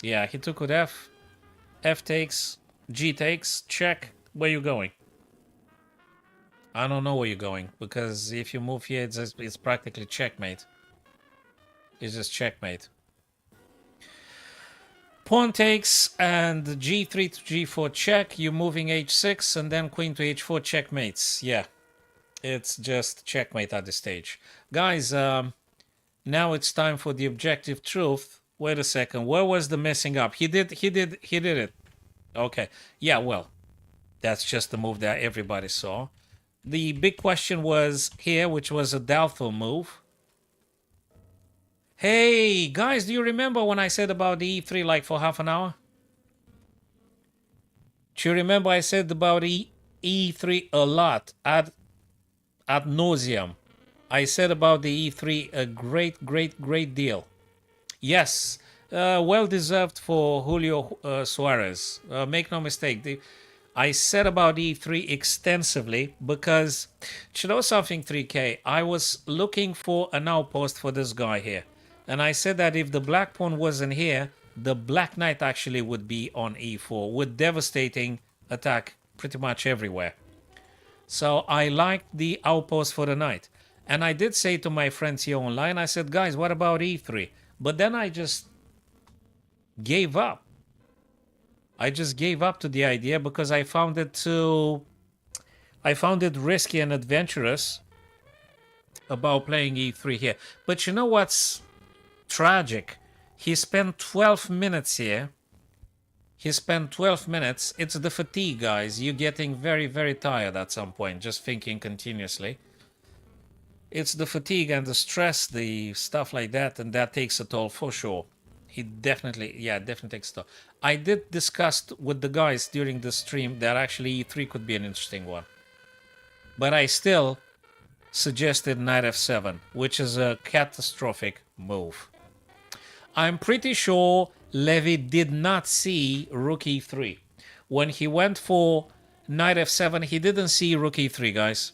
Yeah, he took with F. F takes. G takes. Check. Where you going? I don't know where you're going, because if you move here, it's practically checkmate. It's just checkmate. Pawn takes and g3 to g4 check. You're moving h6 and then queen to h4 checkmates. Yeah, it's just checkmate at this stage. Guys, now it's time for the objective truth. Wait a second. Where was the messing up? He did it. Okay. Yeah, well, that's just the move that everybody saw. The big question was here, which was a doubtful move. Hey, guys, do you remember when I said about the e3 like for half an hour? Do you remember I said about e3 a lot, ad nauseum? I said about the e3 a great deal. Yes, well deserved for Julio Suarez. Make no mistake. I said about e3 extensively because, you know something, 3K? I was looking for an outpost for this guy here. And I said that if the black pawn wasn't here, the black knight actually would be on e4 with devastating attack pretty much everywhere. So I liked the outpost for the knight. And I did say to my friends here online, I said, guys, what about e3? But then I just gave up. I just gave up to the idea because I found it risky and adventurous about playing e3 here. But you know what's tragic? He spent 12 minutes here. He spent 12 minutes. It's the fatigue, guys. You're getting very, very tired at some point, just thinking continuously. It's the fatigue and the stress, the stuff like that, and that takes a toll for sure. He definitely takes a toll. I did discuss with the guys during the stream that actually e3 could be an interesting one. But I still suggested knight f7, which is a catastrophic move. I'm pretty sure Levy did not see Rook E3. When he went for knight f7, he didn't see Rook E3, guys.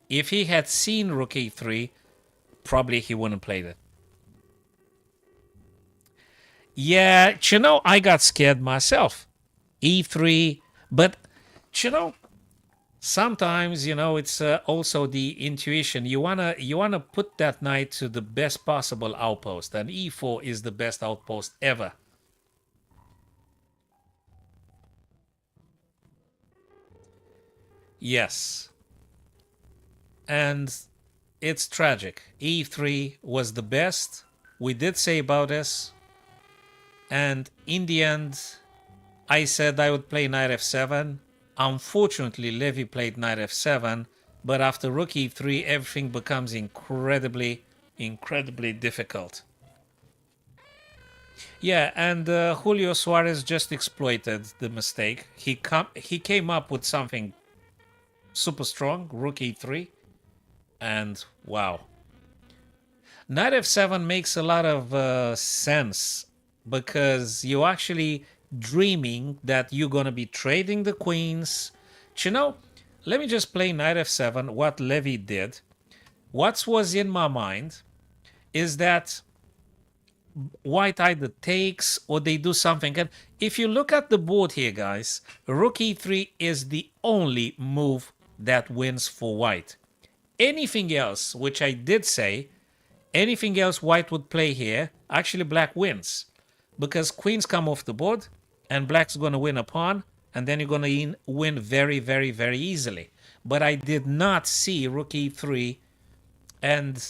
If he had seen Rook E3, probably he wouldn't have played it. Yeah, you know, I got scared myself. E3, but, you know, sometimes, you know, it's also the intuition. You wanna put that knight to the best possible outpost, and e4 is the best outpost ever. Yes. And it's tragic. E3 was the best. We did say about this. And in the end, I said I would play knight f7. Unfortunately, Levy played knight f7. But after rook e3, everything becomes incredibly difficult. Yeah, and Julio Suarez just exploited the mistake. He came up with something super strong, rook e3, and wow. Knight f7 makes a lot of sense because you're actually dreaming that you're going to be trading the queens. But you know, let me just play knight f7, what Levy did. What was in my mind is that white either takes or they do something. And if you look at the board here, guys, rook e3 is the only move that wins for white. Anything else, which I did say, anything else white would play here, actually black wins. Because queens come off the board and black's going to win a pawn and then you're going to win very, very, very easily. But I did not see rook e3 and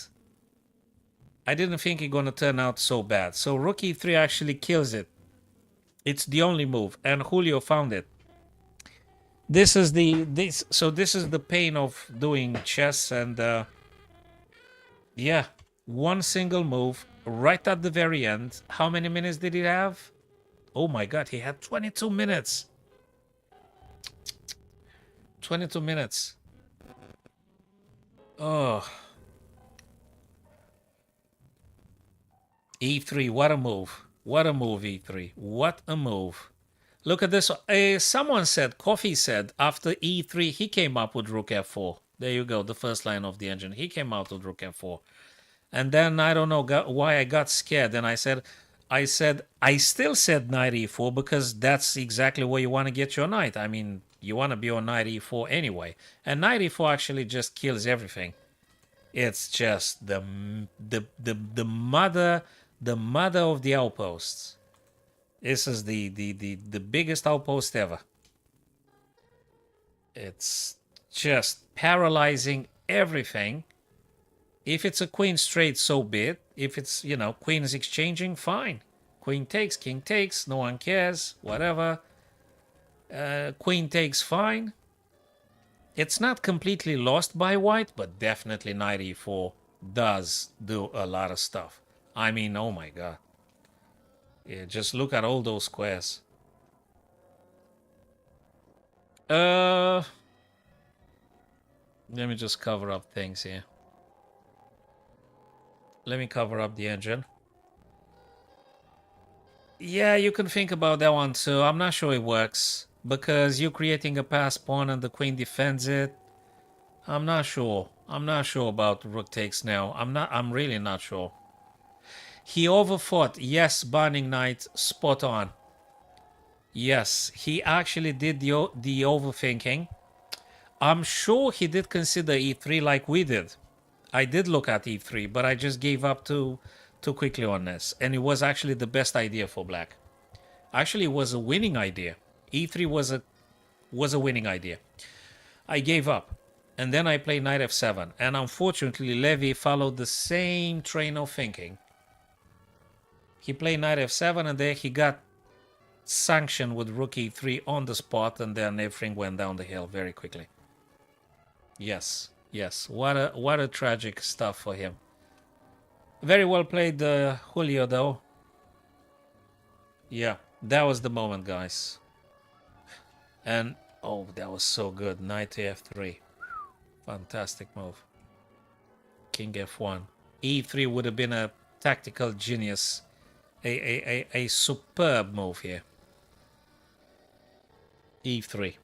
I didn't think it's going to turn out so bad. So rook e3 actually kills it. It's the only move, and Julio found it. This is the pain of doing chess, and yeah, one single move right at the very end. How many minutes did he have? Oh my God, he had 22 minutes. 22 minutes. Oh. E3, what a move. What a move, E3. What a move. Look at this. Someone said, Coffee said, after E3, he came up with Rook F4. There you go, the first line of the engine. He came out with Rook F4. And then I don't know why I got scared. And I still said Knight E4 because that's exactly where you want to get your knight. I mean, you want to be on Knight E4 anyway. And Knight E4 actually just kills everything. It's just the mother of the outposts. This is the biggest outpost ever. It's just paralyzing everything. If it's a queen straight, so be it. If it's, you know, queen is exchanging, fine. Queen takes, king takes, no one cares, whatever. Queen takes, fine. It's not completely lost by white, but definitely knight e4 does do a lot of stuff. I mean, oh my God. Yeah, just look at all those squares. Let me just cover up things here. Let me cover up the engine. Yeah, you can think about that one too. I'm not sure it works because you're creating a pass pawn and the queen defends it. I'm not sure. I'm not sure about rook takes now. I'm really not sure. He overfought. Yes, Burning Knight, spot on. Yes, he actually did the overthinking. I'm sure he did consider e3 like we did. I did look at e3, but I just gave up too quickly on this. And it was actually the best idea for black. Actually, it was a winning idea. e3 was a winning idea. I gave up. And then I played knight f7. And unfortunately, Levy followed the same train of thinking. He played knight f7 and then he got sanctioned with rook e3 on the spot, and then everything went down the hill very quickly. Yes, yes. What a tragic stuff for him. Very well played, Julio, though. Yeah, that was the moment, guys. And, oh, that was so good. Knight to f3. Fantastic move. King f1. e3 would have been a tactical genius. A superb move here. e3.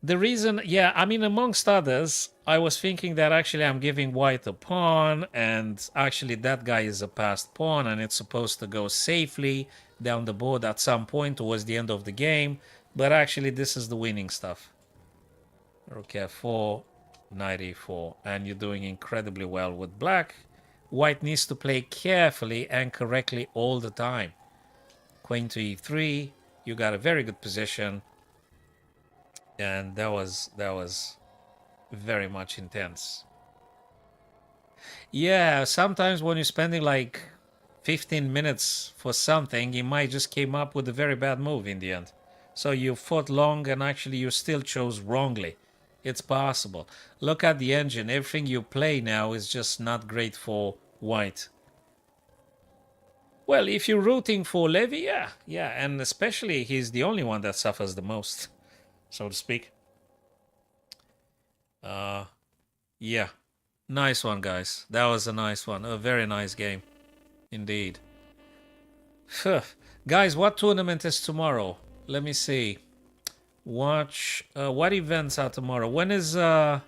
The reason, yeah, I mean, amongst others, I was thinking that actually I'm giving white a pawn, and actually that guy is a passed pawn, and it's supposed to go safely down the board at some point towards the end of the game, but actually this is the winning stuff. Rook f4, knight e4, and you're doing incredibly well with black. White needs to play carefully and correctly all the time. Queen to e3, you got a very good position. And that was very much intense. Yeah, sometimes when you're spending like 15 minutes for something, you might just came up with a very bad move in the end. So you fought long and actually you still chose wrongly. It's possible. Look at the engine. Everything you play now is just not great for white. Well, if you're rooting for Levy, yeah, and especially he's the only one that suffers the most, so to speak. Yeah, nice one, guys. That was a nice one. A very nice game, indeed. Guys, what tournament is tomorrow? Let me see. Watch. What events are tomorrow? When is the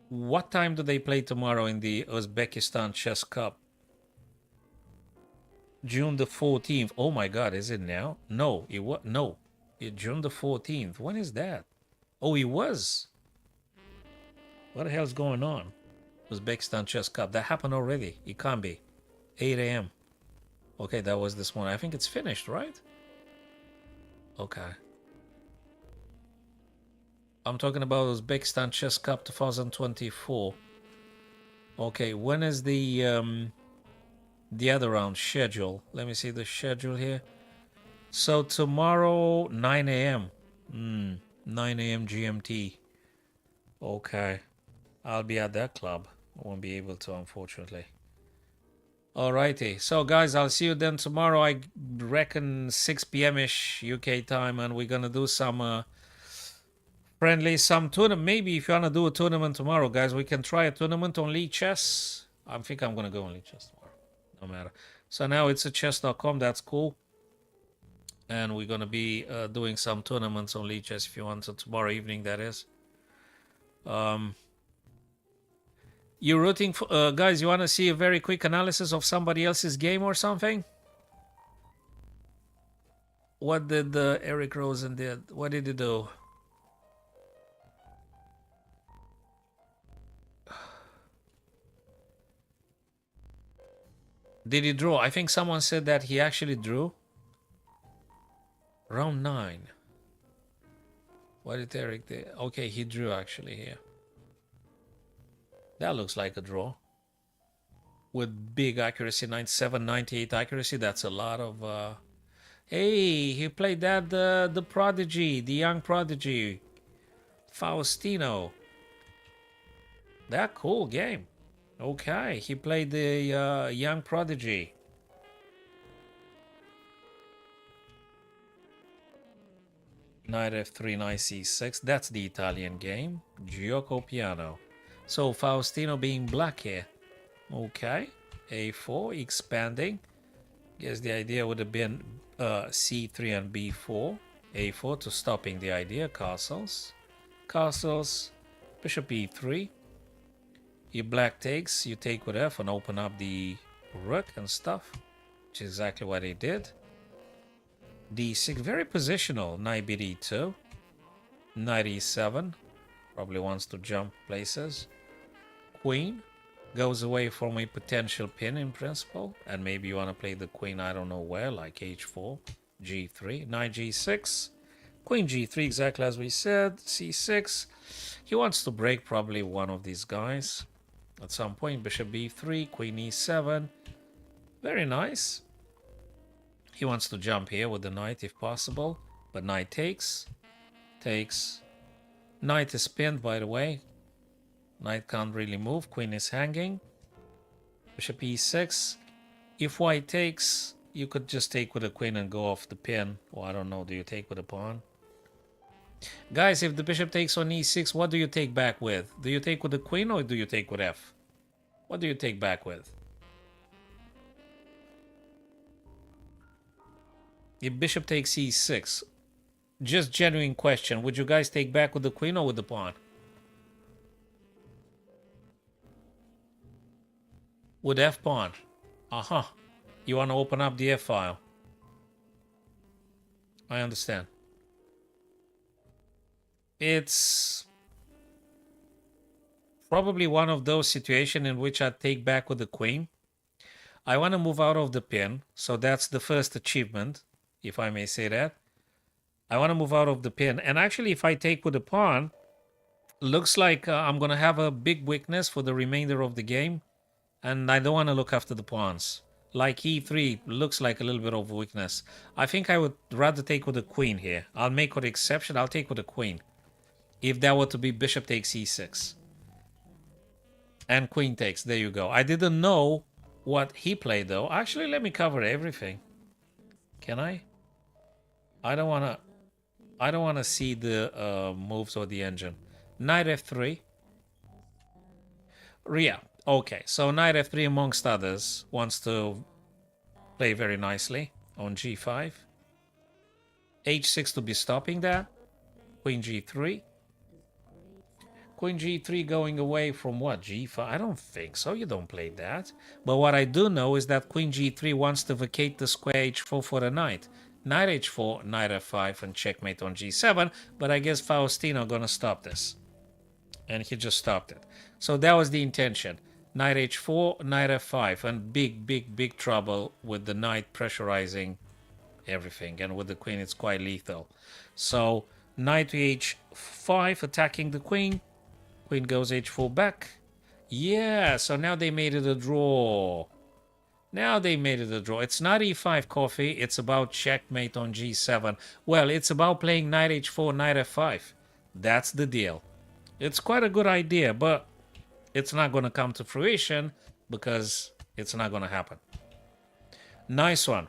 what time do they play tomorrow in the Uzbekistan Chess Cup? June the 14th. Oh my God, is it now? No, it was no. June the 14th. When is that? Oh, it was. What the hell's going on? Uzbekistan Chess Cup. That happened already. It can't be. 8 a.m. Okay, that was this morning. I think it's finished, right? Okay. I'm talking about Uzbekistan Chess Cup 2024. Okay, when is the other round schedule? Let me see the schedule here. So tomorrow 9 a.m. 9 a.m. GMT. Okay. I'll be at that club. I won't be able to, unfortunately. Alrighty. So guys, I'll see you then tomorrow. I reckon 6 p.m.-ish UK time, and we're gonna do some friendly, some tournament. Maybe if you wanna do a tournament tomorrow, guys, we can try a tournament on League Chess. I think I'm gonna go on League Chess tomorrow. No matter. So now it's a chess.com. That's cool. And we're gonna be doing some tournaments on League Chess if you want. So tomorrow evening, that is. You're rooting for guys. You want to see a very quick analysis of somebody else's game or something? What did Eric Rosen did? What did he do? Did he draw? I think someone said that he actually drew. Round 9. What did Eric do? Okay, he drew actually here. That looks like a draw. With big accuracy, 97, 98 accuracy. That's a lot of... Hey, he played that, the prodigy, the young prodigy. Faustino. That cool game. Okay, he played the young prodigy. Knight F3, Knight C6. That's the Italian game. Gioco Piano. So Faustino being black here. Okay. A4, expanding. Guess the idea would have been C3 and B4. A4 to stopping the idea. Castles. Castles. Bishop E3. Your black takes. You take with F and open up the rook and stuff. Which is exactly what he did. D6. Very positional. Knight BD2. Knight E7. Probably wants to jump places. Queen goes away from a potential pin in principle, and maybe you want to play the queen I don't know where, like H4, G3, Knight G6, Queen G3, exactly as we said, C6. He wants to break probably one of these guys at some point. Bishop B3, Queen E7, very nice. He wants to jump here with the knight if possible, but knight takes. Knight is pinned, by the way. Knight can't really move. Queen is hanging. Bishop E6. If white takes, you could just take with a queen and go off the pin. Or I don't know, do you take with a pawn? Guys, if the bishop takes on E6, what do you take back with? Do you take with the queen or do you take with F? What do you take back with? If bishop takes E6, just genuine question, would you guys take back with the queen or with the pawn? With F pawn. You want to open up the F file. I understand. It's probably one of those situations in which I take back with the queen. I want to move out of the pin, so that's the first achievement, if I may say that. I want to move out of the pin. And actually, if I take with the pawn, looks like I'm going to have a big weakness for the remainder of the game. And I don't want to look after the pawns. Like E3 looks like a little bit of weakness. I think I would rather take with the queen here. I'll make an exception. I'll take with the queen. If that were to be bishop takes E6. And queen takes. There you go. I didn't know what he played though. Actually, let me cover everything. Can I? I don't want to see the moves or the engine. Knight F3. Yeah. Okay. So Knight F3 amongst others wants to play very nicely on G5. H6 to be stopping that. Queen G3. Queen G3 going away from what? G5? I don't think so. You don't play that. But what I do know is that Queen G3 wants to vacate the square H4 for the knight. Knight H4, Knight F5, and checkmate on G7. But I guess Faustino gonna stop this. And he just stopped it. So that was the intention. Knight H4, Knight F5. And big trouble with the knight pressurizing everything. And with the queen, it's quite lethal. So Knight to H5, attacking the queen. Queen goes H4 back. Yeah, so now they made it a draw. Now they made it a draw. It's not E5 coffee. It's about checkmate on G7. Well, it's about playing Knight H4, Knight F5. That's the deal. It's quite a good idea, but it's not going to come to fruition because it's not going to happen. Nice one.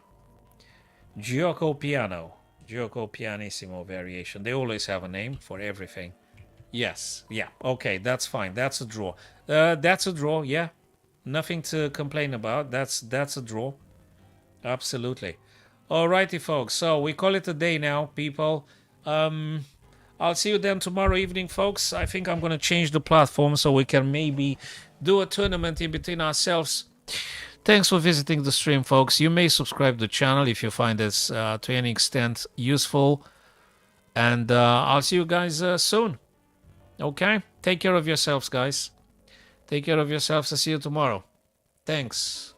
Gioco Piano. Gioco Pianissimo variation. They always have a name for everything. Yes, yeah, okay, that's fine. That's a draw. That's a draw, yeah. Nothing to complain about. That's a draw. Absolutely. Alrighty, folks. So we call it a day now, people. I'll see you then tomorrow evening, folks. I think I'm going to change the platform so we can maybe do a tournament in between ourselves. Thanks for visiting the stream, folks. You may subscribe to the channel if you find this to any extent useful. And I'll see you guys soon. Okay? Take care of yourselves, guys. Take care of yourselves. I'll see you tomorrow. Thanks.